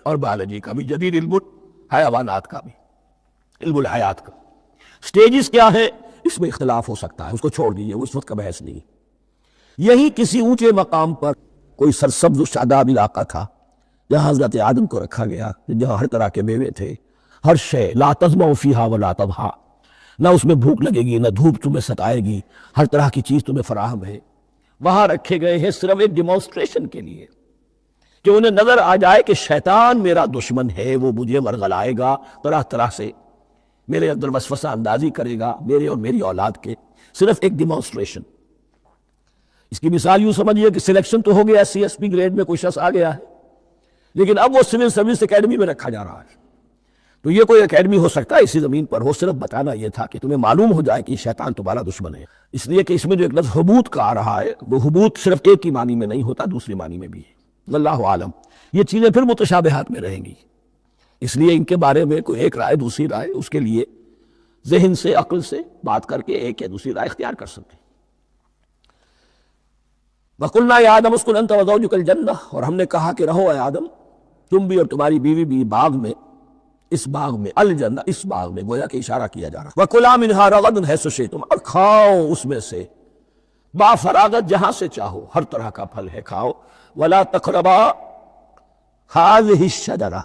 اور بائیولوجی کا بھی، جدید علم حیوانات کا بھی، علم الحیات کا۔ سٹیجز کیا ہے اس میں اختلاف ہو سکتا ہے، اس کو چھوڑ دیجئے، اس وقت کا بحث نہیں۔ یہی کسی اونچے مقام پر کوئی سرسبز و شاداب علاقہ تھا جہاں حضرت آدم کو رکھا گیا، جہاں ہر طرح کے میوے تھے، ہر شے لا تظمأ فیہا ولا تضحیٰ، نہ اس میں بھوک لگے گی، نہ دھوپ تمہیں ستائے گی، ہر طرح کی چیز تمہیں فراہم ہے۔ وہاں رکھے گئے ہیں صرف ایک ڈیمانسٹریشن کے لیے کہ انہیں نظر آ جائے کہ شیطان میرا دشمن ہے، وہ مجھے ورغلائے گا، طرح طرح سے میرے اندر وسوسہ اندازی کرے گا، میرے اور میری اولاد کے، صرف ایک ڈیمانسٹریشن۔ اس کی مثال یوں سمجھیے کہ سلیکشن تو ہو گیا، سی ایس پی گریڈ میں کوئی شخص آ گیا ہے، لیکن اب وہ سول سروس اکیڈمی میں رکھا جا رہا ہے۔ تو یہ کوئی اکیڈمی ہو سکتا ہے اسی زمین پر ہو، صرف بتانا یہ تھا کہ تمہیں معلوم ہو جائے کہ شیطان تمہارا دشمن ہے، اس لیے کہ اس میں جو ایک لفظ حبوط کا آ رہا ہے، وہ حبوط صرف ایک ہی معنی میں نہیں ہوتا، دوسری معنی میں بھی ہے۔ اللہ عالم، یہ چیزیں پھر متشابہات میں رہیں گی، اس لیے ان کے بارے میں کوئی ایک رائے دوسری رائے، اس کے لیے ذہن سے، عقل سے بات کر کے ایک یا دوسری رائے اختیار کر سکتے ہیں۔ وَقُلْنَا يَا آدَمُ اسْكُنْ أَنْتَ وَزَوْجُكَ الْجَنَّةَ، اور ہم نے کہا کہ رہو اے آدم تم بھی اور تمہاری بیوی بھی باغ میں، اس باغ میں، الجنہ اس باغ میں، گویا کہ اشارہ کیا جا رہا۔ وَكُلَا مِنْهَا رَغَدًا حَيْثُ شِئْتُمْ، اور کھاؤ اس میں سے با فراغت جہاں سے چاہو، ہر طرح کا پھل ہے کھاؤ۔ وَلَا تَقْرَبَا هَٰذِهِ الشَّجَرَةَ،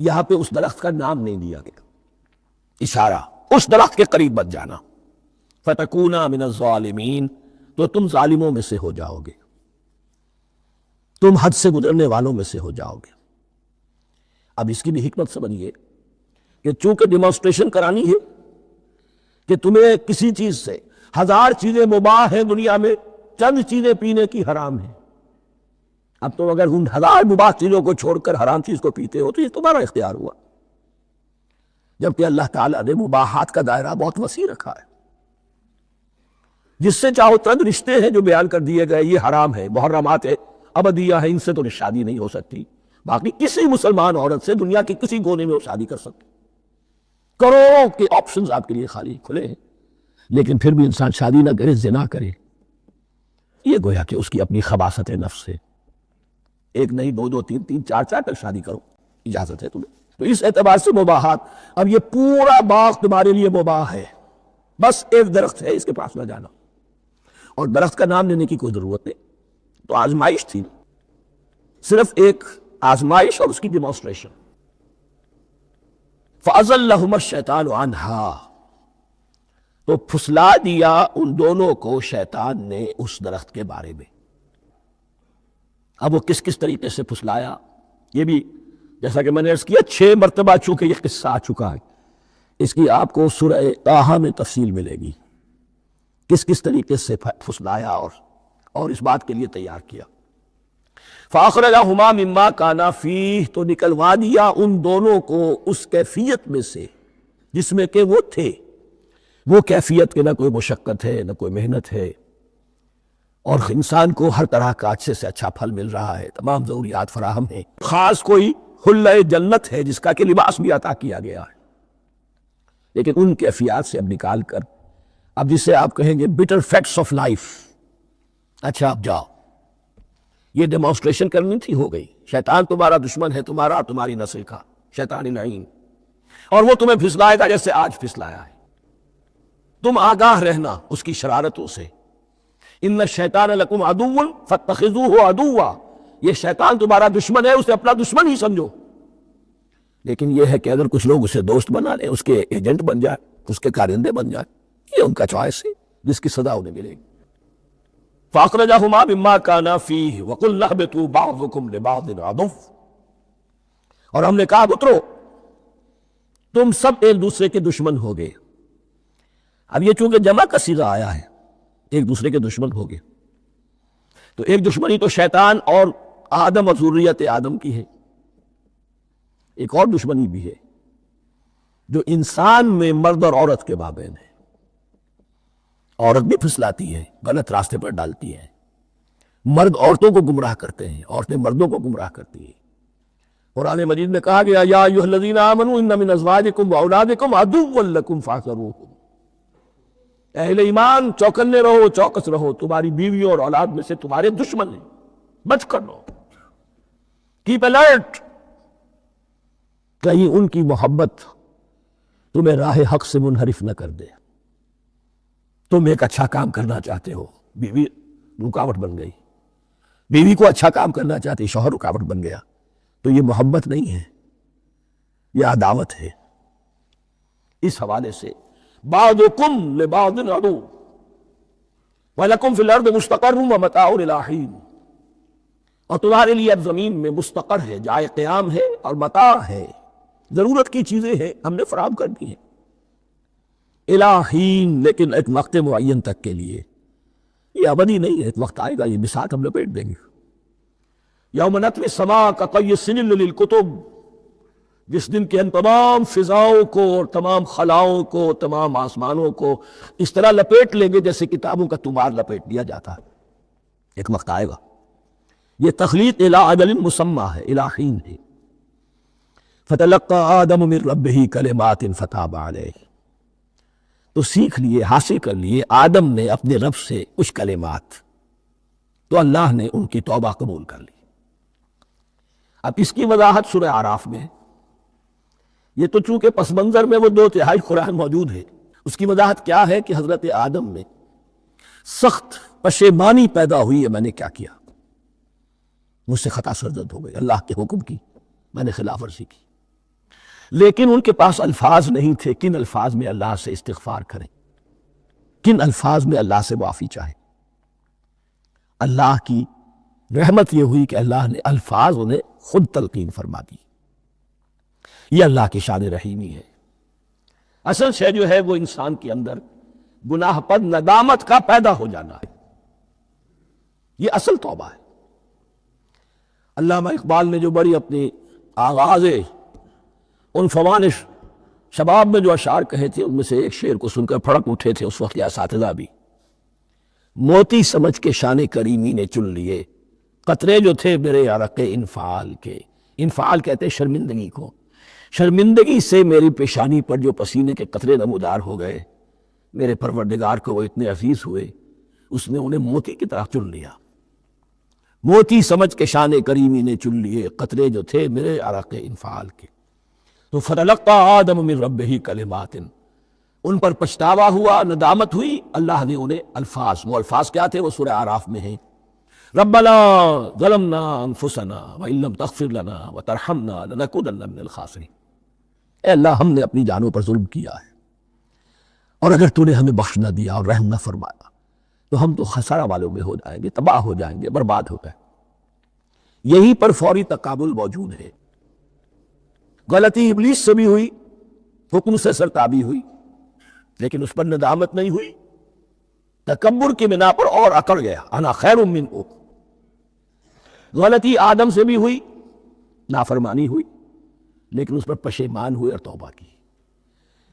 یہاں پہ اس درخت کا نام نہیں دیا گیا، اشارہ اس درخت کے قریب مت جانا۔ فَتَكُونَا مِنَ الظَّالِمِينَ، تو تم ظالموں میں سے ہو جاؤ گے، تم حد سے گزرنے والوں میں سے ہو جاؤ گے۔ اب اس کی بھی حکمت سمجھیے کہ چونکہ ڈیمانسٹریشن کرانی ہے کہ تمہیں کسی چیز سے، ہزار چیزیں مباح ہیں دنیا میں، چند چیزیں پینے کی حرام ہیں، اب تم اگر ان ہزار مباح چیزوں کو چھوڑ کر حرام چیز کو پیتے ہو تو یہ تمہارا اختیار ہوا، جبکہ اللہ تعالیٰ نے مباحات کا دائرہ بہت وسیع رکھا ہے۔ جس سے چاہو چند رشتے ہیں جو بیان کر دیے گئے، یہ حرام ہے، محرمات ہے، ابدیہ ہے، ان سے تو شادی نہیں ہو سکتی، باقی کسی مسلمان عورت سے دنیا کے کسی کونے میں وہ شادی کر سکتے، کروڑوں کے آپشنز آپ کے لیے خالی کھلے ہیں، لیکن پھر بھی انسان شادی نہ کرے، زنا کرے، یہ گویا کہ اس کی اپنی خباثت نفس ہے۔ ایک نہیں، دو دو، تین تین، چار چار تک شادی کرو، اجازت ہے تمہیں۔ تو اس اعتبار سے مباحات، اب یہ پورا باغ تمہارے لیے مباح ہے، بس ایک درخت ہے اس کے پاس نہ جانا، اور درخت کا نام لینے کی کوئی ضرورت نہیں، تو آزمائش تھی، صرف ایک آزمائش اور اس کی ڈیمانسٹریشن۔ فَأَزَلَّهُمَا الشَّيْطَانُ عَنْهَا، تو پھسلا دیا ان دونوں کو شیطان نے اس درخت کے بارے میں۔ اب وہ کس کس طریقے سے پھسلایا، یہ بھی جیسا کہ میں نے عرض کیا 6 مرتبہ چونکہ یہ قصہ آ چکا ہے، اس کی آپ کو سورہ طٰہٰ میں تفصیل ملے گی، کس کس طریقے سے پھسلایا اور اس بات کے لیے تیار کیا۔ فَأَخْرَجَهُمَا مِمَّا كَانَا فِيهِ، تو نکلوا دیا ان دونوں کو اس کیفیت میں سے جس میں کہ وہ تھے، وہ کیفیت کہ نہ کوئی مشقت ہے، نہ کوئی محنت ہے، اور انسان کو ہر طرح کا اچھے سے اچھا پھل مل رہا ہے، تمام ضروریات فراہم ہیں، خاص کوئی حلۂ جنت ہے جس کا کہ لباس بھی عطا کیا گیا ہے، لیکن ان کیفیات سے اب نکال کر، اب جسے آپ کہیں گے bitter facts of life، اچھا اب جاؤ، یہ ڈیمانسٹریشن کرنی تھی، ہو گئی، شیطان تمہارا دشمن ہے، تمہارا اور تمہاری نسل کا، شیطان لعین، اور وہ تمہیں پھسلائے گا جیسے آج پھسلایا ہے۔ تم آگاہ رہنا اس کی شرارتوں سے۔ ان الشیطان لکم عدو فاتخذوہ عدوا، یہ شیطان تمہارا دشمن ہے، اسے اپنا دشمن ہی سمجھو۔ لیکن یہ ہے کہ اگر کچھ لوگ اسے دوست بنا لیں، اس کے ایجنٹ بن جائیں، اس کے کارندے بن جائیں، یہ ان کا چوائس ہے جس کی سزا انہیں ملے گی۔ فَأَخْرَجَهُمَا مِمَّا كَانَا فِيهِ وَقُلْنَا اهْبِطُوا بَعْضُكُمْ لِبَعْضٍ عَدُوٌّ، اور ہم نے کہا اترو، تم سب ایک دوسرے کے دشمن ہو گئے۔ اب یہ چونکہ جمع کا صیغہ آیا ہے، ایک دوسرے کے دشمن ہو گئے، تو ایک دشمنی تو شیطان اور آدم اور ذریت آدم کی ہے، ایک اور دشمنی بھی ہے جو انسان میں مرد اور عورت کے مابین ہے۔ عورت بھی پھسلاتی ہے، غلط راستے پر ڈالتی ہے، مرد عورتوں کو گمراہ کرتے ہیں، عورتیں مردوں کو گمراہ کرتی ہیں۔ قرآن مجید میں کہا گیا یا ایھا الذین آمنوا ان من ازواجکم واولادکم عدوا لکم فاحذروہم، اہل ایمان چوکنے رہو، چوکس رہو، تمہاری بیویوں اور اولاد میں سے تمہارے دشمن ہیں، بچ کر رہو، کیپ الرٹ، کہیں ان کی محبت تمہیں راہ حق سے منحرف نہ کر دے۔ تم ایک اچھا کام کرنا چاہتے ہو، بیوی رکاوٹ بن گئی، بیوی کو اچھا کام کرنا چاہتے، شوہر رکاوٹ بن گیا، تو یہ محبت نہیں ہے، یہ عداوت ہے۔ اس حوالے سے بعضکم لبعض عدو وَلَكُمْ فِي الْأَرْضِ مُسْتَقَرٌّ وَمَتَاعٌ إِلَىٰ حِینٍ، اور تمہارے لیے اب زمین میں مستقر ہے، جائے قیام ہے اور متاع ہے، ضرورت کی چیزیں ہیں ہم نے فراہم کر دی ہیں، اِلیٰ حین، لیکن ایک وقت معین تک کے لیے، یہ ابدی نہیں ہے، ایک وقت آئے گا یہ بساط ہم لپیٹ دیں گے۔ یوم نطوی السماء کطی السجل للکتب، جس دن کہ ہم تمام فضاؤں کو اور تمام خلاؤں کو، تمام آسمانوں کو اس طرح لپیٹ لیں گے جیسے کتابوں کا تمار لپیٹ دیا جاتا ہے، ایک وقت آئے گا۔ یہ تخلیق الی اجل مسمى ہے، الی حین ہے۔ فتلقى آدم من ربہ کلمات فتاب علیہ، تو سیکھ لیے، حاصل کر لیے آدم نے اپنے رب سے کچھ کلمات، تو اللہ نے ان کی توبہ قبول کر لی۔ اب اس کی وضاحت سورہ اعراف میں ہے، یہ تو چونکہ پس منظر میں وہ 2/3 قرآن موجود ہے، اس کی وضاحت کیا ہے کہ حضرت آدم میں سخت پشیمانی پیدا ہوئی ہے، میں نے کیا کیا، مجھ سے خطا سرزد ہو گئی، اللہ کے حکم کی میں نے خلاف ورزی کی، لیکن ان کے پاس الفاظ نہیں تھے کن الفاظ میں اللہ سے استغفار کریں، کن الفاظ میں اللہ سے معافی چاہیں۔ اللہ کی رحمت یہ ہوئی کہ اللہ نے الفاظ انہیں خود تلقین فرما دی۔ یہ اللہ کی شان رحیمی ہے۔ اصل شے جو ہے وہ انسان کے اندر گناہ پر ندامت کا پیدا ہو جانا ہے، یہ اصل توبہ ہے۔ علامہ اقبال نے جو بڑی اپنی آغاز عنفوان شباب میں جو اشعار کہے تھے، ان میں سے ایک شعر کو سن کر پھڑک اٹھے تھے اس وقت کے اساتذہ بھی۔ موتی سمجھ کے شان کریمی نے چن لیے، قطرے جو تھے میرے عرق انفعال کے، انفعال کہتے ہیں شرمندگی کو، شرمندگی سے میری پیشانی پر جو پسینے کے قطرے نمودار ہو گئے، میرے پروردگار کو وہ اتنے عزیز ہوئے، اس نے انہیں موتی کی طرح چن لیا۔ موتی سمجھ کے شان کریمی نے چن لیے، قطرے جو تھے میرے عرق انفعال کے۔ تو فتلقى آدم من ربہ کلمات، ان پر پچھتاوا ہوا، ندامت ہوئی، اللہ نے انہیں الفاظ، وہ الفاظ کیا تھے وہ سورہ اعراف میں ہیں، ربنا ظلمنا انفسنا وان لم تغفر لنا وترحمنا لنکونن من الخاسرین، اے اللہ ہم نے اپنی جانوں پر ظلم کیا ہے، اور اگر تو نے ہمیں بخش نہ دیا اور رحم نہ فرمایا تو ہم تو خسارہ والوں میں ہو جائیں گے، تباہ ہو جائیں گے، برباد ہو گئے۔ یہیں پر فوری تقابل موجود ہے۔ غلطی ابلیس سے بھی ہوئی، حکم سے سرتابی ہوئی، لیکن اس پر ندامت نہیں ہوئی، تکبر کی بنا پر اور اکڑ گیا، انا خیر منہ۔ غلطی آدم سے بھی ہوئی، نافرمانی ہوئی، لیکن اس پر پشیمان ہوئے اور توبہ کی۔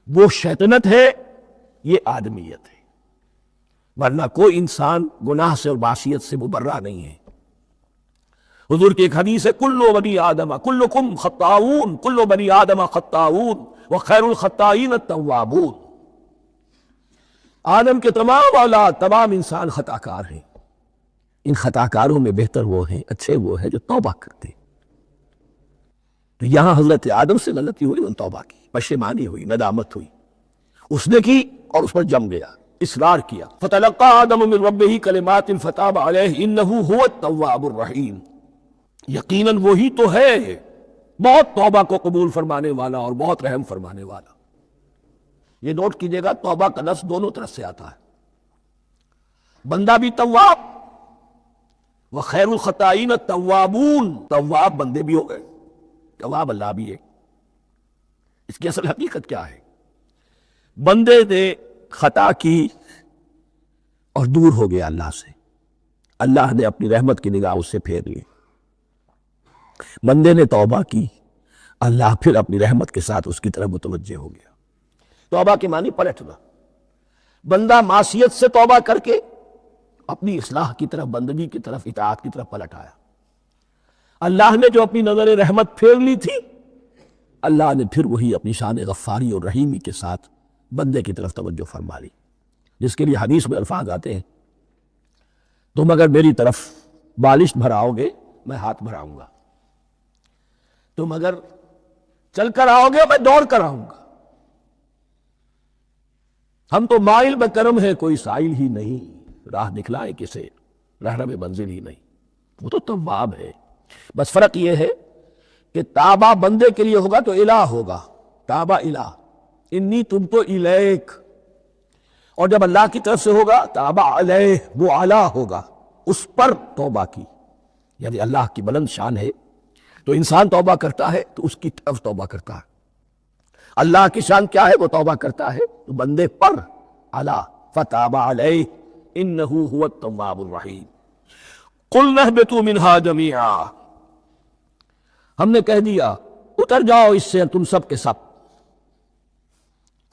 وہ شیطنت ہے، یہ آدمیت ہے، ورنہ کوئی انسان گناہ سے اور معصیت سے مبرہ نہیں ہے۔ حضور کی ایک حدیث ہے، کل بنی آدم کلکم خطاؤون، کل بنی آدم خطاؤون وخیر الخطائین التوابون، آدم کے تمام اولاد، تمام انسان خطا کار ہیں، ان خطا کاروں میں بہتر وہ ہیں، اچھے وہ ہیں جو توبہ کرتے ہیں۔ تو یہاں حضرت آدم سے غلطی ہوئی، ان توبہ کی، پشیمانی ہوئی، ندامت ہوئی، اس نے کی اور اس پر جم گیا، اصرار کیا۔ فتلقى آدم من ربه کلمات فتاب علیہ انہ هو التواب الرحیم، یقیناً وہی تو ہے بہت توبہ کو قبول فرمانے والا اور بہت رحم فرمانے والا۔ یہ نوٹ کیجئے گا، توبہ کا لفظ دونوں طرف سے آتا ہے، بندہ بھی تواب، وخیر الخطائین التوابون، تواب بندے بھی ہو گئے، تواب اللہ بھی ہے۔ اس کی اصل حقیقت کیا ہے؟ بندے نے خطا کی اور دور ہو گیا اللہ سے، اللہ نے اپنی رحمت کی نگاہ اس سے پھیر لی۔ بندے نے توبہ کی، اللہ پھر اپنی رحمت کے ساتھ اس کی طرف متوجہ ہو گیا۔ توبہ کے معنی پلٹنا، بندہ معصیت سے توبہ کر کے اپنی اصلاح کی طرف، بندگی کی طرف، اطاعت کی طرف پلٹ آیا۔ اللہ نے جو اپنی نظر رحمت پھیر لی تھی، اللہ نے پھر وہی اپنی شان غفاری اور رحیمی کے ساتھ بندے کی طرف توجہ فرما لی، جس کے لیے حدیث میں الفاظ آتے ہیں، تم اگر میری طرف بالشت بھراؤ گے میں ہاتھ بھراؤں گا، تم اگر چل کر آؤ گے میں دوڑ کر آؤں گا، ہم تو مائل بکرم ہے کوئی سائل ہی نہیں، راہ دکھلائے کسے رہنم منزل ہی نہیں، وہ تو تواب ہے۔ بس فرق یہ ہے کہ تابہ بندے کے لیے ہوگا تو الہ ہوگا، تابہ الہ، انی تم تو الیک، اور جب اللہ کی طرف سے ہوگا تابہ علیہ، وہ اعلیٰ ہوگا، اس پر توبہ کی، یعنی اللہ کی بلند شان ہے تو انسان توبہ کرتا ہے تو اس کی طرف توبہ کرتا ہے، اللہ کی شان کیا ہے، وہ توبہ کرتا ہے تو بندے پر اعلیٰ، فتاب علیہ انہ هو التواب الرحیم۔ قلنا اہبطوا منہا جمیعا، ہم نے کہہ دیا اتر جاؤ اس سے تم سب کے سب،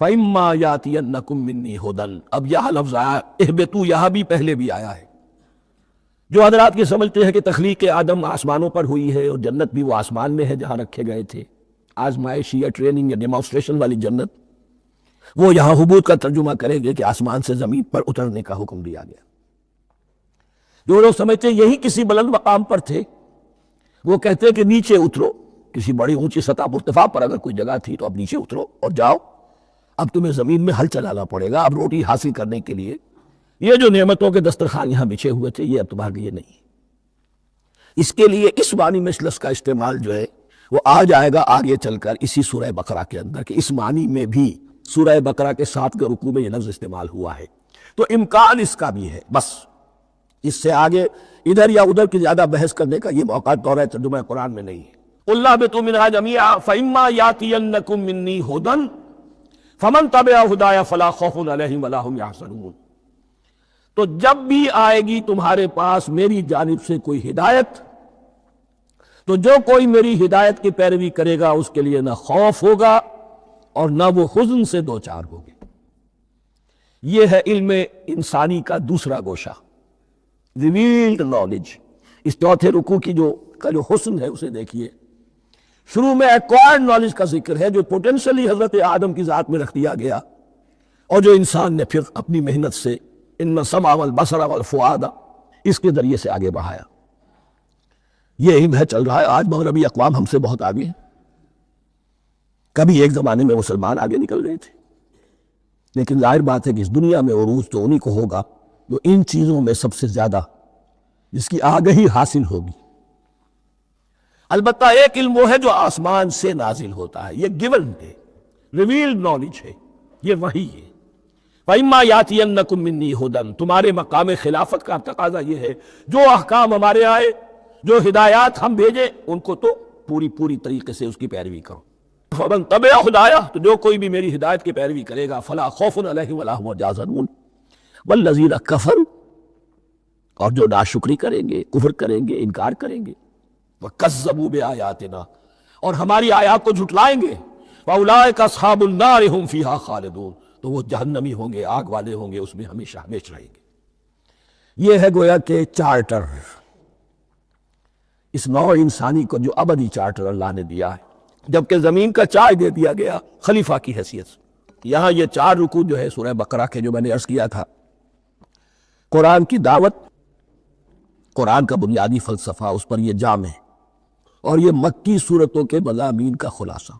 فَإِمَّا يَأْتِيَنَّكُم مِّنِّي هُدًى، اب یہاں لفظ آیا اہبطوا، یہاں بھی پہلے بھی آیا ہے۔ جو حضرات یہ سمجھتے ہیں کہ تخلیق آدم آسمانوں پر ہوئی ہے اور جنت بھی وہ آسمان میں ہے جہاں رکھے گئے تھے، آزمائشی یا ٹریننگ یا ڈیمانسٹریشن والی جنت، وہ یہاں حبوط کا ترجمہ کریں گے کہ آسمان سے زمین پر اترنے کا حکم دیا گیا۔ جو لوگ سمجھتے یہی کسی بلند مقام پر تھے، وہ کہتے کہ نیچے اترو، کسی بڑی اونچی سطح مرتفع پر اگر کوئی جگہ تھی تو اب نیچے اترو اور جاؤ، اب تمہیں زمین میں ہل چلانا پڑے گا، اب روٹی حاصل کرنے کے لیے یہ جو نعمتوں کے دسترخوان یہاں بچھے ہوئے تھے یہ اب تمہارے لیے نہیں۔ اس کے لیے اس معنی میں اس لفظ کا استعمال جو ہے وہ آ جائے گا آگے چل کر اسی سورہ بقرہ کے اندر، کہ اس معنی میں بھی سورہ بقرہ کے 7 رکوع میں یہ لفظ استعمال ہوا ہے، تو امکان اس کا بھی ہے۔ بس اس سے آگے ادھر یا ادھر کی زیادہ بحث کرنے کا یہ موقع دورہ ترجمہ قرآن میں نہیں ہے۔ قُلْ اهْبِطُوا مِنْهَا جَمِيعًا فَإِمَّا يَأْتِيَنَّكُم مِّنِّي هُدًى فَمَن تَبِعَ هُدَايَ فَلَا خَوْفٌ عَلَيْهِمْ وَلَا هُمْ يَحْزَنُونَ، تو جب بھی آئے گی تمہارے پاس میری جانب سے کوئی ہدایت، تو جو کوئی میری ہدایت کی پیروی کرے گا اس کے لیے نہ خوف ہوگا اور نہ وہ حزن سے دوچار ہوگے۔ یہ ہے علم انسانی کا دوسرا گوشہ، ریویلڈ نالج۔ اس چوتھے رکوع کی جو حسن ہے اسے دیکھیے، شروع میں ایکوائرڈ نالج کا ذکر ہے جو پوٹینشلی حضرت آدم کی ذات میں رکھ دیا گیا، اور جو انسان نے پھر اپنی محنت سے ان السمع والبصر والفؤاد اس کے ذریعے سے آگے بڑھایا۔ یہ علم ہے چل رہا ہے۔ آج مغربی اقوام ہم سے بہت آگے ہیں، کبھی ایک زمانے میں مسلمان آگے نکل گئے تھے، لیکن ظاہر بات ہے کہ اس دنیا میں عروج تو انہی کو ہوگا جو ان چیزوں میں سب سے زیادہ جس کی آگہی حاصل ہوگی۔ البتہ ایک علم وہ ہے جو آسمان سے نازل ہوتا ہے، یہ گیون ہے، ریویلڈ نالج ہے، یہ وحی ہے۔ فَإِمَّا يَأْتِيَنَّكُم مِّنِّي هُدًى، تمہارے مقام خلافت کا تقاضا یہ ہے جو احکام ہمارے آئے، جو ہدایات ہم بھیجے، ان کو تو پوری طریقے سے اس کی پیروی کرو۔ فَمَن تَبِعَ هُدَايَ، تو جو کوئی بھی میری ہدایت کی پیروی کرے گا، فَلَا خَوْفٌ عَلَيْهِمْ وَلَا هُمْ يَحْزَنُونَ، وَالَّذِينَ كَفَرُوا، اور جو ناشکری کریں گے، کفر کریں گے، انکار کریں گے، وَكَذَّبُوا بِآيَاتِنَا، اور ہماری آیات کو جھٹلائیں گے، فَأُولَٰئِكَ أَصْحَابُ النَّارِ هُمْ فِيهَا خَالِدُونَ، تو وہ جہنمی ہوں گے، آگ والے ہوں گے، اس میں ہمیشہ ہمیشہ رہیں گے۔ یہ ہے گویا کہ چارٹر، اس نوع انسانی کو جو ابدی چارٹر اللہ نے دیا ہے، جبکہ زمین کا چارج دے دیا گیا خلیفہ کی حیثیت سے۔ یہاں یہ 4 رکوع جو ہے سورہ بقرہ کے جو میں نے عرض کیا تھا، قرآن کی دعوت، قرآن کا بنیادی فلسفہ، اس پر یہ جام ہے۔ اور یہ مکی صورتوں کے مضامین کا خلاصہ۔